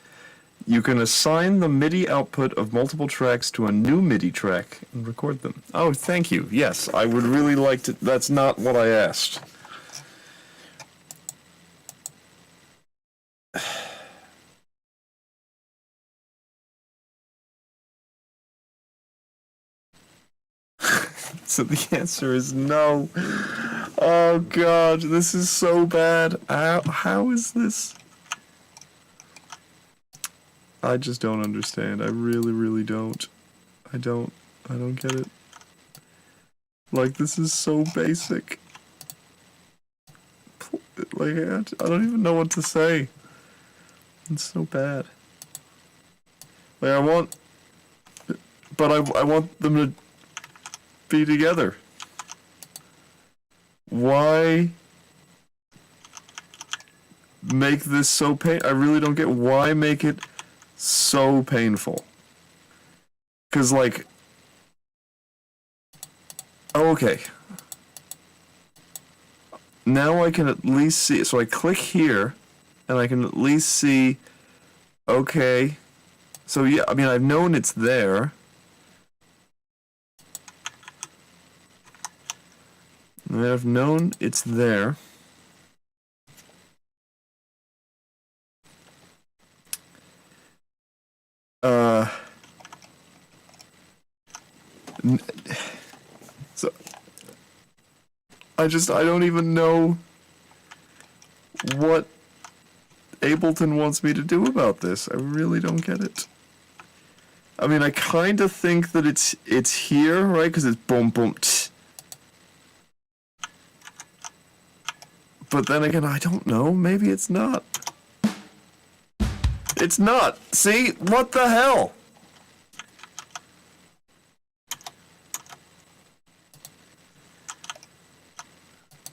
You can assign the MIDI output of multiple tracks to a new MIDI track and record them. Oh, thank you. Yes, I would really like to. That's not what I asked. So the answer is no. Oh god, this is so bad. How is this? I just don't understand. I really, really don't. I don't get it. Like, this is so basic. Like, I don't even know what to say. It's so bad. Like, I want... But I want them to be together. Why make this so I really don't get why make it so painful. Cause like, oh, okay. Now I can at least see, so I click here, and I can at least see, okay. So yeah, I mean, I've known it's there. I've known it's there. So I don't even know what Ableton wants me to do about this. I really don't get it. I mean, I kind of think that it's here, right? Because it's boom, boom, tch. But then again, I don't know. Maybe it's not. It's not. See? What the hell?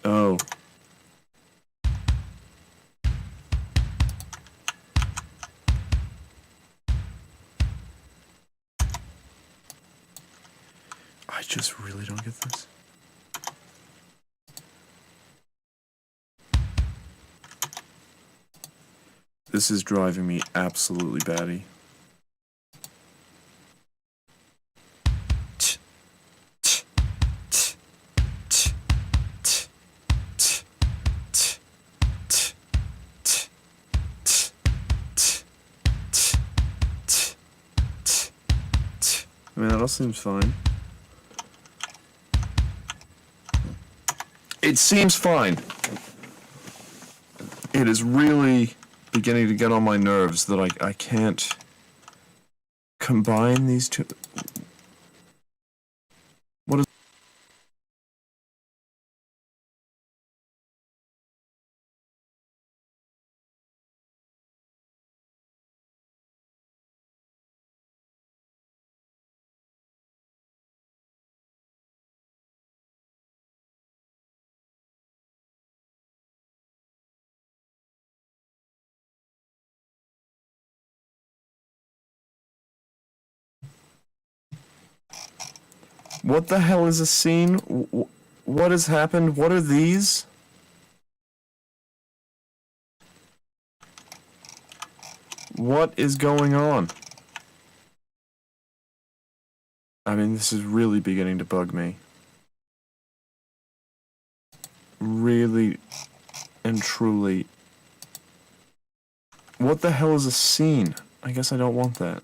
Oh. I just really don't get this. This is driving me absolutely batty. I mean, that all seems fine. It seems fine. It is really beginning to get on my nerves that I can't combine these two. What is... What the hell is a scene? What has happened? What are these? What is going on? I mean, this is really beginning to bug me. Really and truly. What the hell is a scene? I guess I don't want that.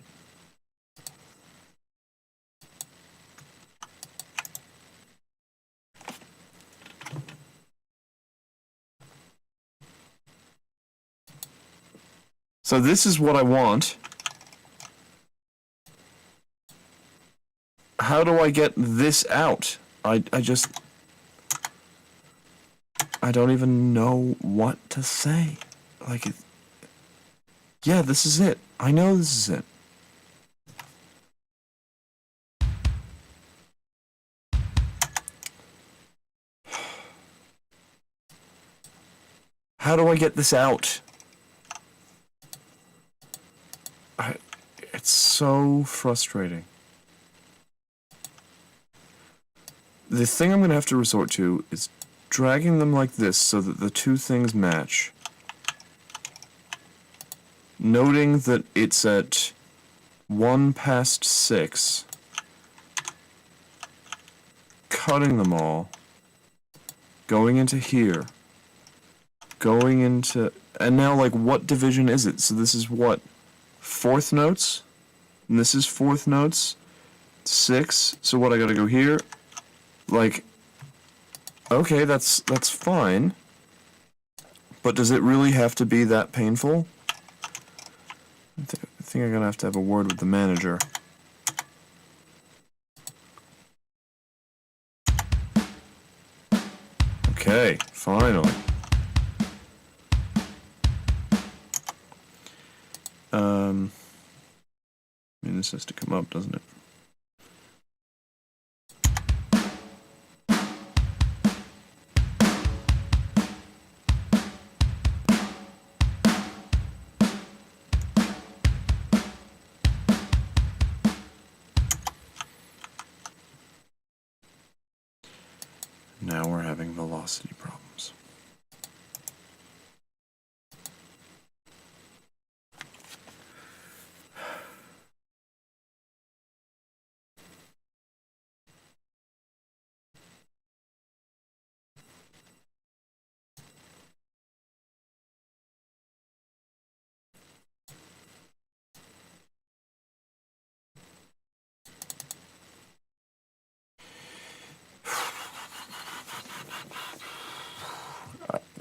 So this is what I want. How do I get this out? I don't even know what to say. Like, yeah, this is it. I know this is it. How do I get this out? It's so frustrating. The thing I'm going to have to resort to is dragging them like this so that the two things match. Noting that it's at 1:06. Cutting them all. Going into here. Going into... And now, like, what division is it? So this is what? Fourth notes? And this is fourth notes? 6. So what, I gotta go here? Like, okay, that's fine. But does it really have to be that painful? I think I'm gonna have to have a word with the manager. Okay, finally. I mean, this has to come up, doesn't it? velocity problems.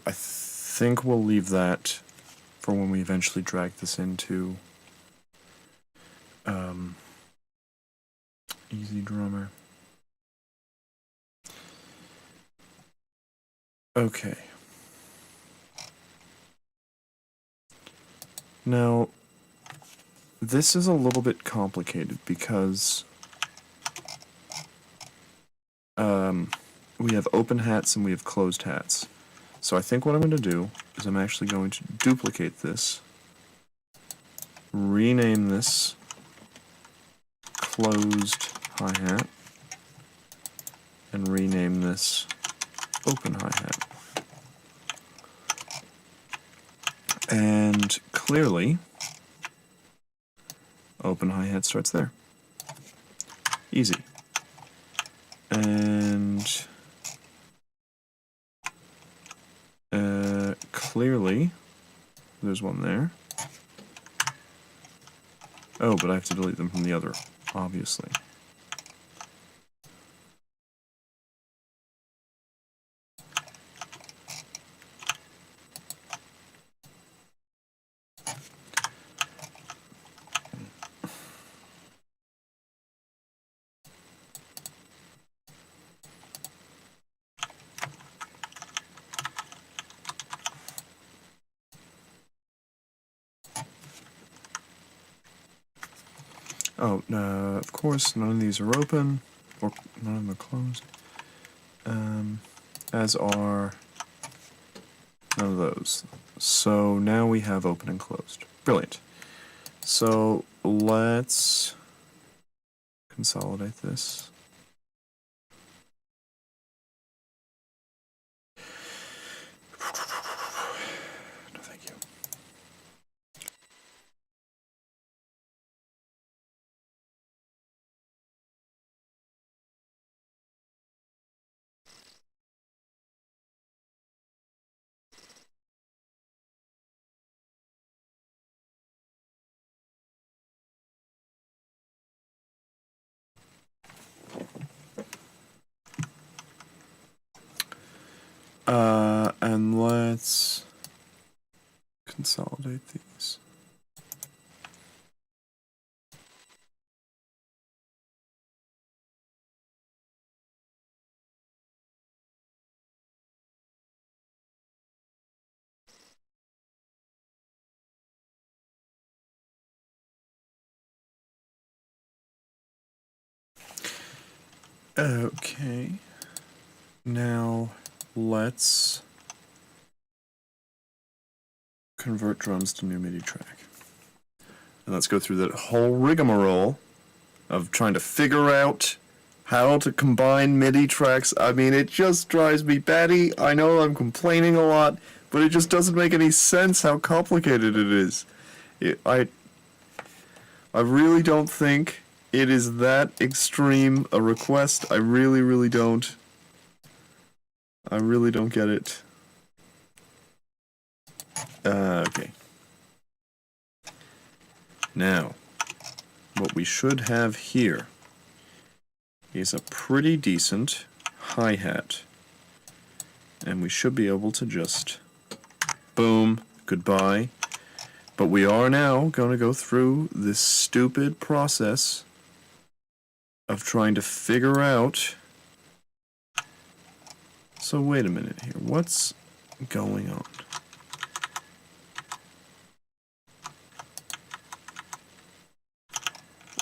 I think we'll leave that for when we eventually drag this into Easy Drummer. Okay. Now, this is a little bit complicated because we have open hats and we have closed hats. So I think what I'm going to do is I'm actually going to duplicate this, rename this closed hi-hat, and rename this open hi-hat. And clearly, open hi-hat starts there. Easy. And clearly, there's one there. Oh, but I have to delete them from the other, obviously. Oh, of course, none of these are open, or none of them are closed. As are none of those. So now we have open and closed. Brilliant. So let's consolidate this. No, thank you. And let's consolidate these. Okay. Now let's convert drums to new MIDI track. And let's go through that whole rigmarole of trying to figure out how to combine MIDI tracks. I mean, it just drives me batty. I know I'm complaining a lot, but it just doesn't make any sense how complicated it is. I really don't think it is that extreme a request. I really, really don't. I really don't get it. Okay. Now, what we should have here is a pretty decent hi-hat. And we should be able to just, boom, goodbye. But we are now going to go through this stupid process of trying to figure out. So wait a minute here, what's going on?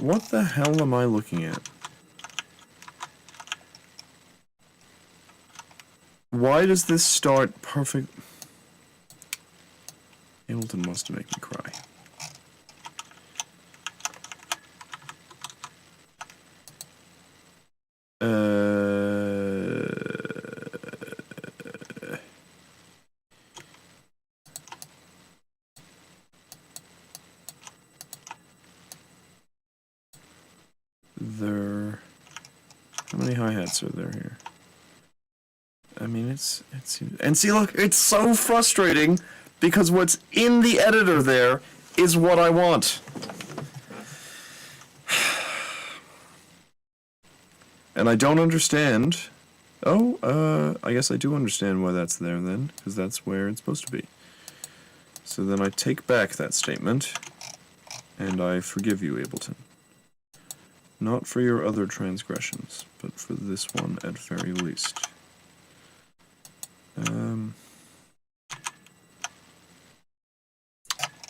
What the hell am I looking at? Why does this start perfect? Ableton wants to make me cry. many hi-hats are there here? I mean, it's and see, look, it's so frustrating because what's in the editor there is what I want. And I don't understand. Oh, I guess I do understand why that's there then, because that's where it's supposed to be. So then I take back that statement, and I forgive you, Ableton. Not for your other transgressions, but for this one at very least.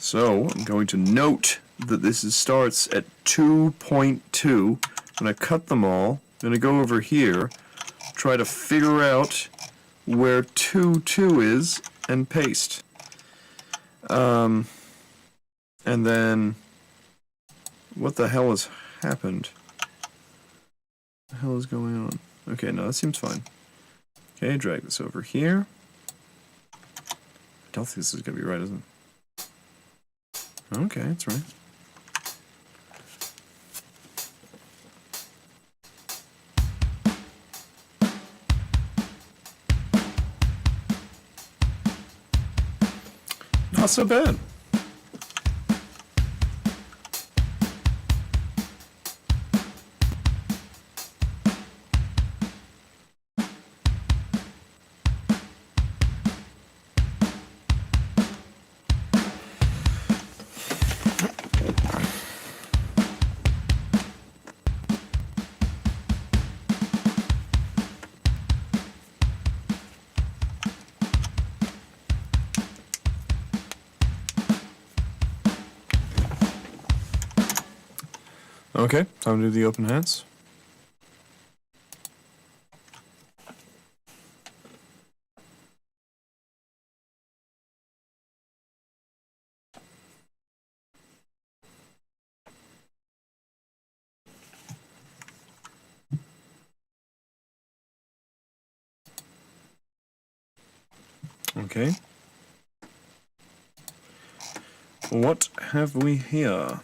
So, I'm going to note that this starts at 2.2. I'm going to cut them all. I'm going to go over here, try to figure out where 2.2 is, and paste. And then, what the hell has happened? What the hell is going on? Okay, no, that seems fine. Okay, drag this over here. I don't think this is going to be right, is it? Okay, that's right. Not so bad. Okay, time to do the open hats. Okay. What have we here?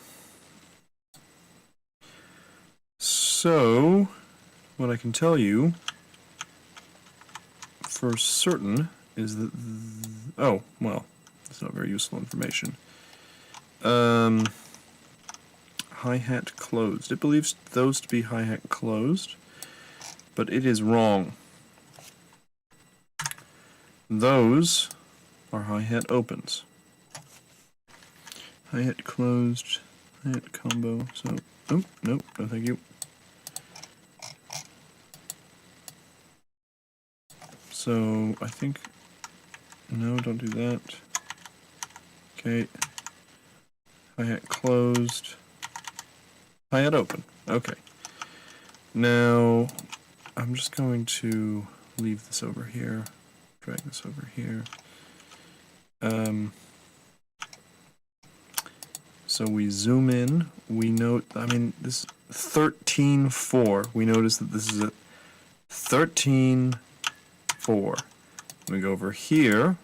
So, what I can tell you for certain is that... oh, well, that's not very useful information. Hi-hat closed. It believes those to be hi-hat closed, but it is wrong. Those are hi-hat opens. Hi-hat closed, hi-hat combo, so... oh, nope, no thank you. So, I think... no, don't do that. Okay. Hi-hat closed. Hi-hat open. Okay. Now, I'm just going to leave this over here. Drag this over here. So we zoom in, we note, I mean, this 13.4, we notice that this is a 13.4. We go over here,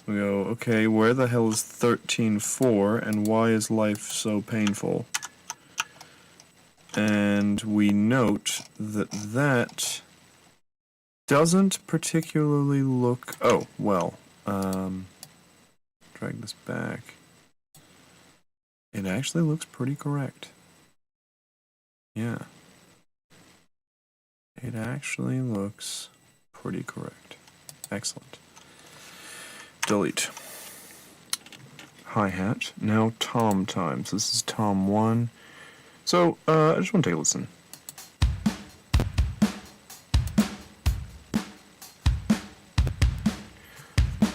we go, okay, where the hell is 13.4, and why is life so painful? And we note that that doesn't particularly look, oh, well, drag this back. It actually looks pretty correct. Yeah. It actually looks pretty correct. Excellent. Delete. Hi-hat. Now tom times. This is tom 1. So, I just want to take a listen.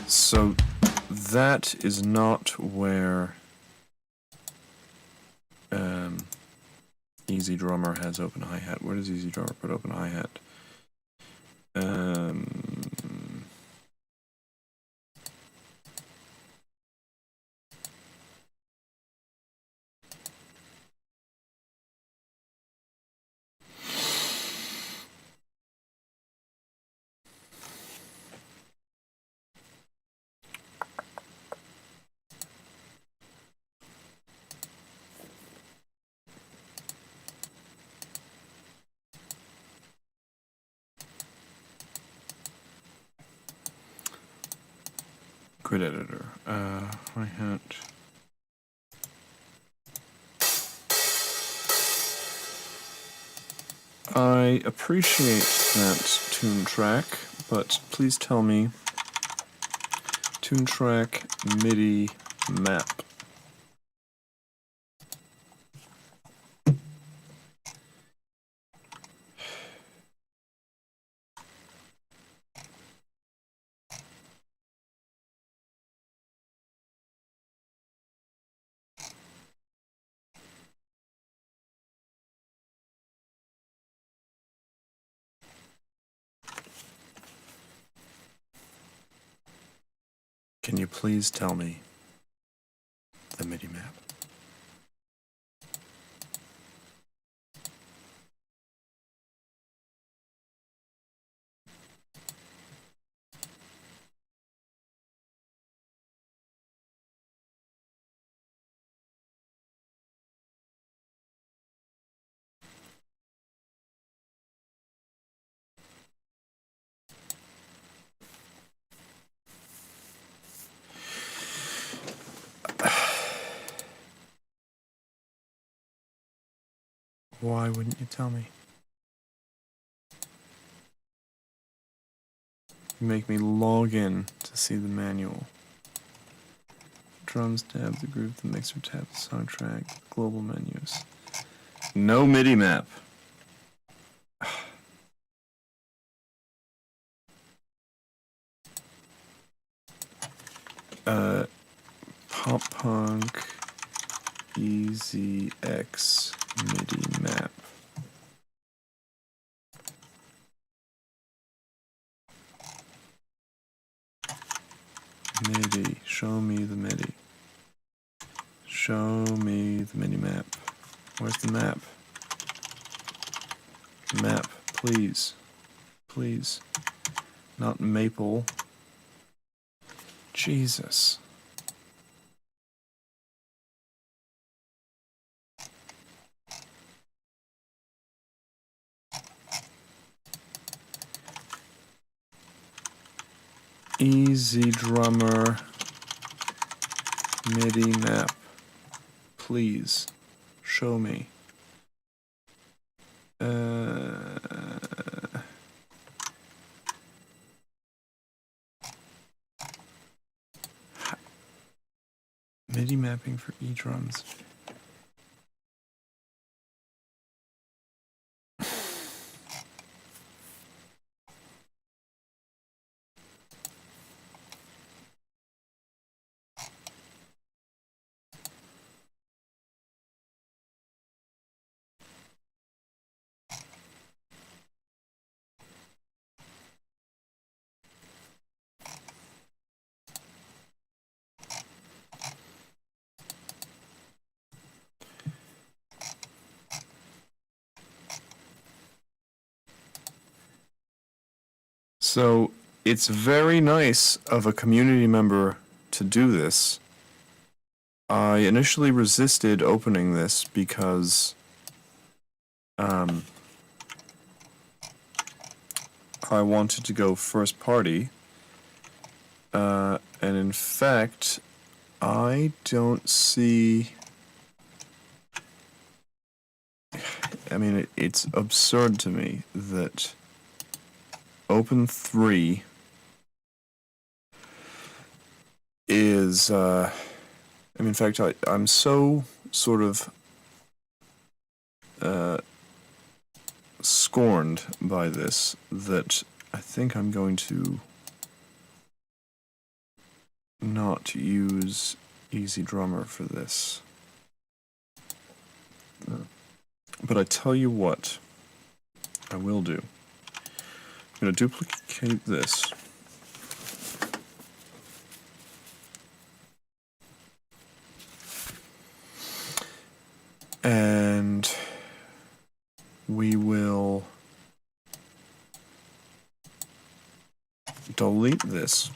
So, that is not where Easy Drummer has open hi-hat. Where does Easy Drummer put open hi-hat? grid editor. Hi-hat. I appreciate that tune track, but please tell me tune track MIDI map. Can you please tell me the MIDI map? Why wouldn't you tell me? You make me log in to see the manual. Drums tab, the group, the mixer tab, the soundtrack, global menus. No MIDI map. Pop punk easy X MIDI map. MIDI, show me the MIDI. Show me the MIDI map. Where's the map? Map, please. Please. Not maple. Jesus. Easy drummer MIDI map. Please show me. MIDI mapping for E-drums. So it's very nice of a community member to do this. I initially resisted opening this because I wanted to go first party, and in fact I don't see, I mean it's absurd to me that Open 3 is, I mean, in fact, I'm so sort of scorned by this that I think I'm going to not use Easy Drummer for this. But I tell you what I will do. I'm going to duplicate this. And we will delete this.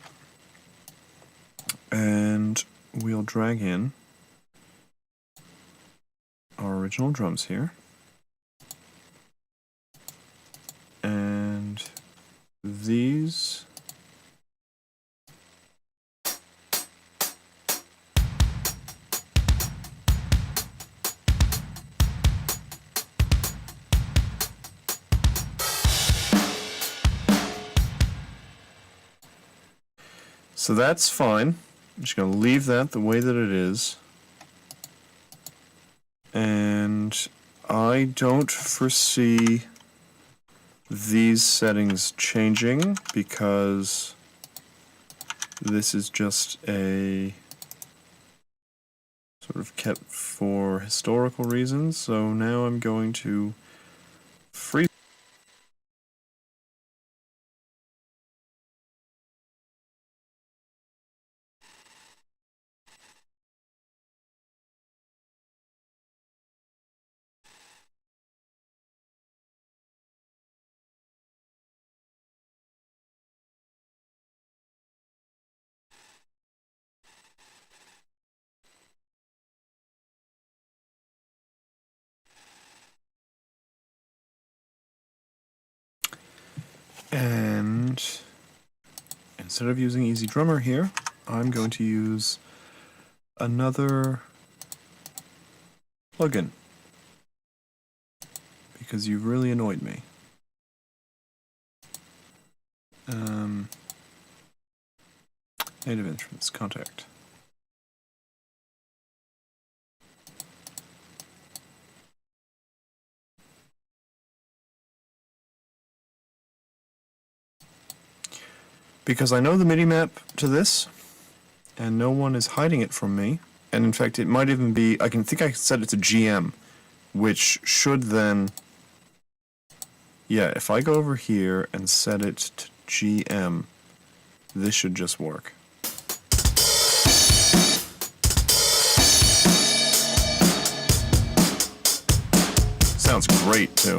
And we'll drag in our original drums here. And these So that's fine. I'm just going to leave that the way that it is. And I don't foresee these settings changing because this is just a sort of kept for historical reasons. So now I'm going to freeze. And instead of using Easy Drummer here, I'm going to use another plugin because you've really annoyed me. Native instruments, contact. Because I know the MIDI map to this, and no one is hiding it from me. And in fact, it might even be, I can set it to GM, which should then, yeah, if I go over here and set it to GM, this should just work. Sounds great, too.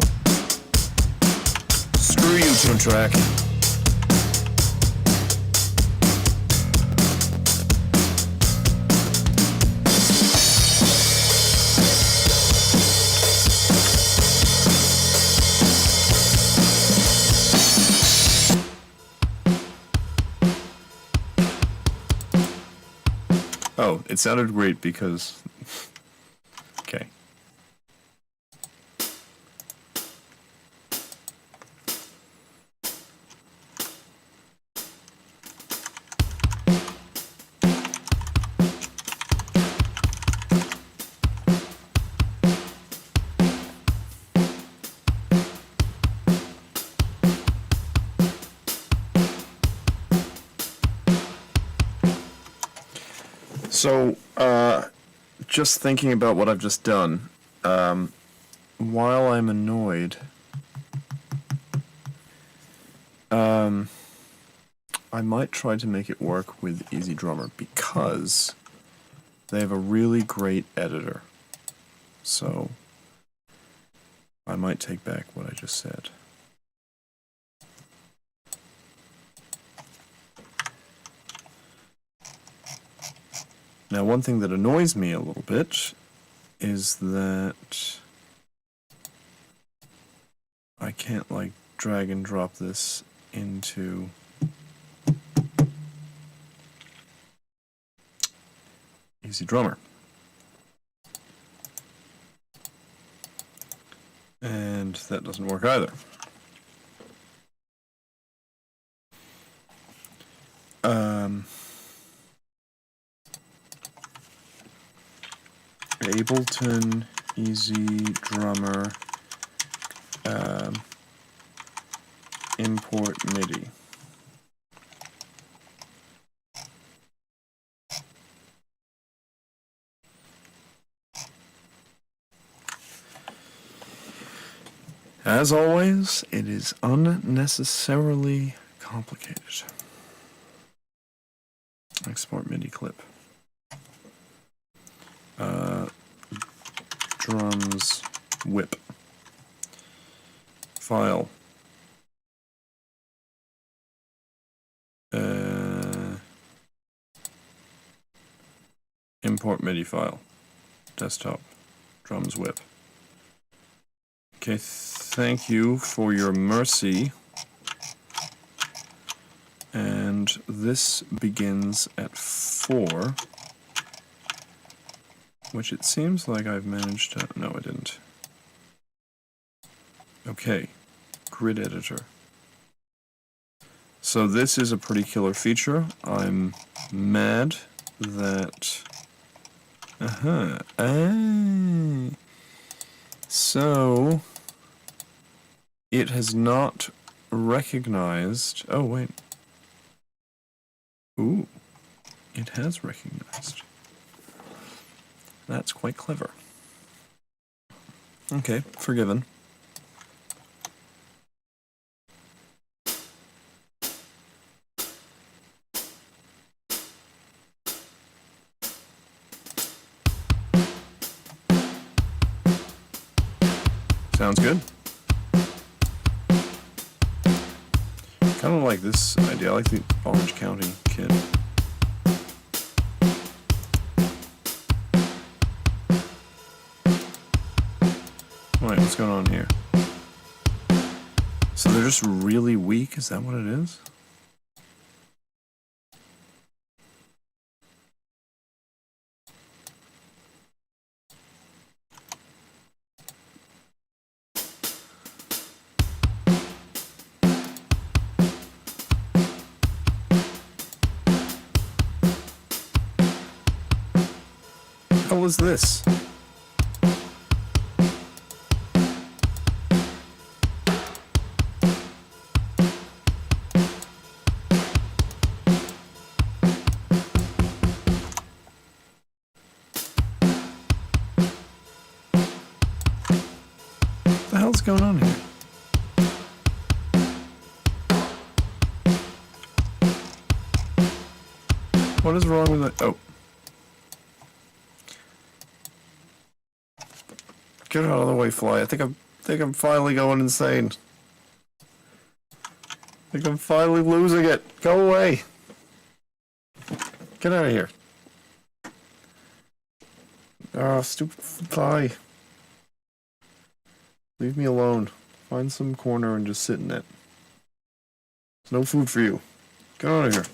Screw you, Tune Track. Oh, it sounded great because... Okay. So, just thinking about what I've just done, while I'm annoyed, I might try to make it work with Easy Drummer because they have a really great editor. So, I might take back what I just said. Now, one thing that annoys me a little bit is that I can't, like, drag and drop this into Easy Drummer. And that doesn't work either. Ableton Easy Drummer import MIDI. As always, it is unnecessarily complicated. Export MIDI clip. Drums whip. File. Import MIDI file. Desktop. Drums whip. Okay, thank you for your mercy. And this begins at 4. Which it seems like I've managed to... No, I didn't. Okay. Grid editor. So this is a pretty killer feature. I'm mad that... So... it has not recognized... Oh, wait. Ooh. It has recognized. That's quite clever. Okay, forgiven. Sounds good. Kind of like this idea. I like the Orange County kit. Wait, what's going on here? So they're just really weak? Is that what it is? What the hell is this? What the hell's going on here? What is wrong with it? Oh. Get out of the way, Fly. I think I'm finally going insane. I think I'm finally losing it. Go away. Get out of here. Ah, stupid Fly. Leave me alone. Find some corner and just sit in it. There's no food for you. Get out of here.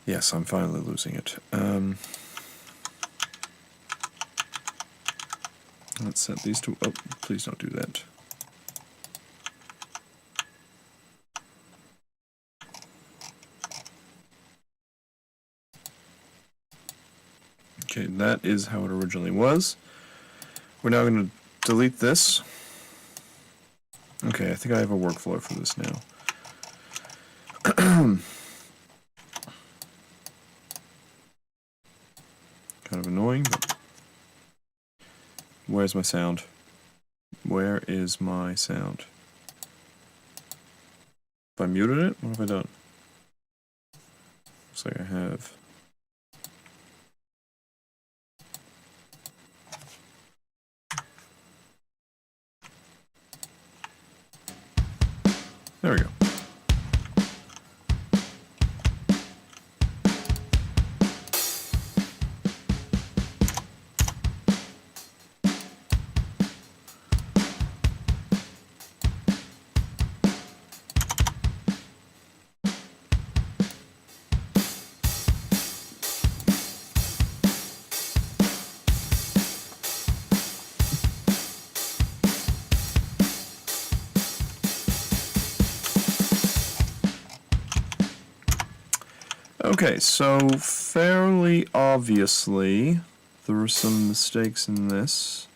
Yes, I'm finally losing it. Let's set these two up. Oh, please don't do that. Okay, that is how it originally was. We're now going to delete this. Okay, I think I have a workflow for this now. Kind of annoying, but where's my sound? Where is my sound? Have I muted it? What have I done? Looks like I have. There we go. Okay, so fairly obviously there were some mistakes in this.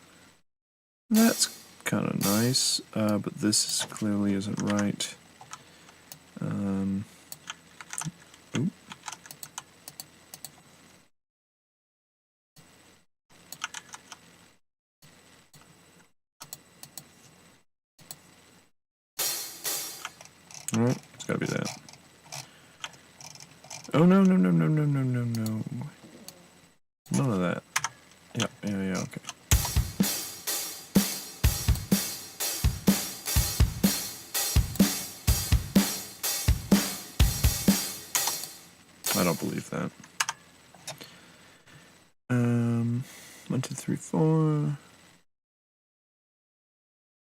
That's kind of nice, but this clearly isn't right. Oop. Alright, it's gotta be that. Oh, no, no, no, no, no, no, no, no. None of that. Yeah, okay. I don't believe that. 1, 2, 3, 4.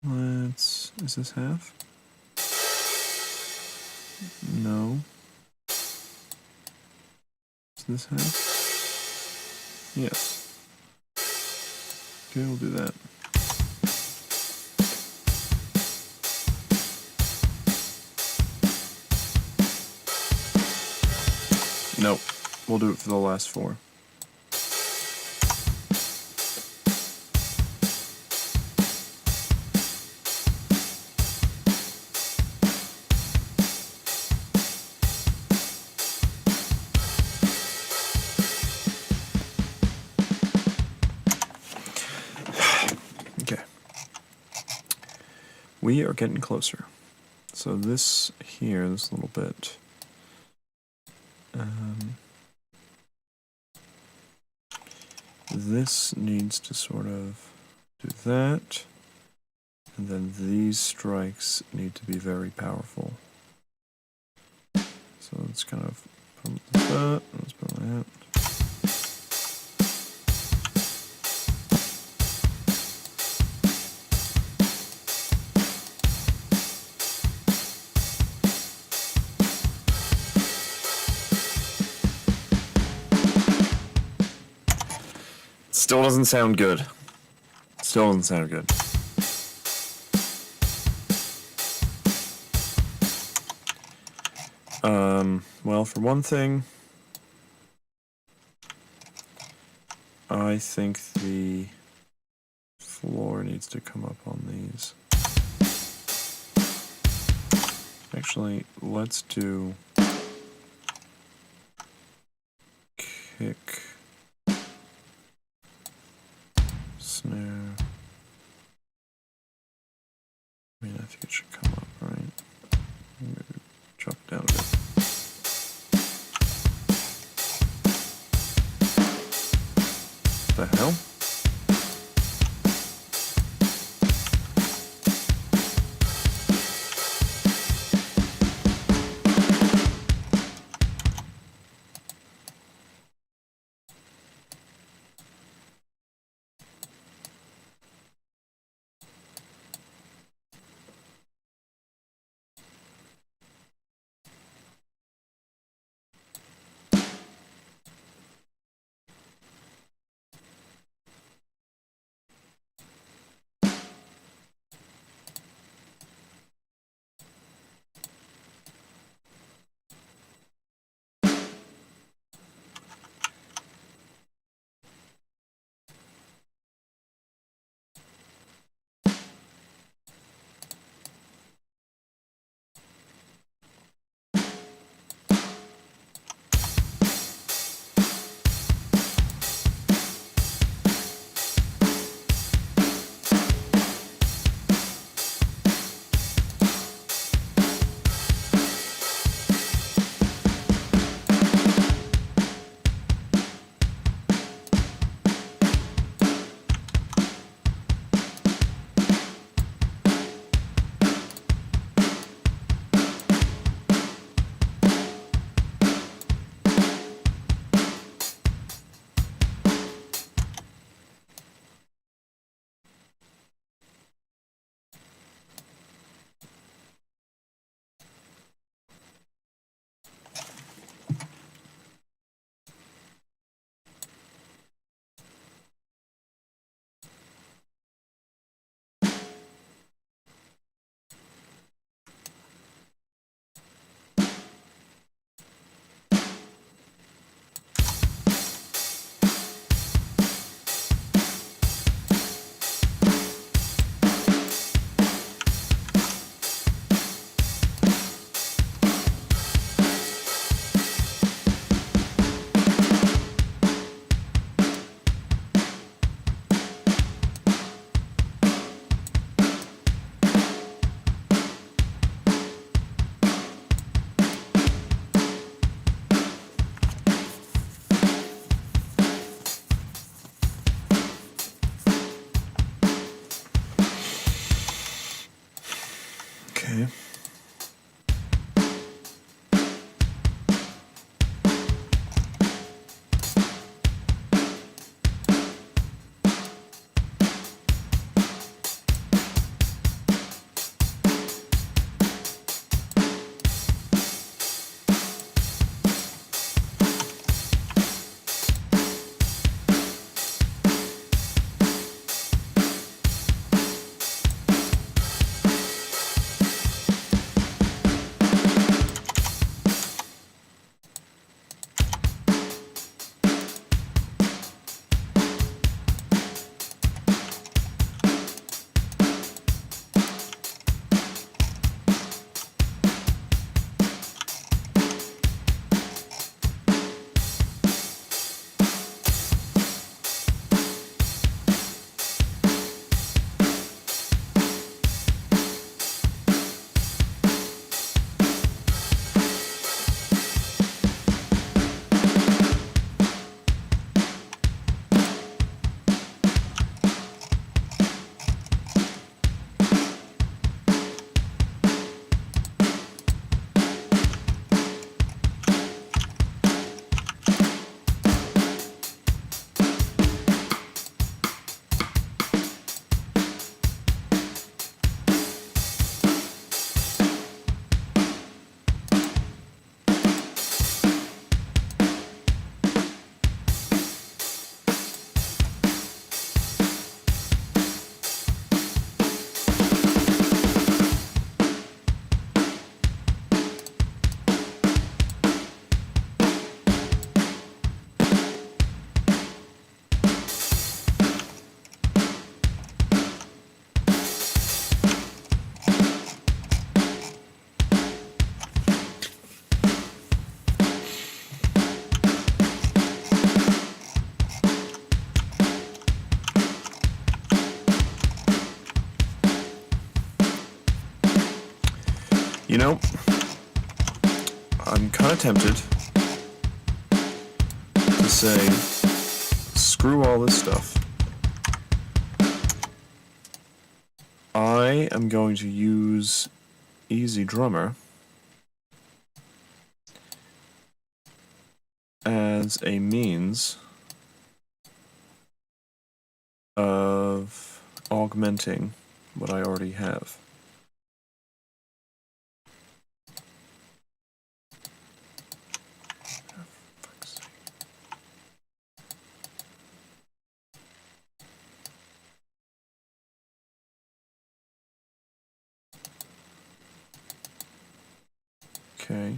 Let's... Is this half? No. Is this half? Yes. Okay, we'll do that. Nope. We'll do it for the last 4. Okay. We are getting closer. So this here, this little bit. This needs to sort of do that. And then these strikes need to be very powerful. So let's kind of put them like that. Let's put them like that. Still doesn't sound good. Still doesn't sound good. Well, for one thing, I think the floor needs to come up on these. Actually, let's do kick, snare. I mean, I think it should come up, right? Maybe drop it down a bit. The hell? know, I'm kind of tempted to say, screw all this stuff. I am going to use Easy Drummer as a means of augmenting what I already have. Okay.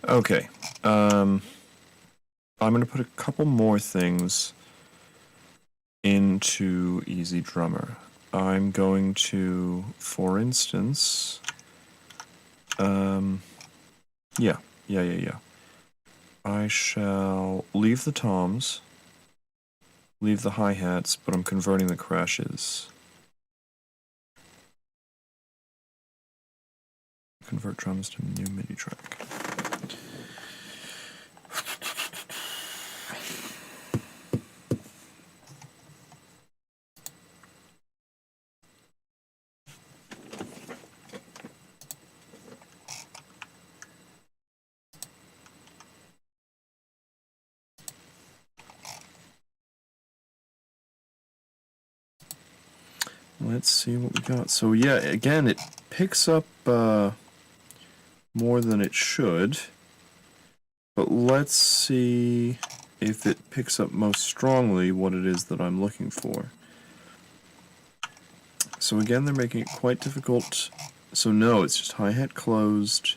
Okay, I'm going to put a couple more things into Easy Drummer. I'm going to, for instance, yeah. I shall leave the toms, leave the hi-hats, but I'm converting the crashes. Convert drums to new MIDI track. Let's see what we got. So yeah, again, it picks up more than it should, but let's see if it picks up most strongly what it is that I'm looking for. So again, they're making it quite difficult. So no, it's just hi-hat closed.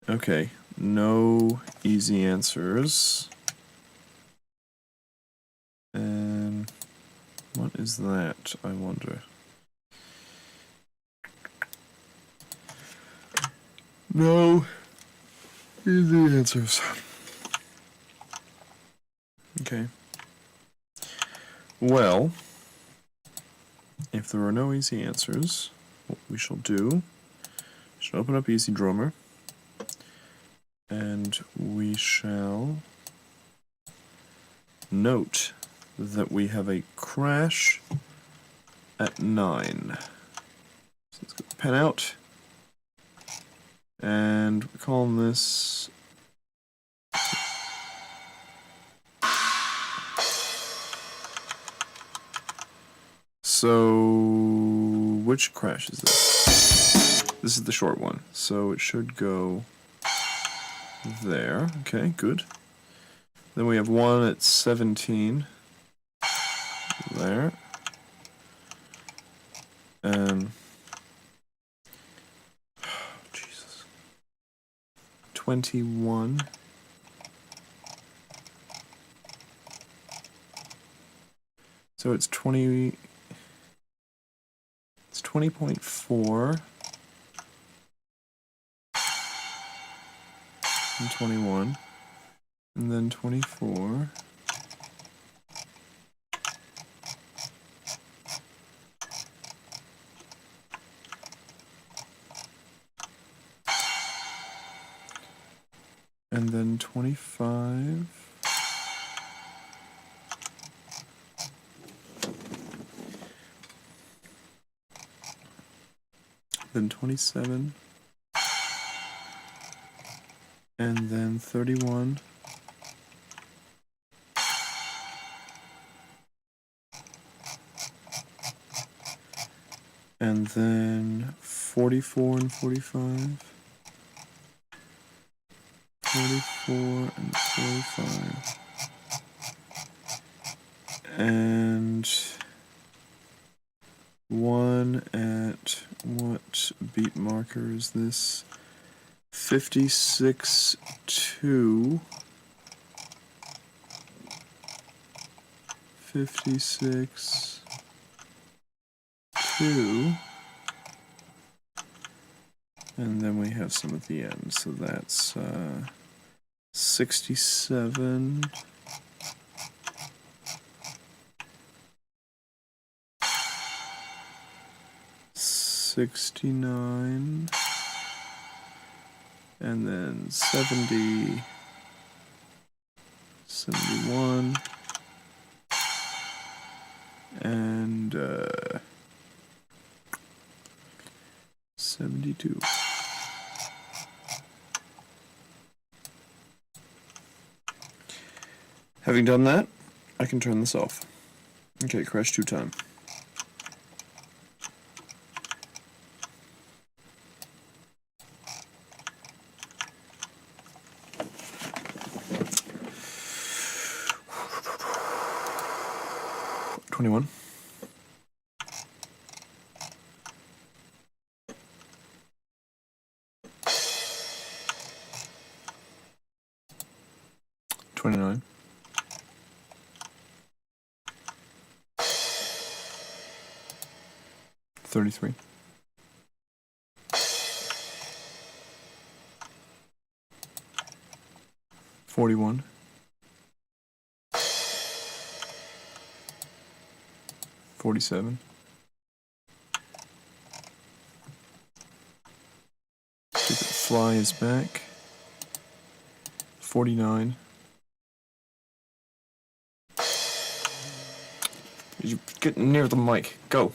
Okay, no easy answers. And what is that, I wonder? No easy answers. Okay. Well, if there are no easy answers, what we shall do, we shall open up Easy Drummer, and we shall note that we have a crash at 9. So let's get the pen out, and we're calling this so which crash is this? This is the short one, so it should go there. Okay, good. Then we have one at 17 there, and Jesus, 21. So it's 20. It's 20.4 and 21, and then 24. And then 25. then 27, and then 31, and then 44 and 45, 44 and 45, and one at what beat marker is this? 56, 2, 56, 2, and then we have some at the end, so that's 67, 69, and then 70, 71, and 72. Having done that, I can turn this off. Okay, crash 2 time. $21. $29. $33. $41. $47. Stupid fly is back. 49. You get near the mic. Go.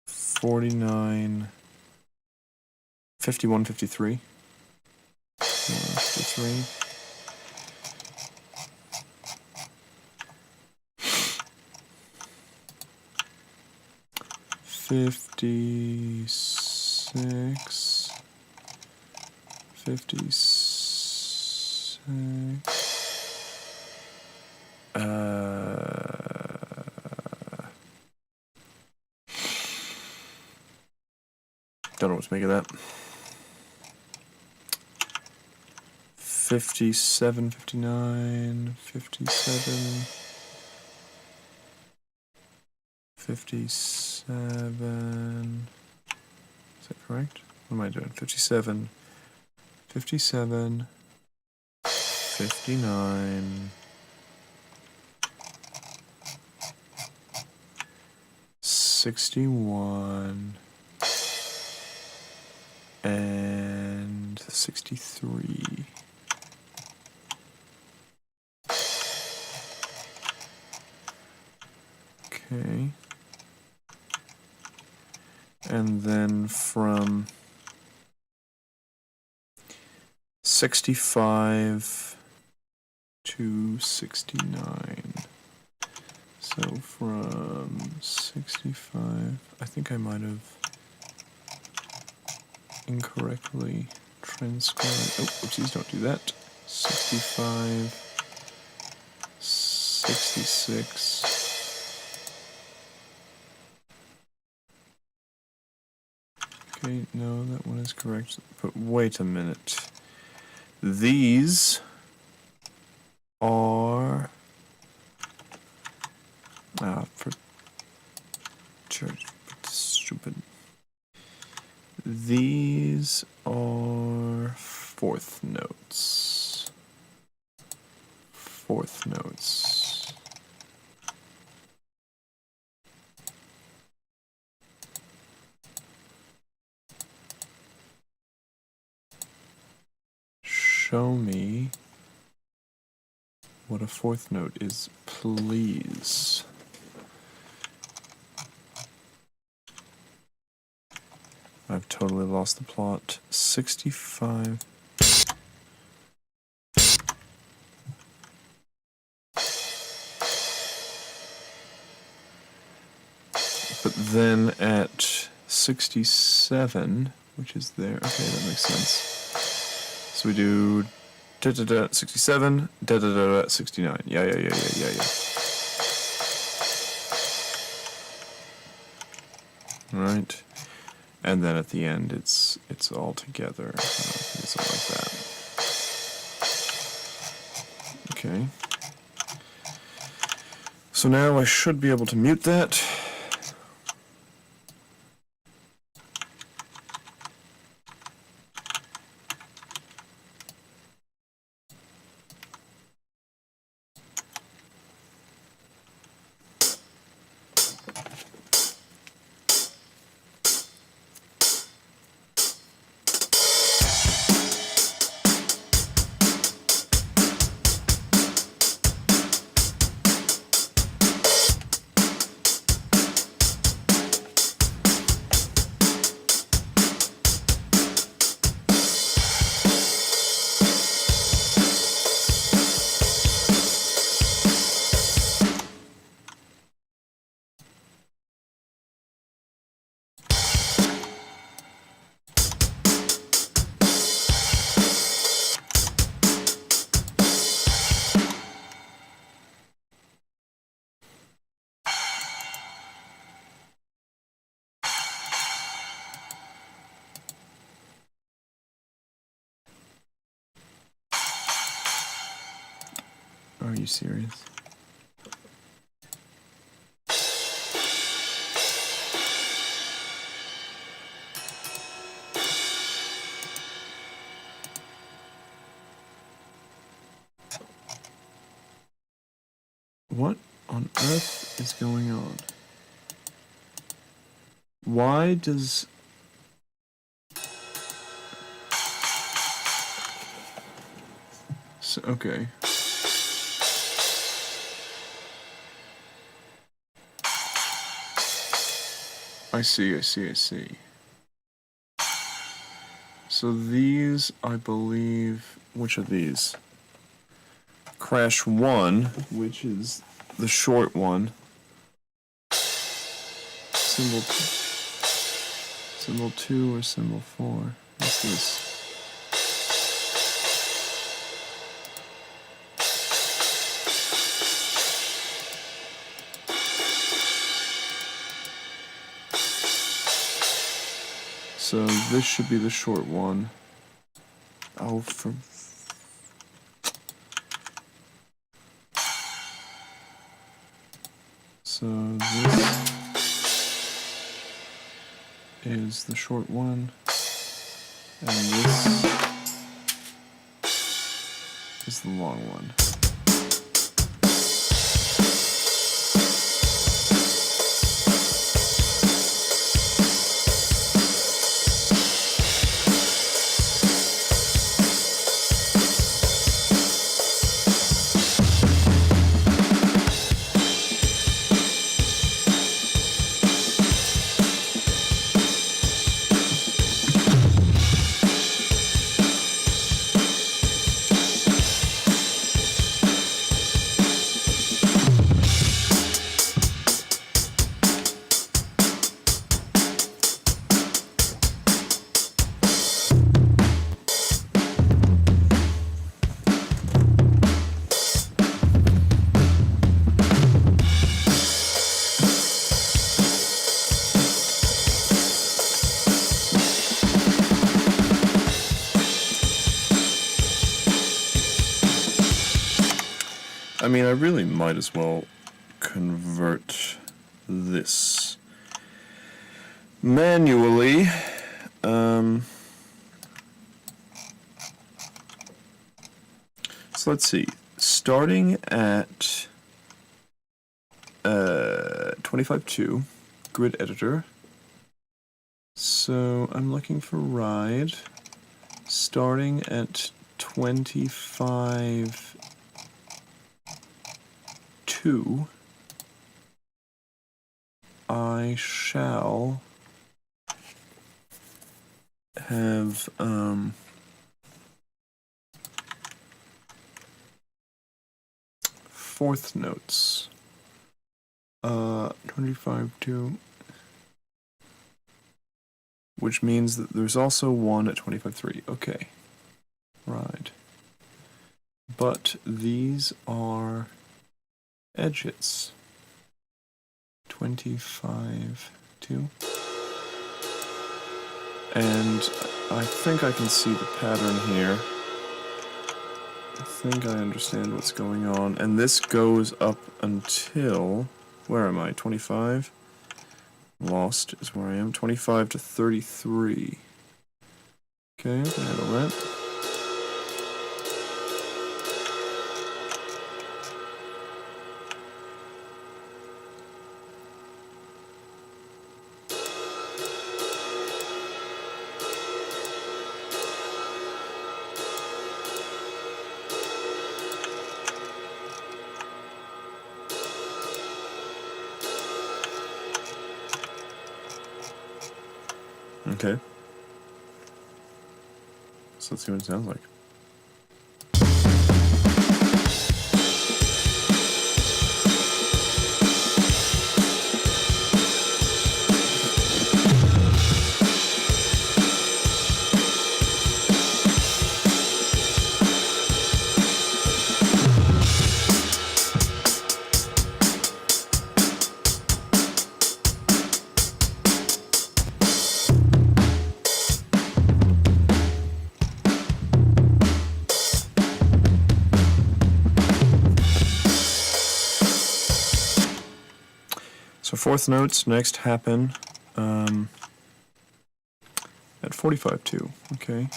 49. 51, 53. 53. 56. 56. Don't know what to make of that. 57, 59, 57, 57. Is that correct? What am I doing? 57, 57, 59, 61, and 63. Okay. And then from 65 to 69. So from 65, I think I might have incorrectly transcribed. Oh, oopsies, don't do that. 65, 66. Okay, no, that one is correct. But wait a minute. These are for church. Stupid. These are fourth notes. Fourth notes. Show me what a fourth note is, please. I've totally lost the plot. 65. But then at 67, which is there. Okay, that makes sense. So we do 67, 69. Yeah. Right. And then at the end, it's all together. Something like that. Okay. So now I should be able to mute that. Are you serious? What on earth is going on? Why does... So, okay. I see. So these, I believe... Which are these? Crash 1, which is the short one. Symbol 2 or symbol 4? What's this? So this should be the short one. Oh, for... So this is the short one, and this is the long one. I mean, I really might as well convert this manually. So let's see. Starting at 25.2, grid editor. So I'm looking for ride. Starting at 25.2, I shall have fourth notes. 25-2, which means that there's also one at 25-3. Okay, right. But these are edges. 25-2. And I think I can see the pattern here. I think I understand what's going on. And this goes up until... Where am I? 25? Lost is where I am. 25 to 33. Okay, I can handle that. Okay. So let's see what it sounds like. So fourth notes next happen at 45-2. Okay.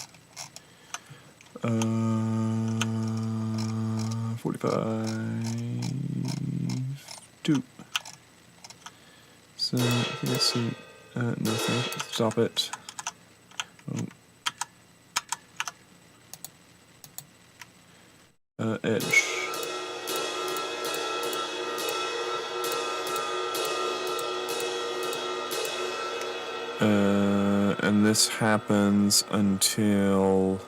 45-2. So I think I see. Nothing. Stop it. Oh. Edge. And this happens until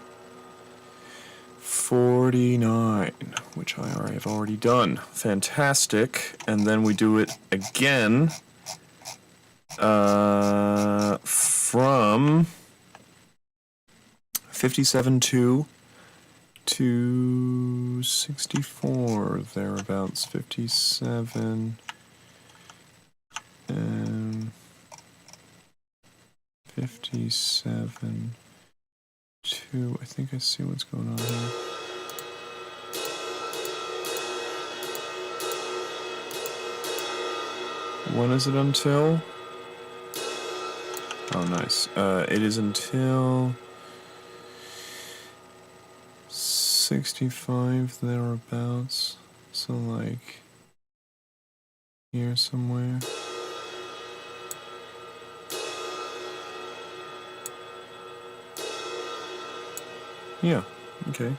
49, which I have already done. Fantastic. And then we do it again from 57-2 to 64, thereabouts. 57 and 57, 2. I think I see what's going on here. When is it until? Oh, nice. It is until 65, thereabouts. So, like, here somewhere. Yeah, okay.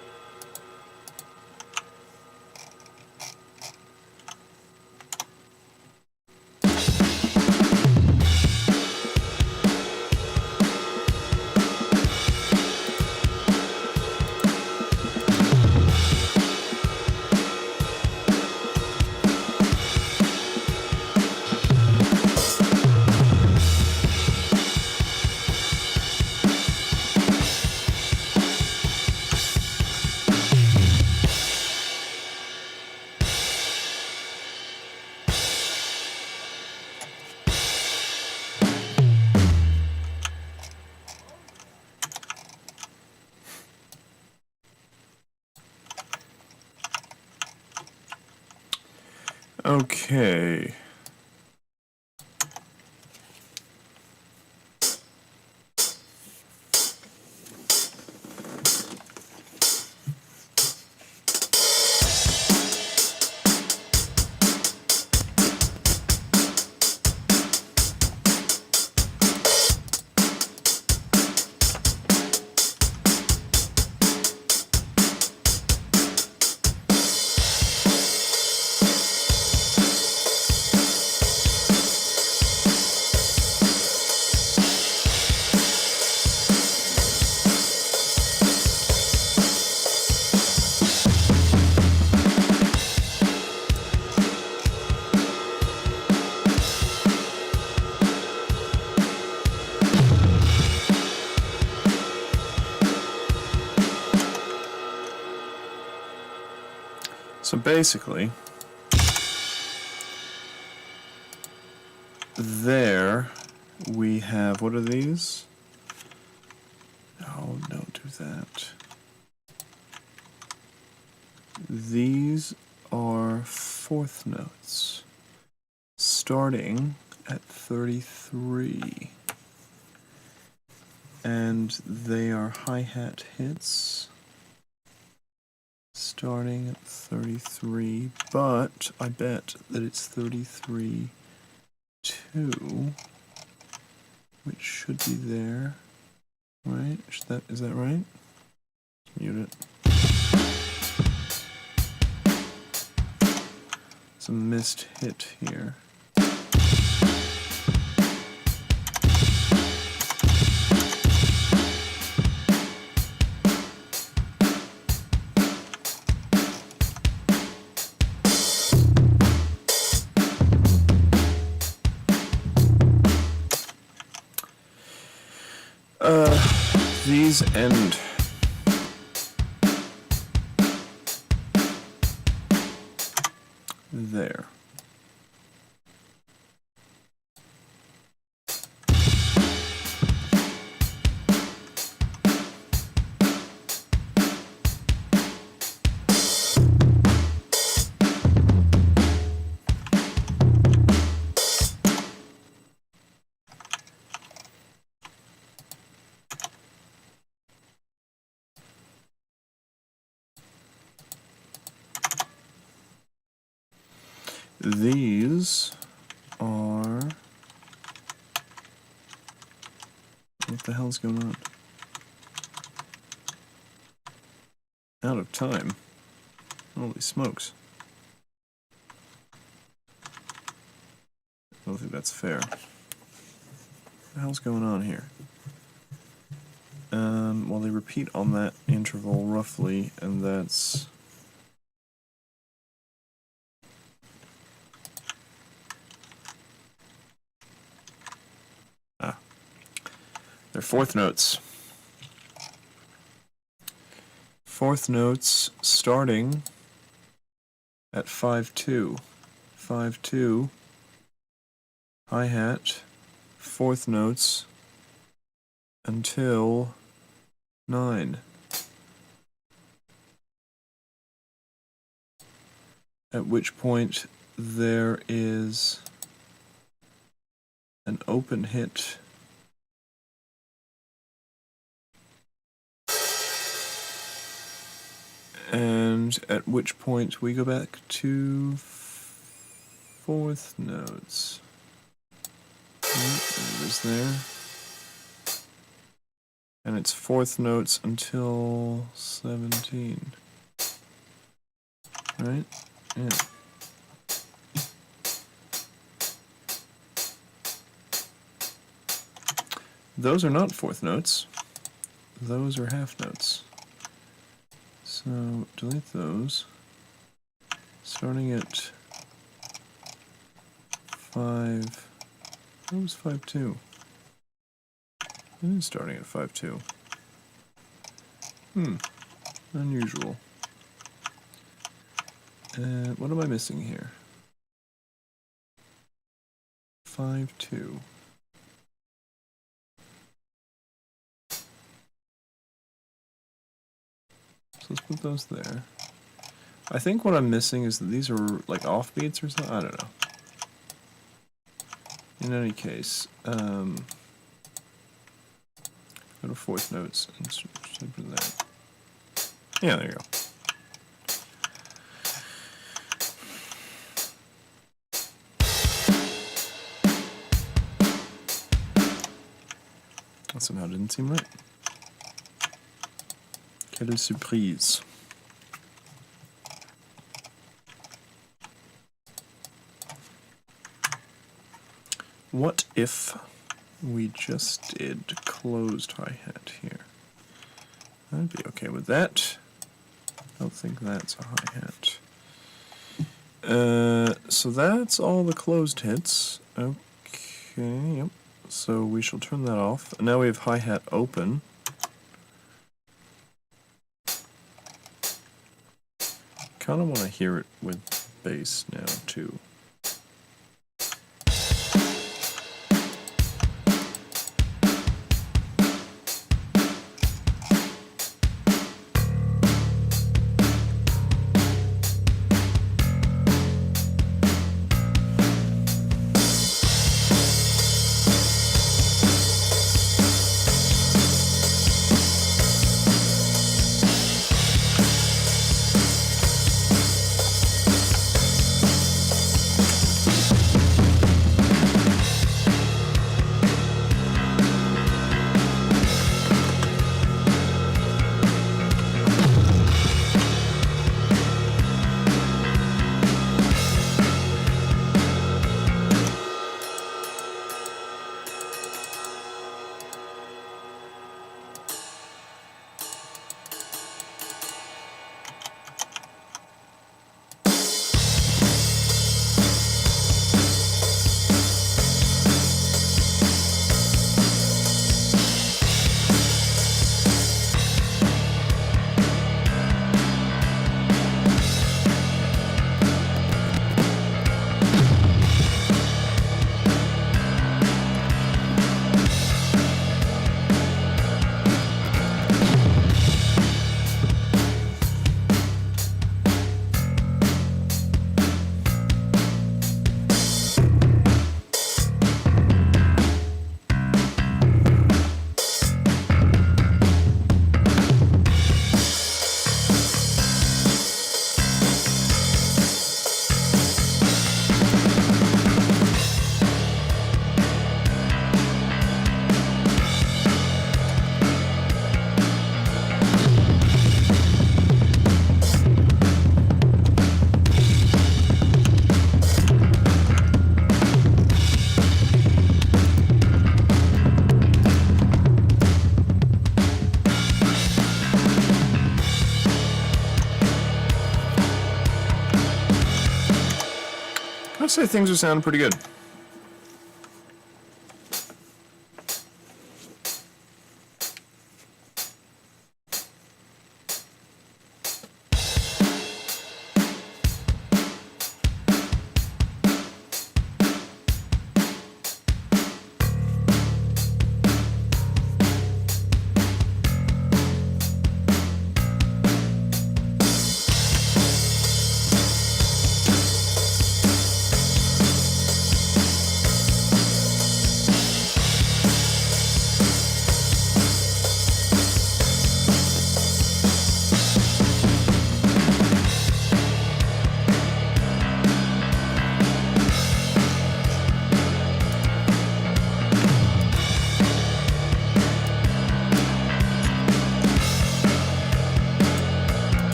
Okay. So basically, there we have, what are these? Oh, don't do that. These are fourth notes, starting at 33. And they are hi-hat hits, starting at 33, but I bet that it's 33, 2, which should be there, right? Is that right? Mute it. It's a missed hit here. These end. There. These are... What the hell's going on? Out of time. Holy smokes. I don't think that's fair. What the hell's going on here? Well, they repeat on that interval roughly, and that's... They're fourth notes. Fourth notes starting at 5-2. 5-2, hi-hat, fourth notes until 9. At which point there is an open hit and at which point we go back to fourth notes. It is there. And it's fourth notes until 17. Right? Yeah. Those are not fourth notes. Those are half notes. So delete those. Starting at 5. What was 5-2? It is starting at 5-2. Unusual. What am I missing here? 5-2. So let's put those there. I think what I'm missing is that these are like offbeats or something. I don't know. In any case, go to fourth notes and put that. Yeah, there you go. That somehow didn't seem right. Quelle surprise. What if we just did closed hi-hat here? I'd be okay with that. I don't think that's a hi-hat. So that's all the closed hits. Okay, yep. So we shall turn that off. And now we have hi-hat open. kind of want to hear it with bass now, too. I'd say things are sounding pretty good.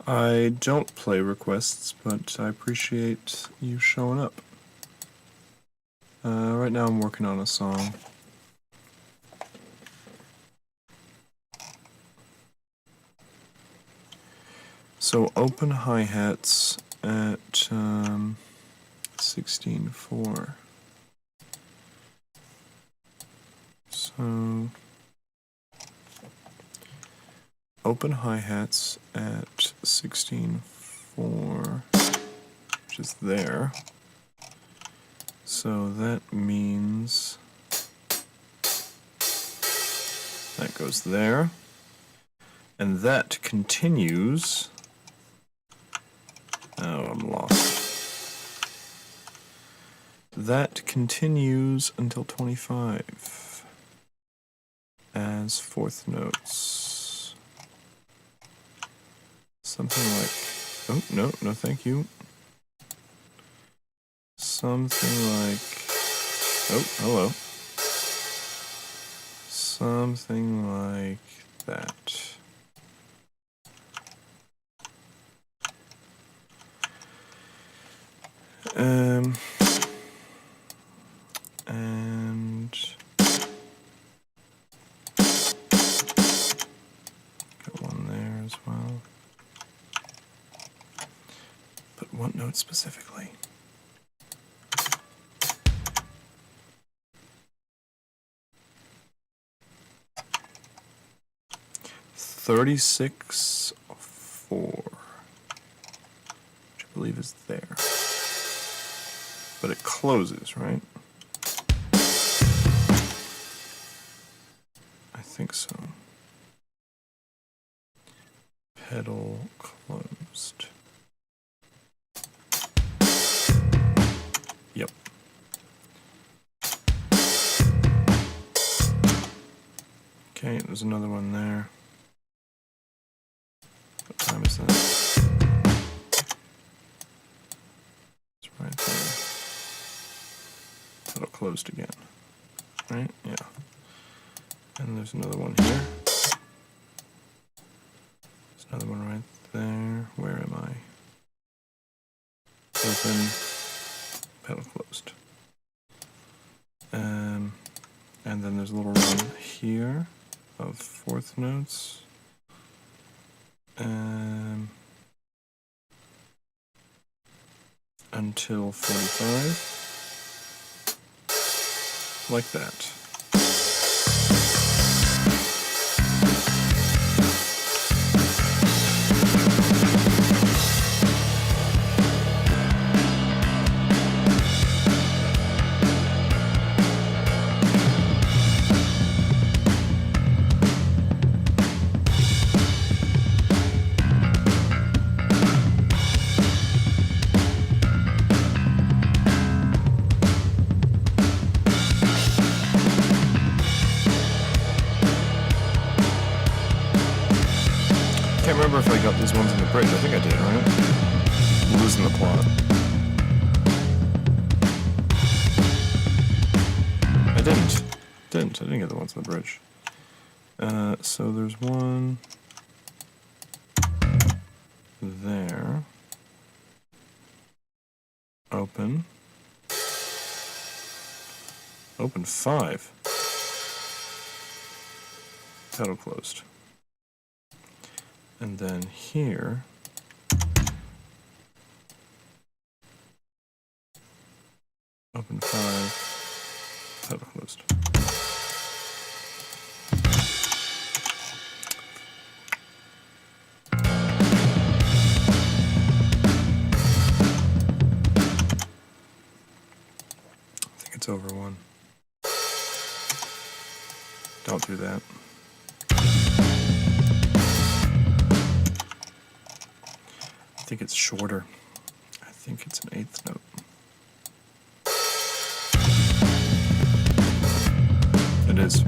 I don't play requests, but I appreciate you showing up. Right now I'm working on a song. So open hi-hats at 16.4. So open hi-hats at 16.4, which is there. So that means that goes there, and that continues. Oh, I'm lost. That continues until 25 as fourth notes. Something like, oh, no, thank you. Something like, oh, hello. Something like that. And got one there as well. But what note specifically? 36, 4, which I believe is there. But it closes, right? I think so. Pedal closed. Yep. Okay, there's another one there. What time is that? It's right there. Pedal closed again. Right? Yeah. And there's another one here. There's another one right there. Where am I? Open. Pedal closed. And then there's a little run here of fourth notes. Until 45. Like that. I can't remember if I got these ones in the bridge. I think I did, right? I'm losing the plot. I didn't. I didn't get the ones in the bridge. So there's one there. Open. Open 5. Pedal closed. And then here, open 5, pedal closed. I think it's over 1. Don't do that. I think it's shorter. I think it's an 8th note. It is.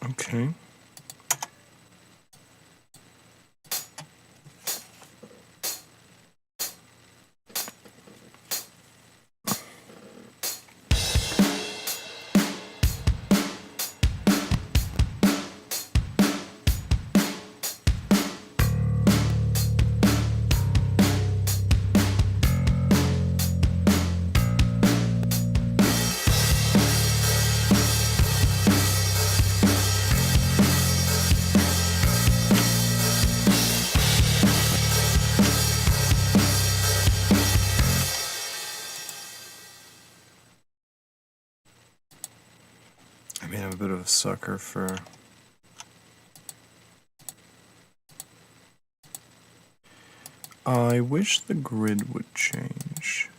Okay. I mean, I'm a bit of a sucker for I wish the grid would change.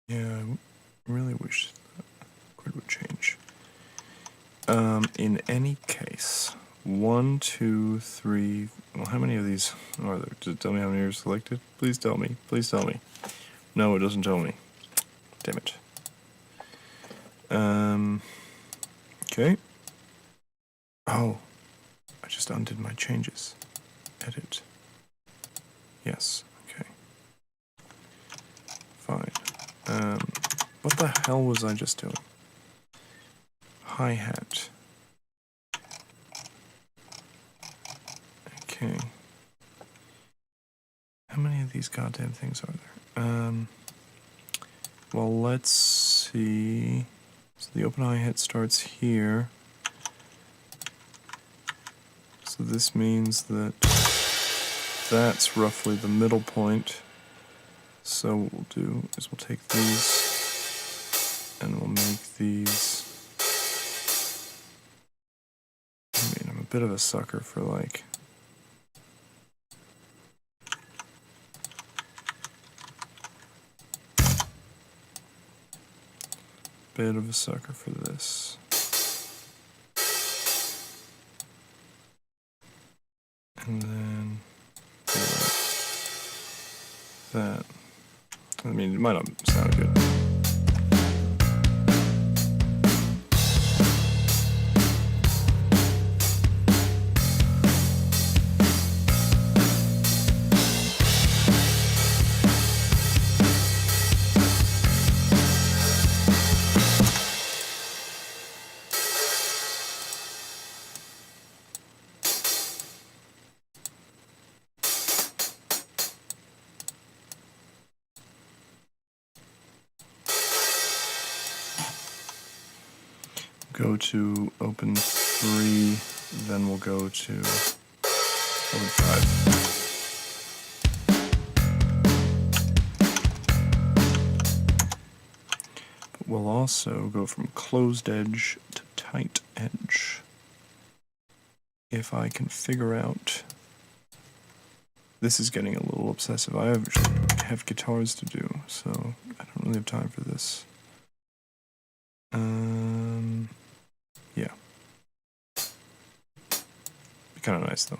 Yeah, I really wish the grid would change. In any case, 1, 2, 3. Well, how many of these are there? Does it tell me how many are selected? Please tell me. Please tell me. No, it doesn't tell me. Damn it. Okay. Oh, I just undid my changes. Edit. Yes, okay. Fine. What the hell was I just doing? Hi-hat. Okay. How many of these goddamn things are there? Well, let's see. So the open hi-hat starts here. So this means that that's roughly the middle point. So what we'll do is we'll take these and we'll make these. I mean, I'm a bit of a sucker for like this. And then that. I mean, it might not sound good. Go to open 3, then we'll go to open 5. But we'll also go from closed edge to tight edge. If I can figure out... This is getting a little obsessive. I have guitars to do, so I don't really have time for this. Yeah. Be kind of nice, though.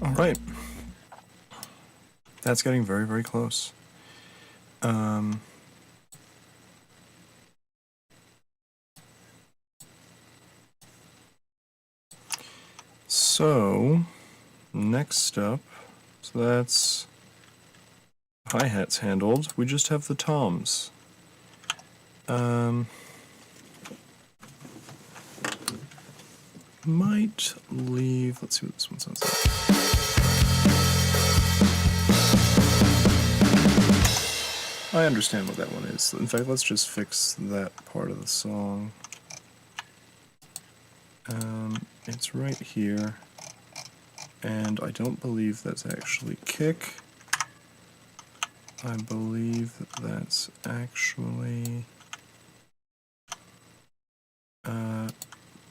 Alright. That's getting very, very close. So, next up, so that's hi-hats handled. We just have the toms. Might leave, let's see what this one sounds like. I understand what that one is. In fact, let's just fix that part of the song. It's right here, and I don't believe that's actually kick. I believe that that's actually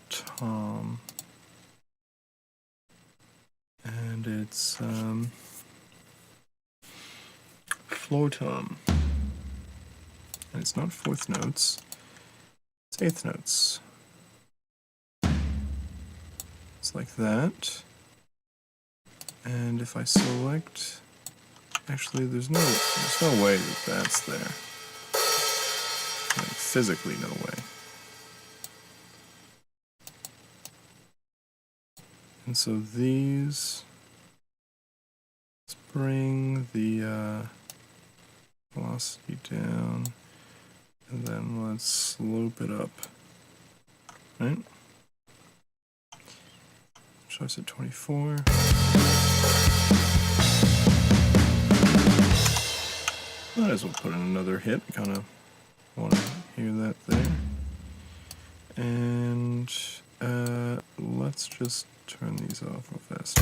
tom, and it's floor tom, and it's not fourth notes, it's eighth notes. It's like that, and if I select, actually there's no way that that's there, like physically no way. And so these, let's bring the velocity down, and then let's slope it up, right? Choice at 24. Might as well put in another hit, kind of want to hear that there. And let's just turn these off real fast.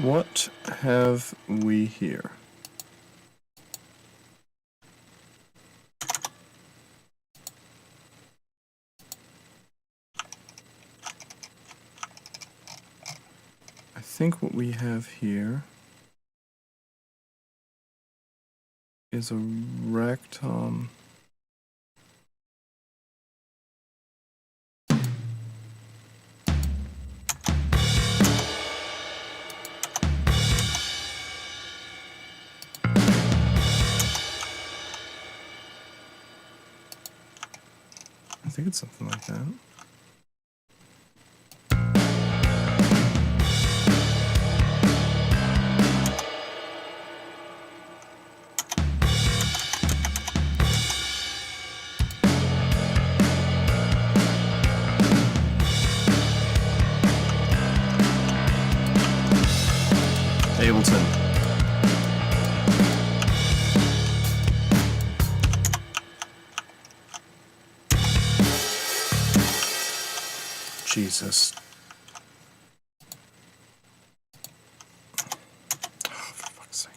What have we here? I think what we have here is a ragtom. I think it's something like that. Ableton. Jesus. Oh, for fuck's sake.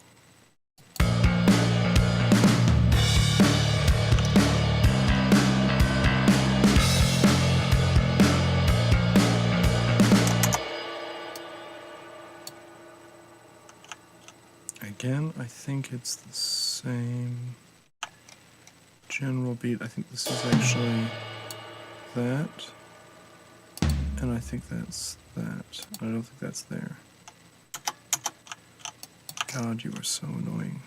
Again, I think it's the same general beat. I think this is actually that. And I think that's that. I don't think that's there. God, you are so annoying.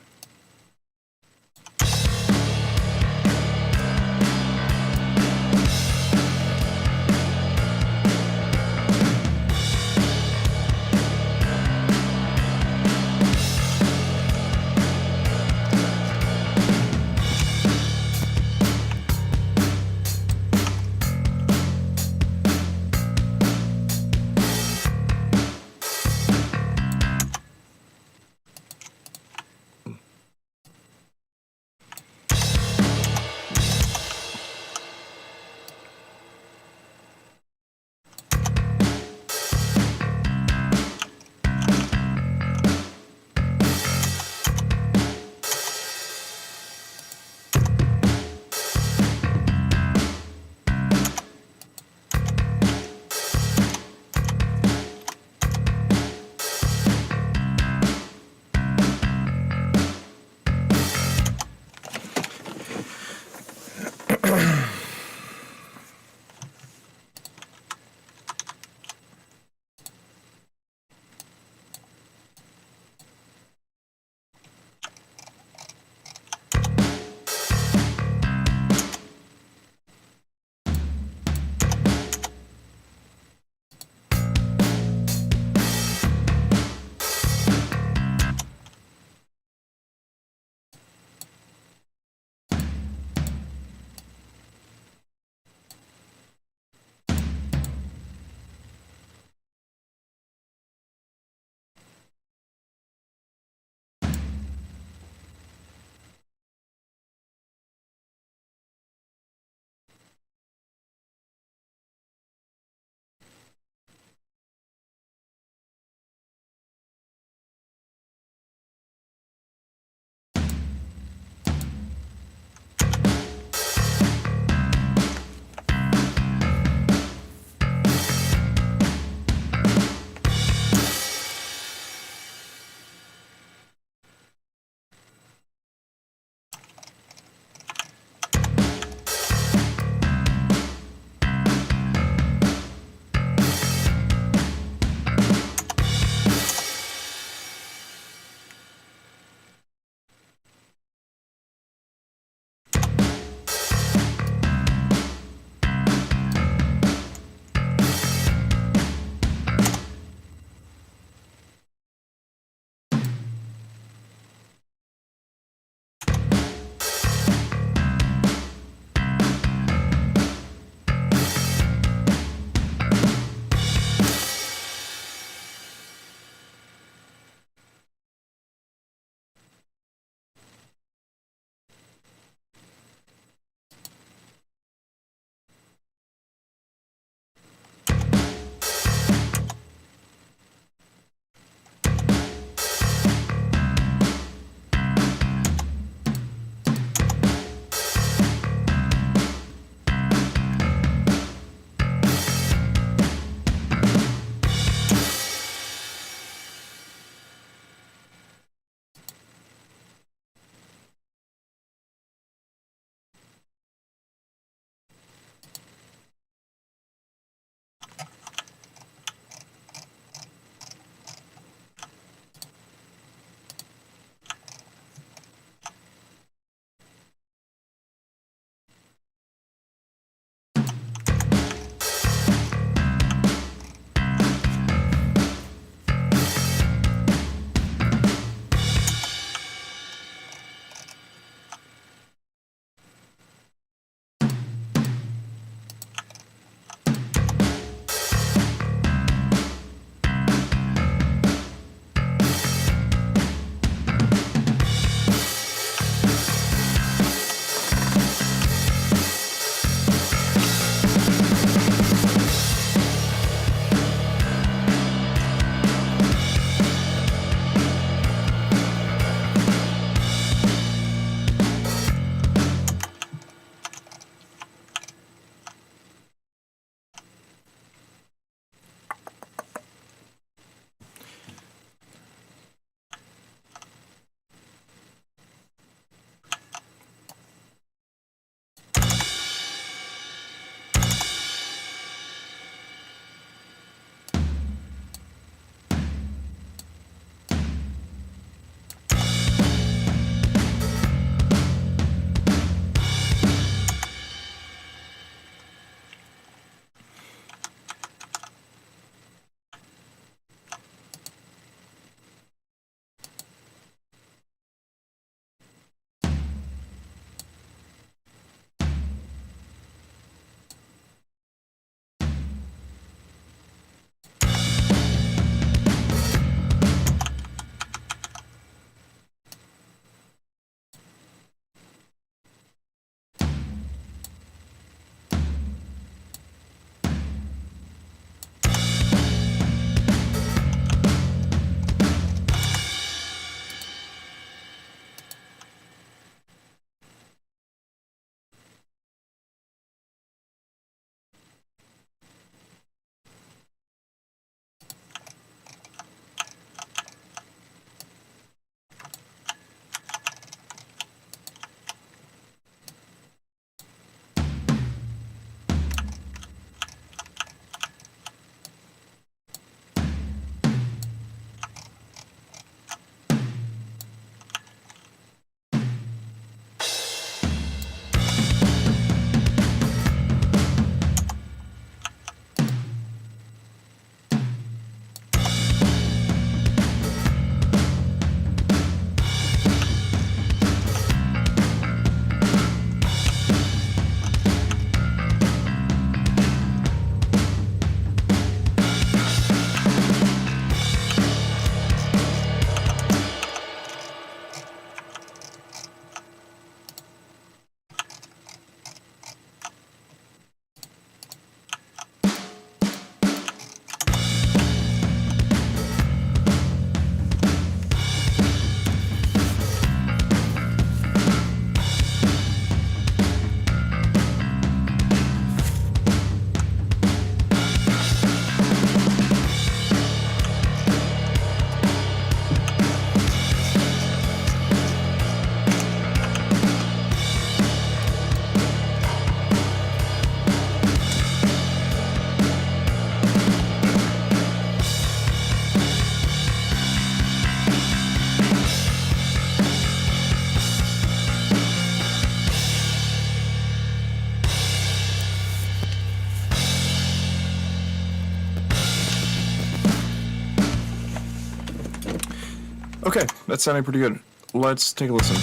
Okay, that's sounding pretty good. Let's take a listen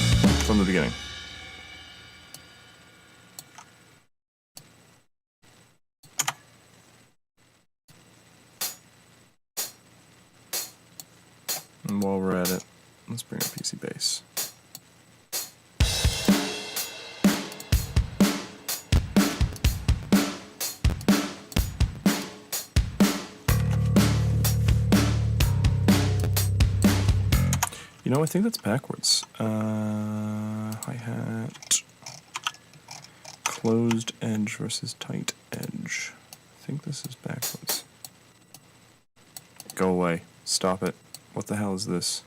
from the beginning. And while we're at it, let's bring up PC Base. You know, I think that's backwards. Hi-hat. Closed edge versus tight edge. I think this is backwards. Go away. Stop it. What the hell is this?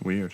Weird.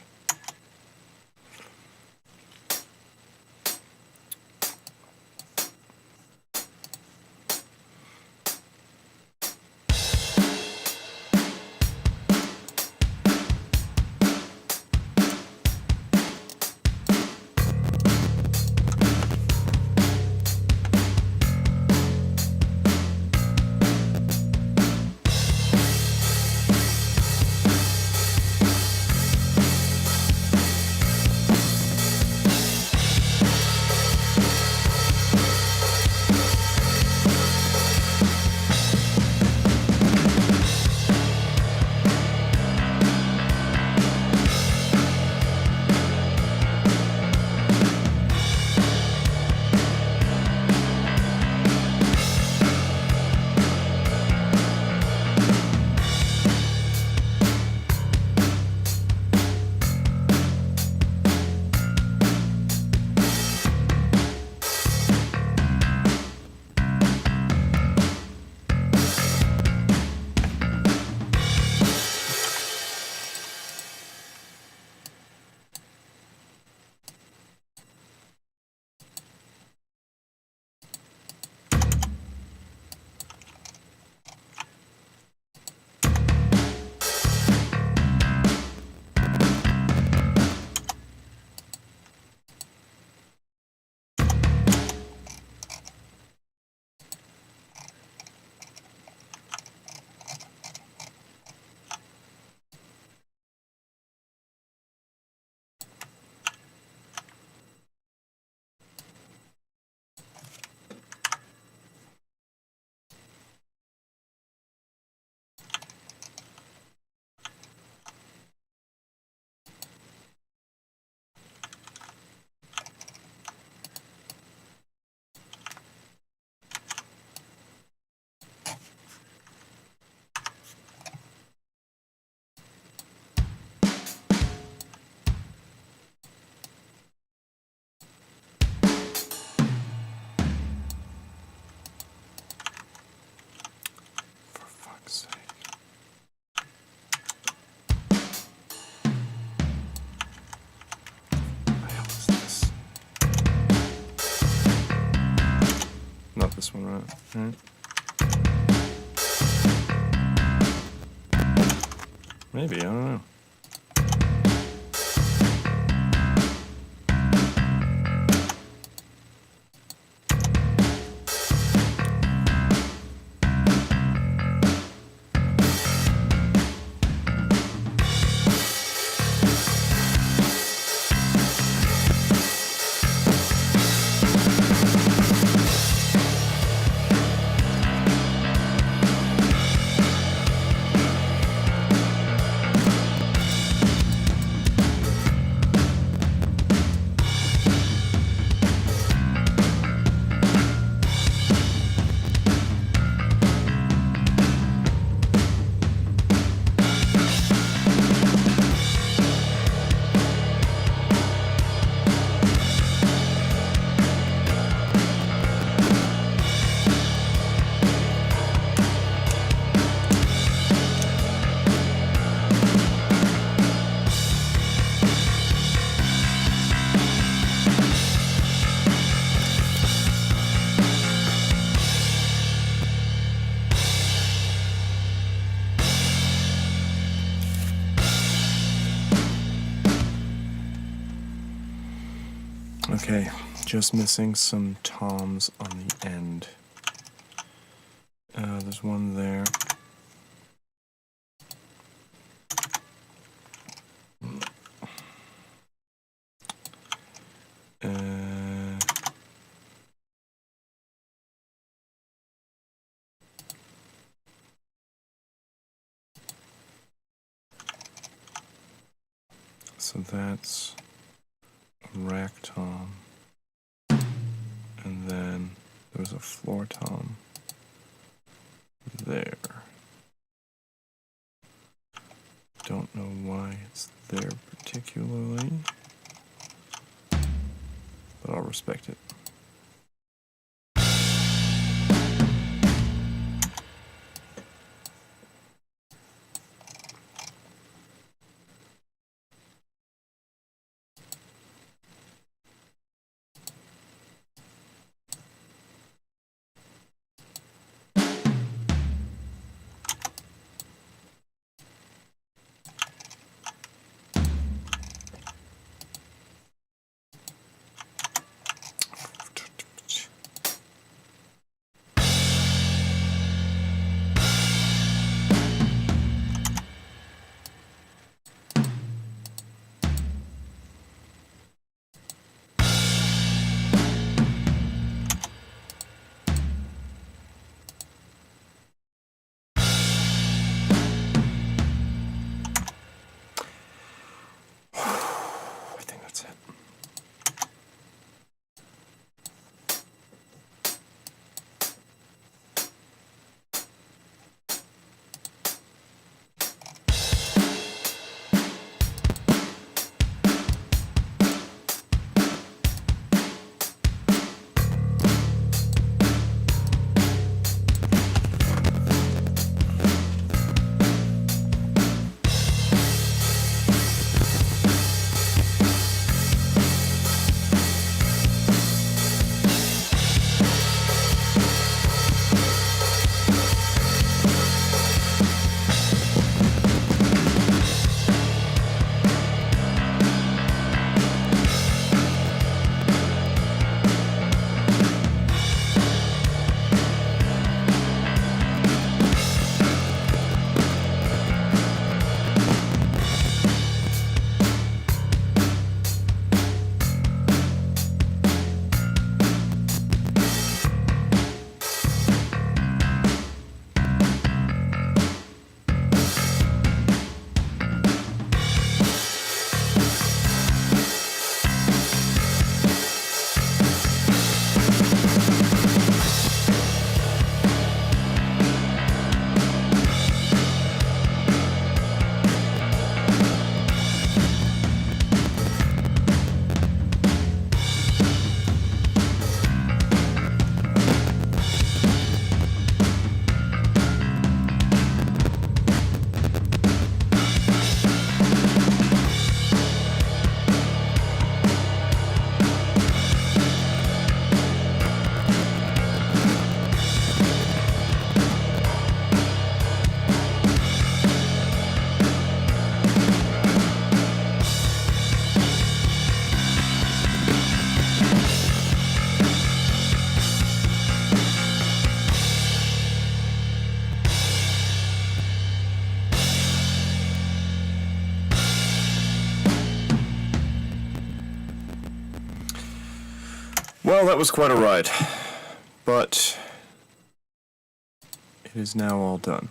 For fuck's sake. What the hell is this? Not this one, right? Right. Maybe, I don't know. Okay, just missing some toms on the end. There's one there. So that's a rack tom. And then there's a floor tom there. Don't know why it's there particularly, but I'll respect it. I think that's it. Well, that was quite a ride, but it is now all done.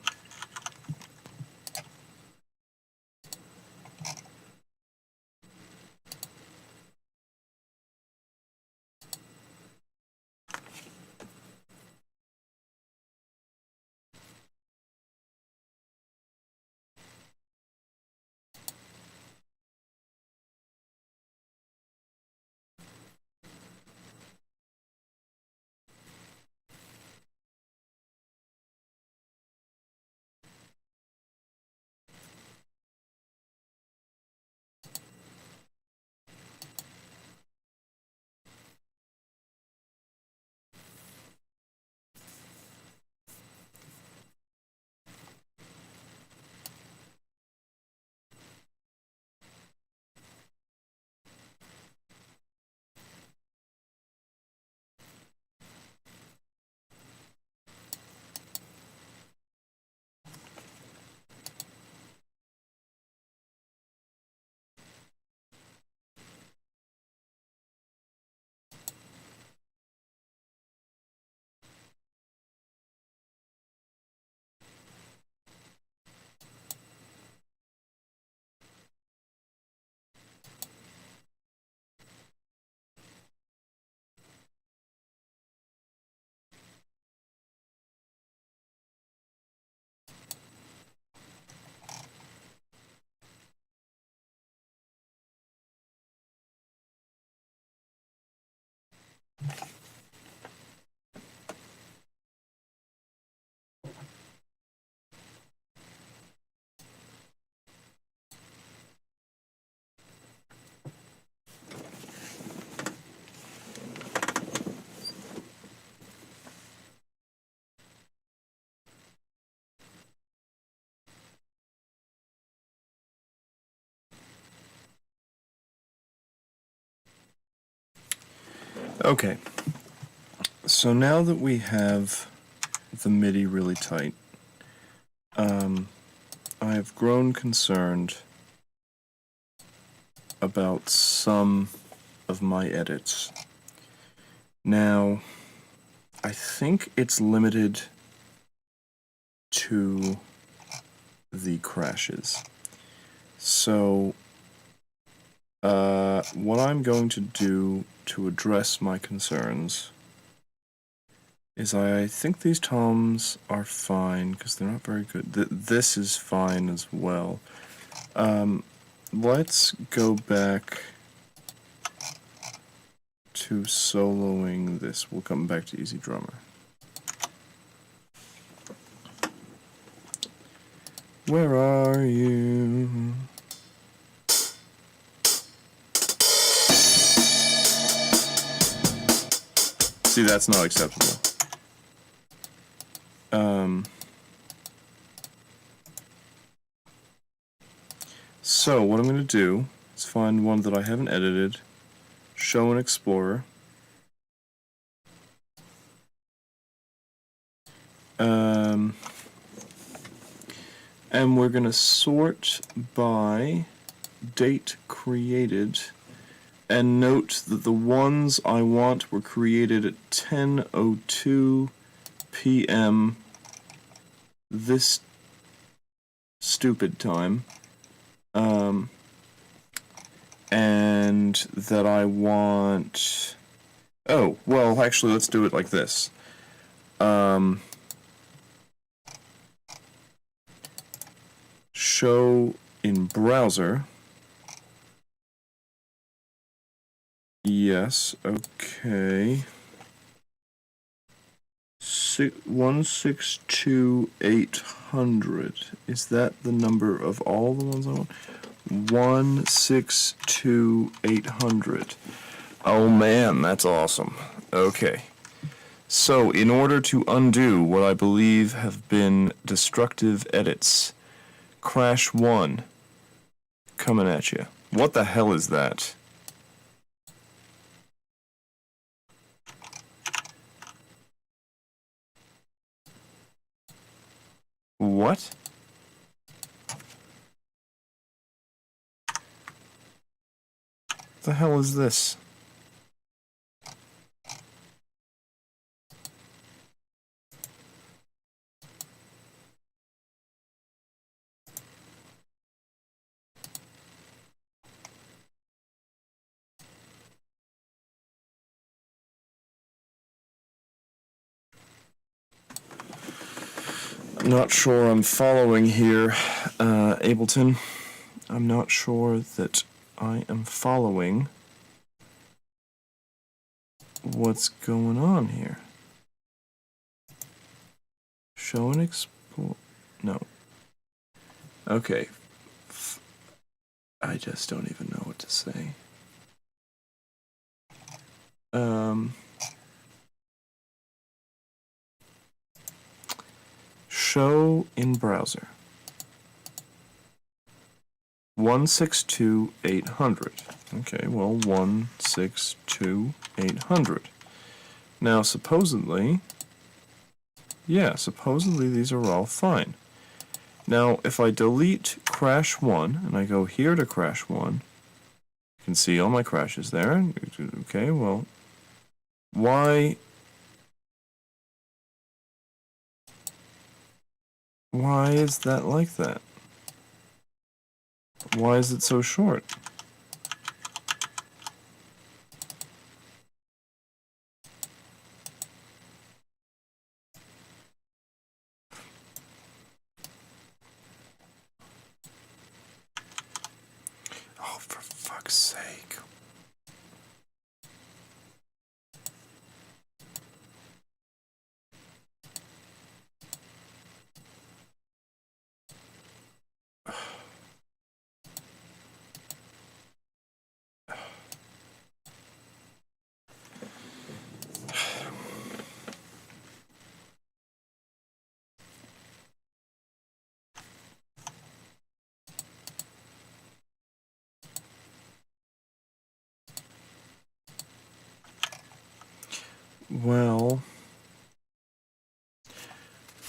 Okay, so now that we have the MIDI really tight, I have grown concerned about some of my edits. Now, I think it's limited to the crashes. So, what I'm going to do to address my concerns is I think these toms are fine because they're not very good. This is fine as well. Let's go back to soloing this. We'll come back to Easy Drummer. Where are you? See, that's not acceptable. So what I'm going to do is find one that I haven't edited, show in Explorer, and we're going to sort by date created, and note that the ones I want were created at 10:02 p.m. this stupid time, and that I want... Oh, well, actually, let's do it like this. Show in browser. Yes, okay. 162,800. Is that the number of all the ones I want? 162,800. Oh man, that's awesome. Okay. So, in order to undo what I believe have been destructive edits, Crash 1 coming at you. What the hell is that? What? The hell is this? I'm not sure I'm following here, Ableton. I'm not sure that I am following what's going on here. Show and explore. No. Okay. I just don't even know what to say. Show in browser. 162,800. Okay, well, 162,800. Now, supposedly, supposedly these are all fine. Now, if I delete Crash 1, and I go here to Crash 1, you can see all my crashes there. Okay, well, why is that like that? Why is it so short? Oh, for fuck's sake. Well,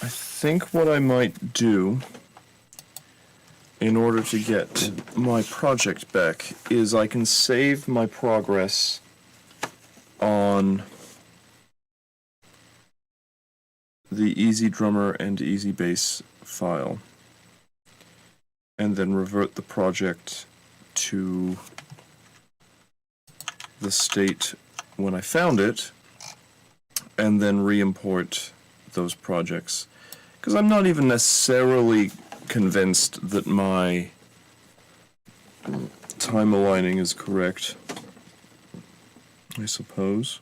I think what I might do in order to get my project back is I can save my progress on the Easy Drummer and Easy Bass file, and then revert the project to the state when I found it, and then re-import those projects. Because I'm not even necessarily convinced that my time aligning is correct, I suppose.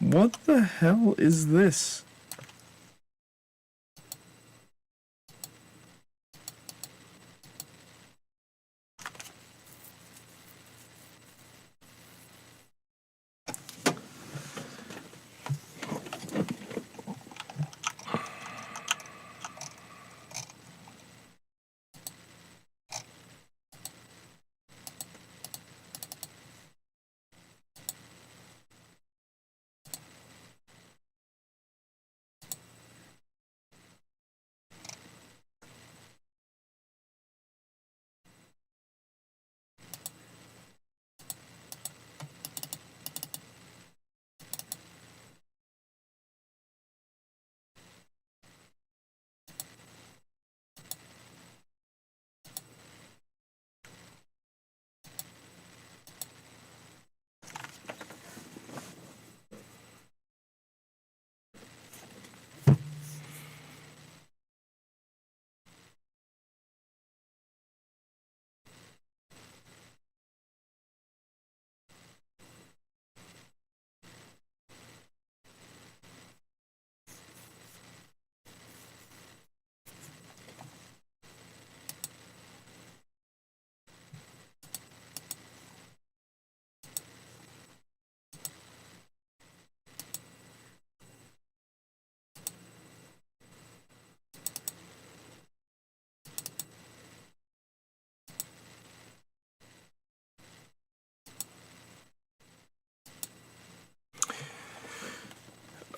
What the hell is this?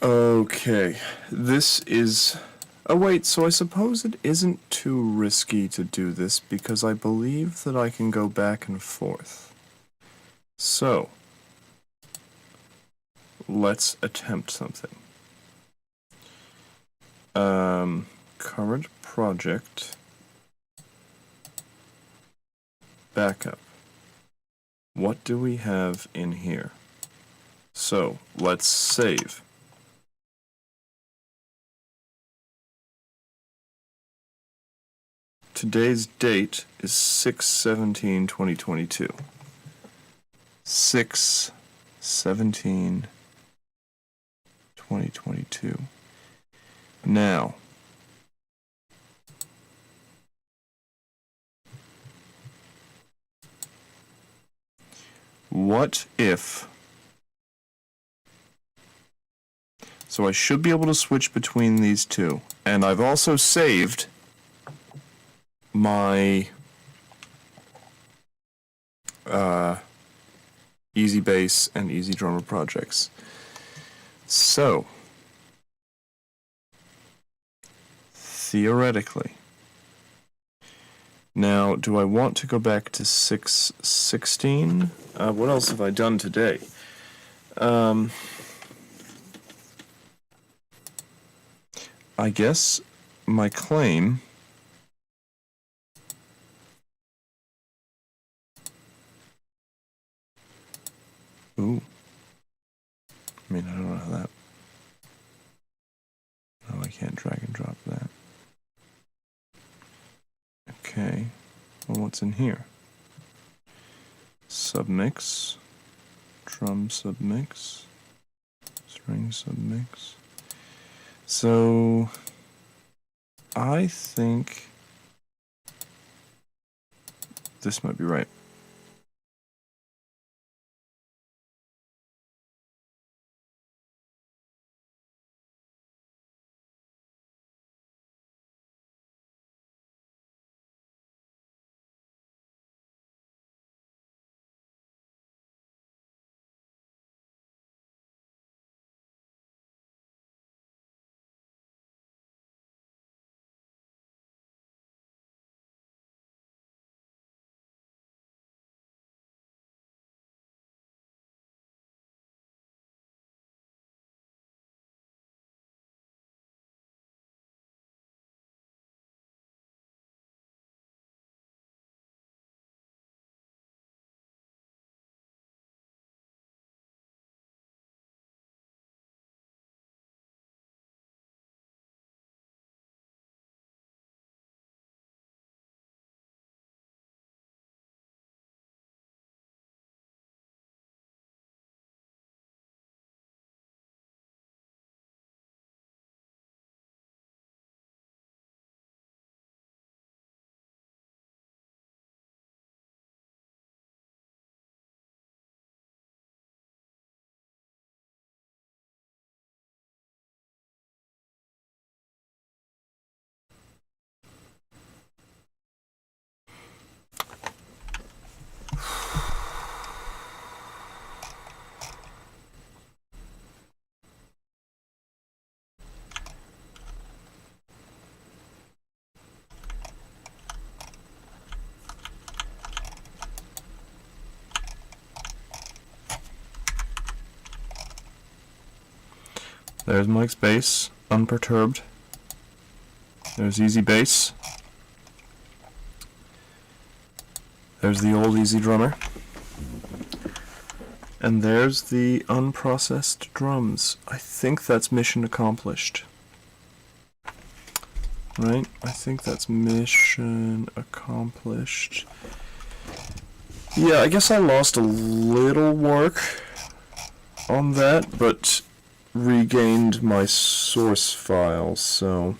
Okay, this is... Oh wait, so I suppose it isn't too risky to do this because I believe that I can go back and forth. So, let's attempt something. Current project, backup. What do we have in here? So, let's save. Today's date is 6/17/2022. 6/17/2022. 2022. Now, what if... So I should be able to switch between these two. And I've also saved my Easy Bass and Easy Drummer projects. So, theoretically, now, do I want to go back to 6.16? What else have I done today? I guess my claim... Ooh. I mean, I don't know how that... Oh, I can't drag and drop that. Okay. Well, what's in here? Submix. Drum submix. String submix. So... I think... this might be right. There's Mike's bass, unperturbed. There's Easy Bass. There's the old Easy Drummer. And there's the unprocessed drums. I think that's mission accomplished. Right? I think that's mission accomplished. Yeah, I guess I lost a little work on that, but regained my source file, so...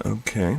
Okay.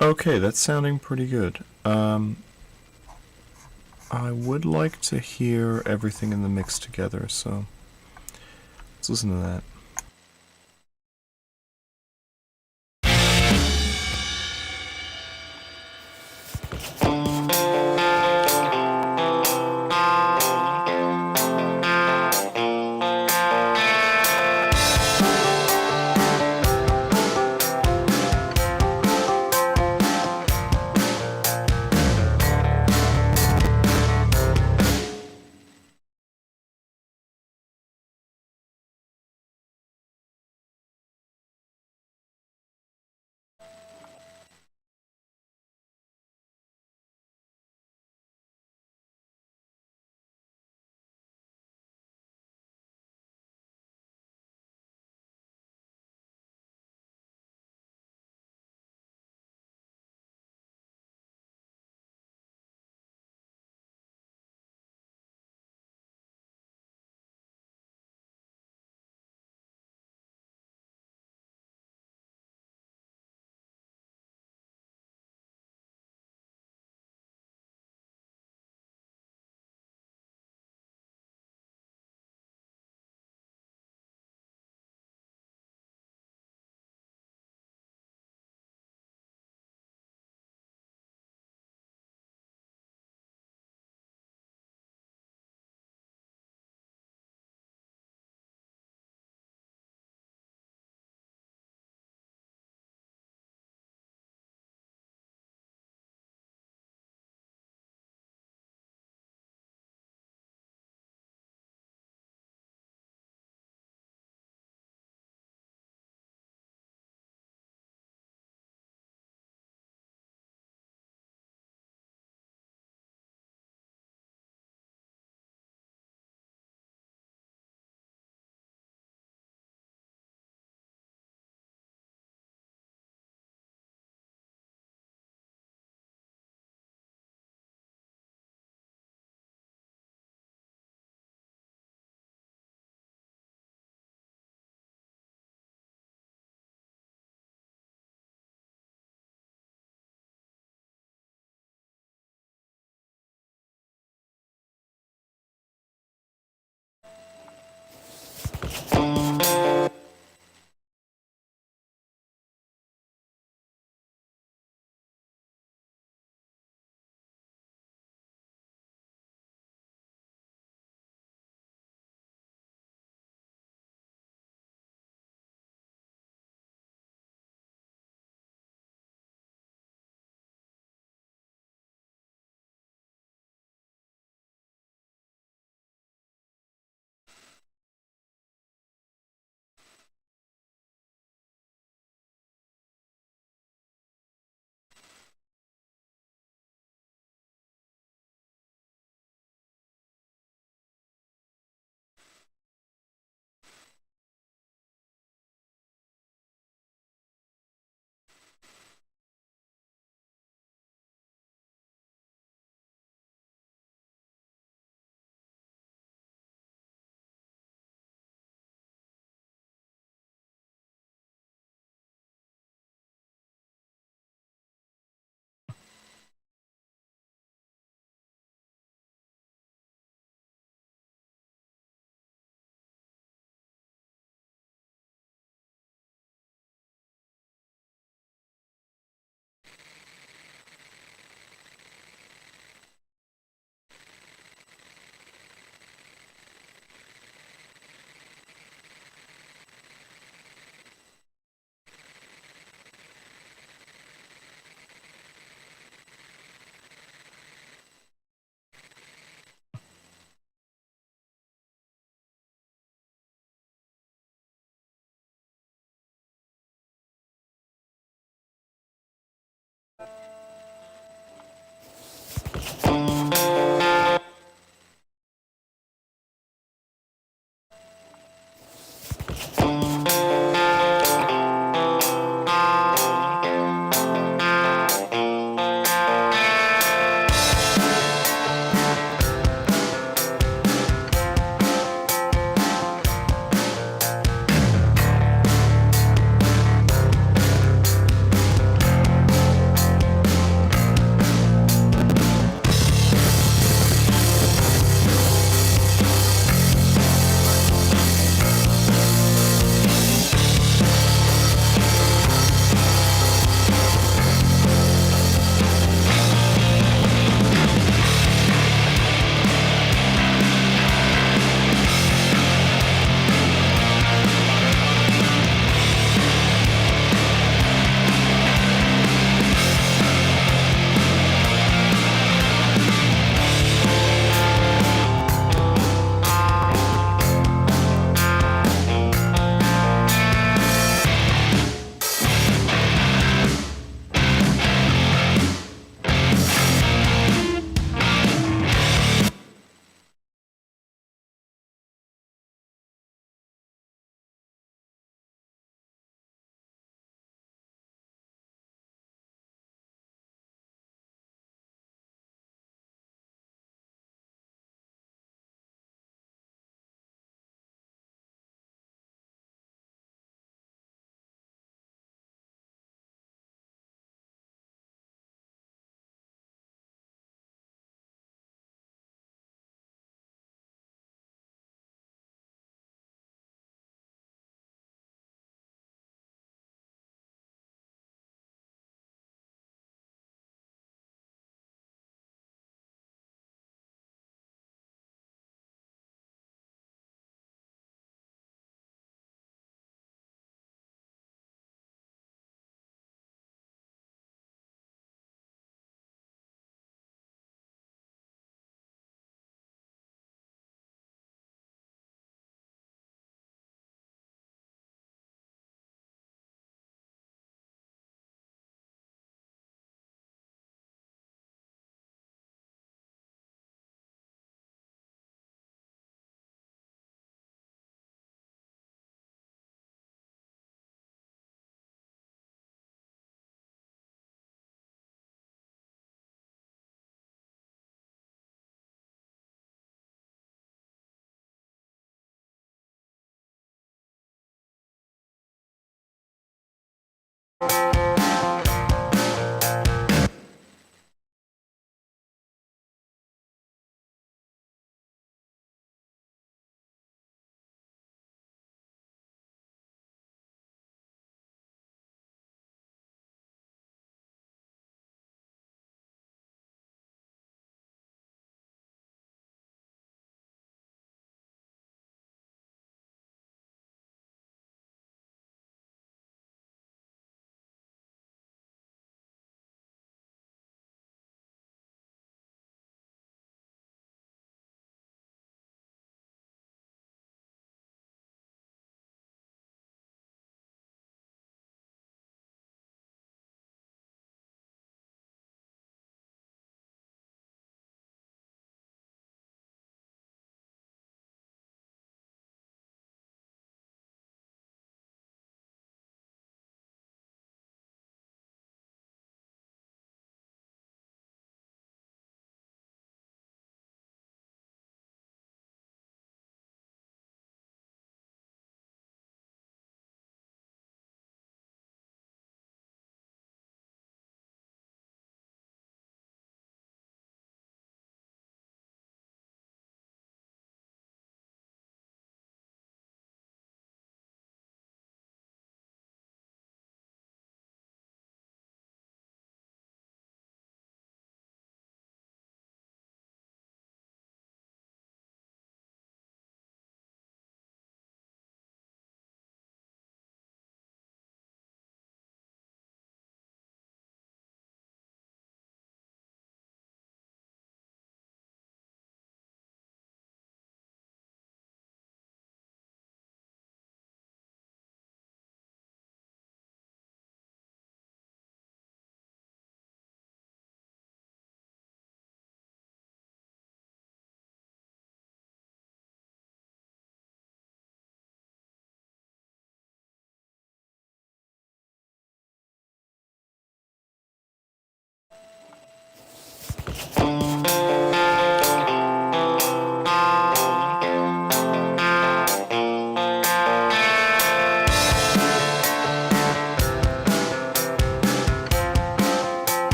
Okay, that's sounding pretty good. I would like to hear everything in the mix together, so let's listen to that.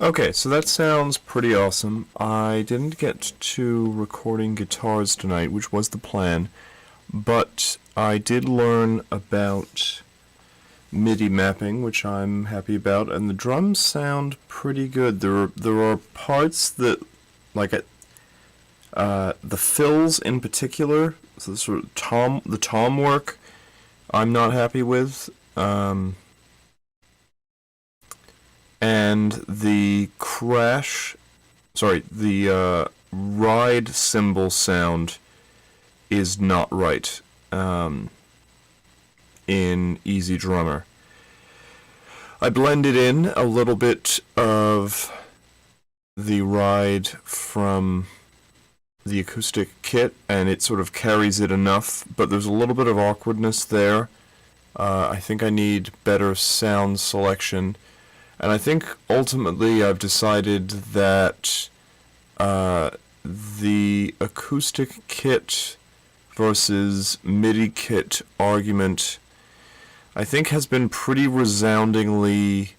Okay, so that sounds pretty awesome. I didn't get to recording guitars tonight, which was the plan, but I did learn about MIDI mapping, which I'm happy about, and the drums sound pretty good. There are parts that, like the fills in particular, so the sort of tom work, I'm not happy with. And the ride cymbal sound is not right in Easy Drummer. I blended in a little bit of the ride from the acoustic kit, and it sort of carries it enough, but there's a little bit of awkwardness there. I think I need better sound selection. And I think ultimately I've decided that the acoustic kit versus MIDI kit argument, I think, has been pretty resoundingly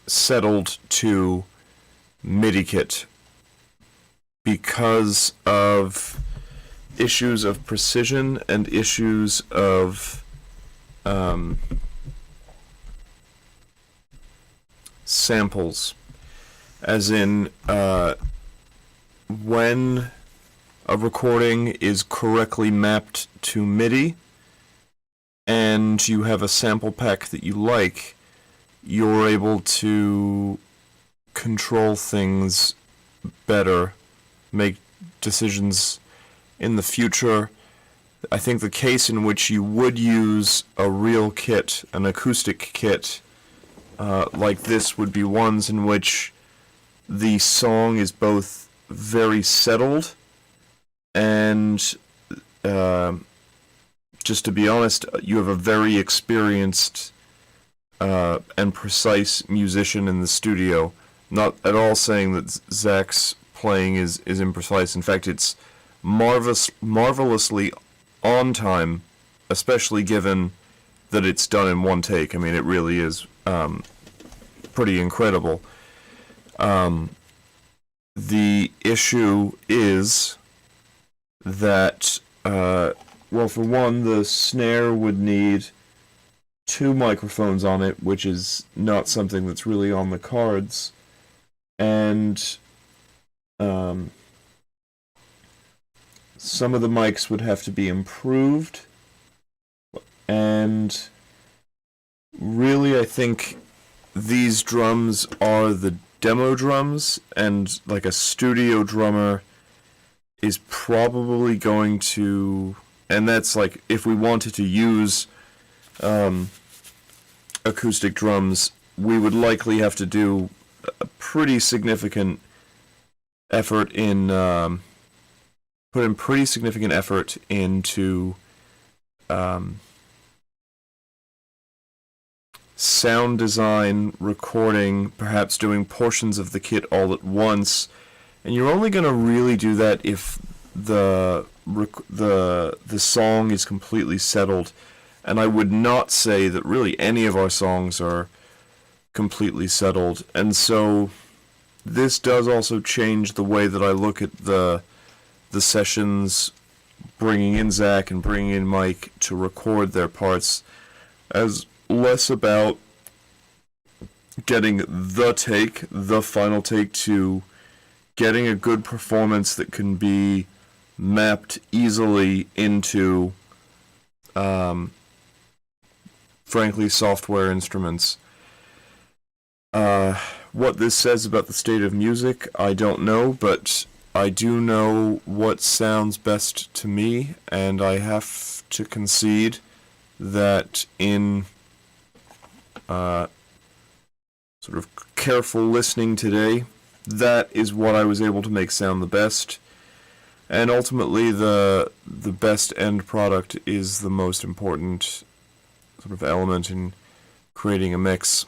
settled to MIDI kit because of issues of precision and issues of samples, as in when a recording is correctly mapped to MIDI and you have a sample pack that you like, you're able to control things better, make decisions in the future. I think the case in which you would use a real kit, an acoustic kit, like this, would be ones in which the song is both very settled and, just to be honest, you have a very experienced and precise musician in the studio. Not at all saying that Zach's playing is imprecise. In fact, it's marvelously on time, especially given that it's done in one take. I mean, it really is pretty incredible. The issue is that, well, for one, the snare would need 2 microphones on it, which is not something that's really on the cards. And some of the mics would have to be improved. And really, I think these drums are the demo drums, and like a studio drummer is probably going to, and that's like if we wanted to use acoustic drums, we would likely have to do a pretty significant effort in put in pretty significant effort into sound design, recording, perhaps doing portions of the kit all at once, and you're only going to really do that if the song is completely settled. And I would not say that really any of our songs are completely settled. And so this does also change the way that I look at the sessions, bringing in Zach and bringing in Mike to record their parts, as less about getting the final take, to getting a good performance that can be mapped easily into, frankly, software instruments. What this says about the state of music, I don't know, but I do know what sounds best to me, and I have to concede that in sort of careful listening today, that is what I was able to make sound the best. And ultimately, the best end product is the most important sort of element in creating a mix.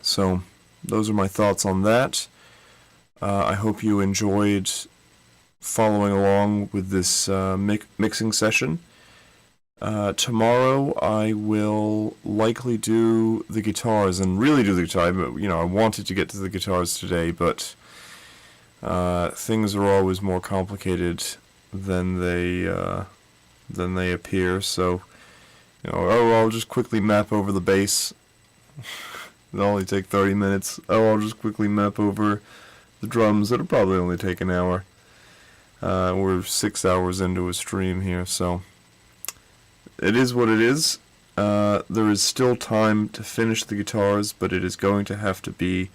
So those are my thoughts on that. I hope you enjoyed following along with this mixing session. Tomorrow I will likely do the guitars, and really do the guitar. You know, I wanted to get to the guitars today, but things are always more complicated than they appear. So, you know, I'll just quickly map over the bass. It'll only take 30 minutes. I'll just quickly map over the drums. It'll probably only take an hour. We're 6 hours into a stream here, so it is what it is. There is still time to finish the guitars, but it is going to have to be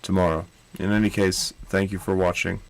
tomorrow. In any case, thank you for watching.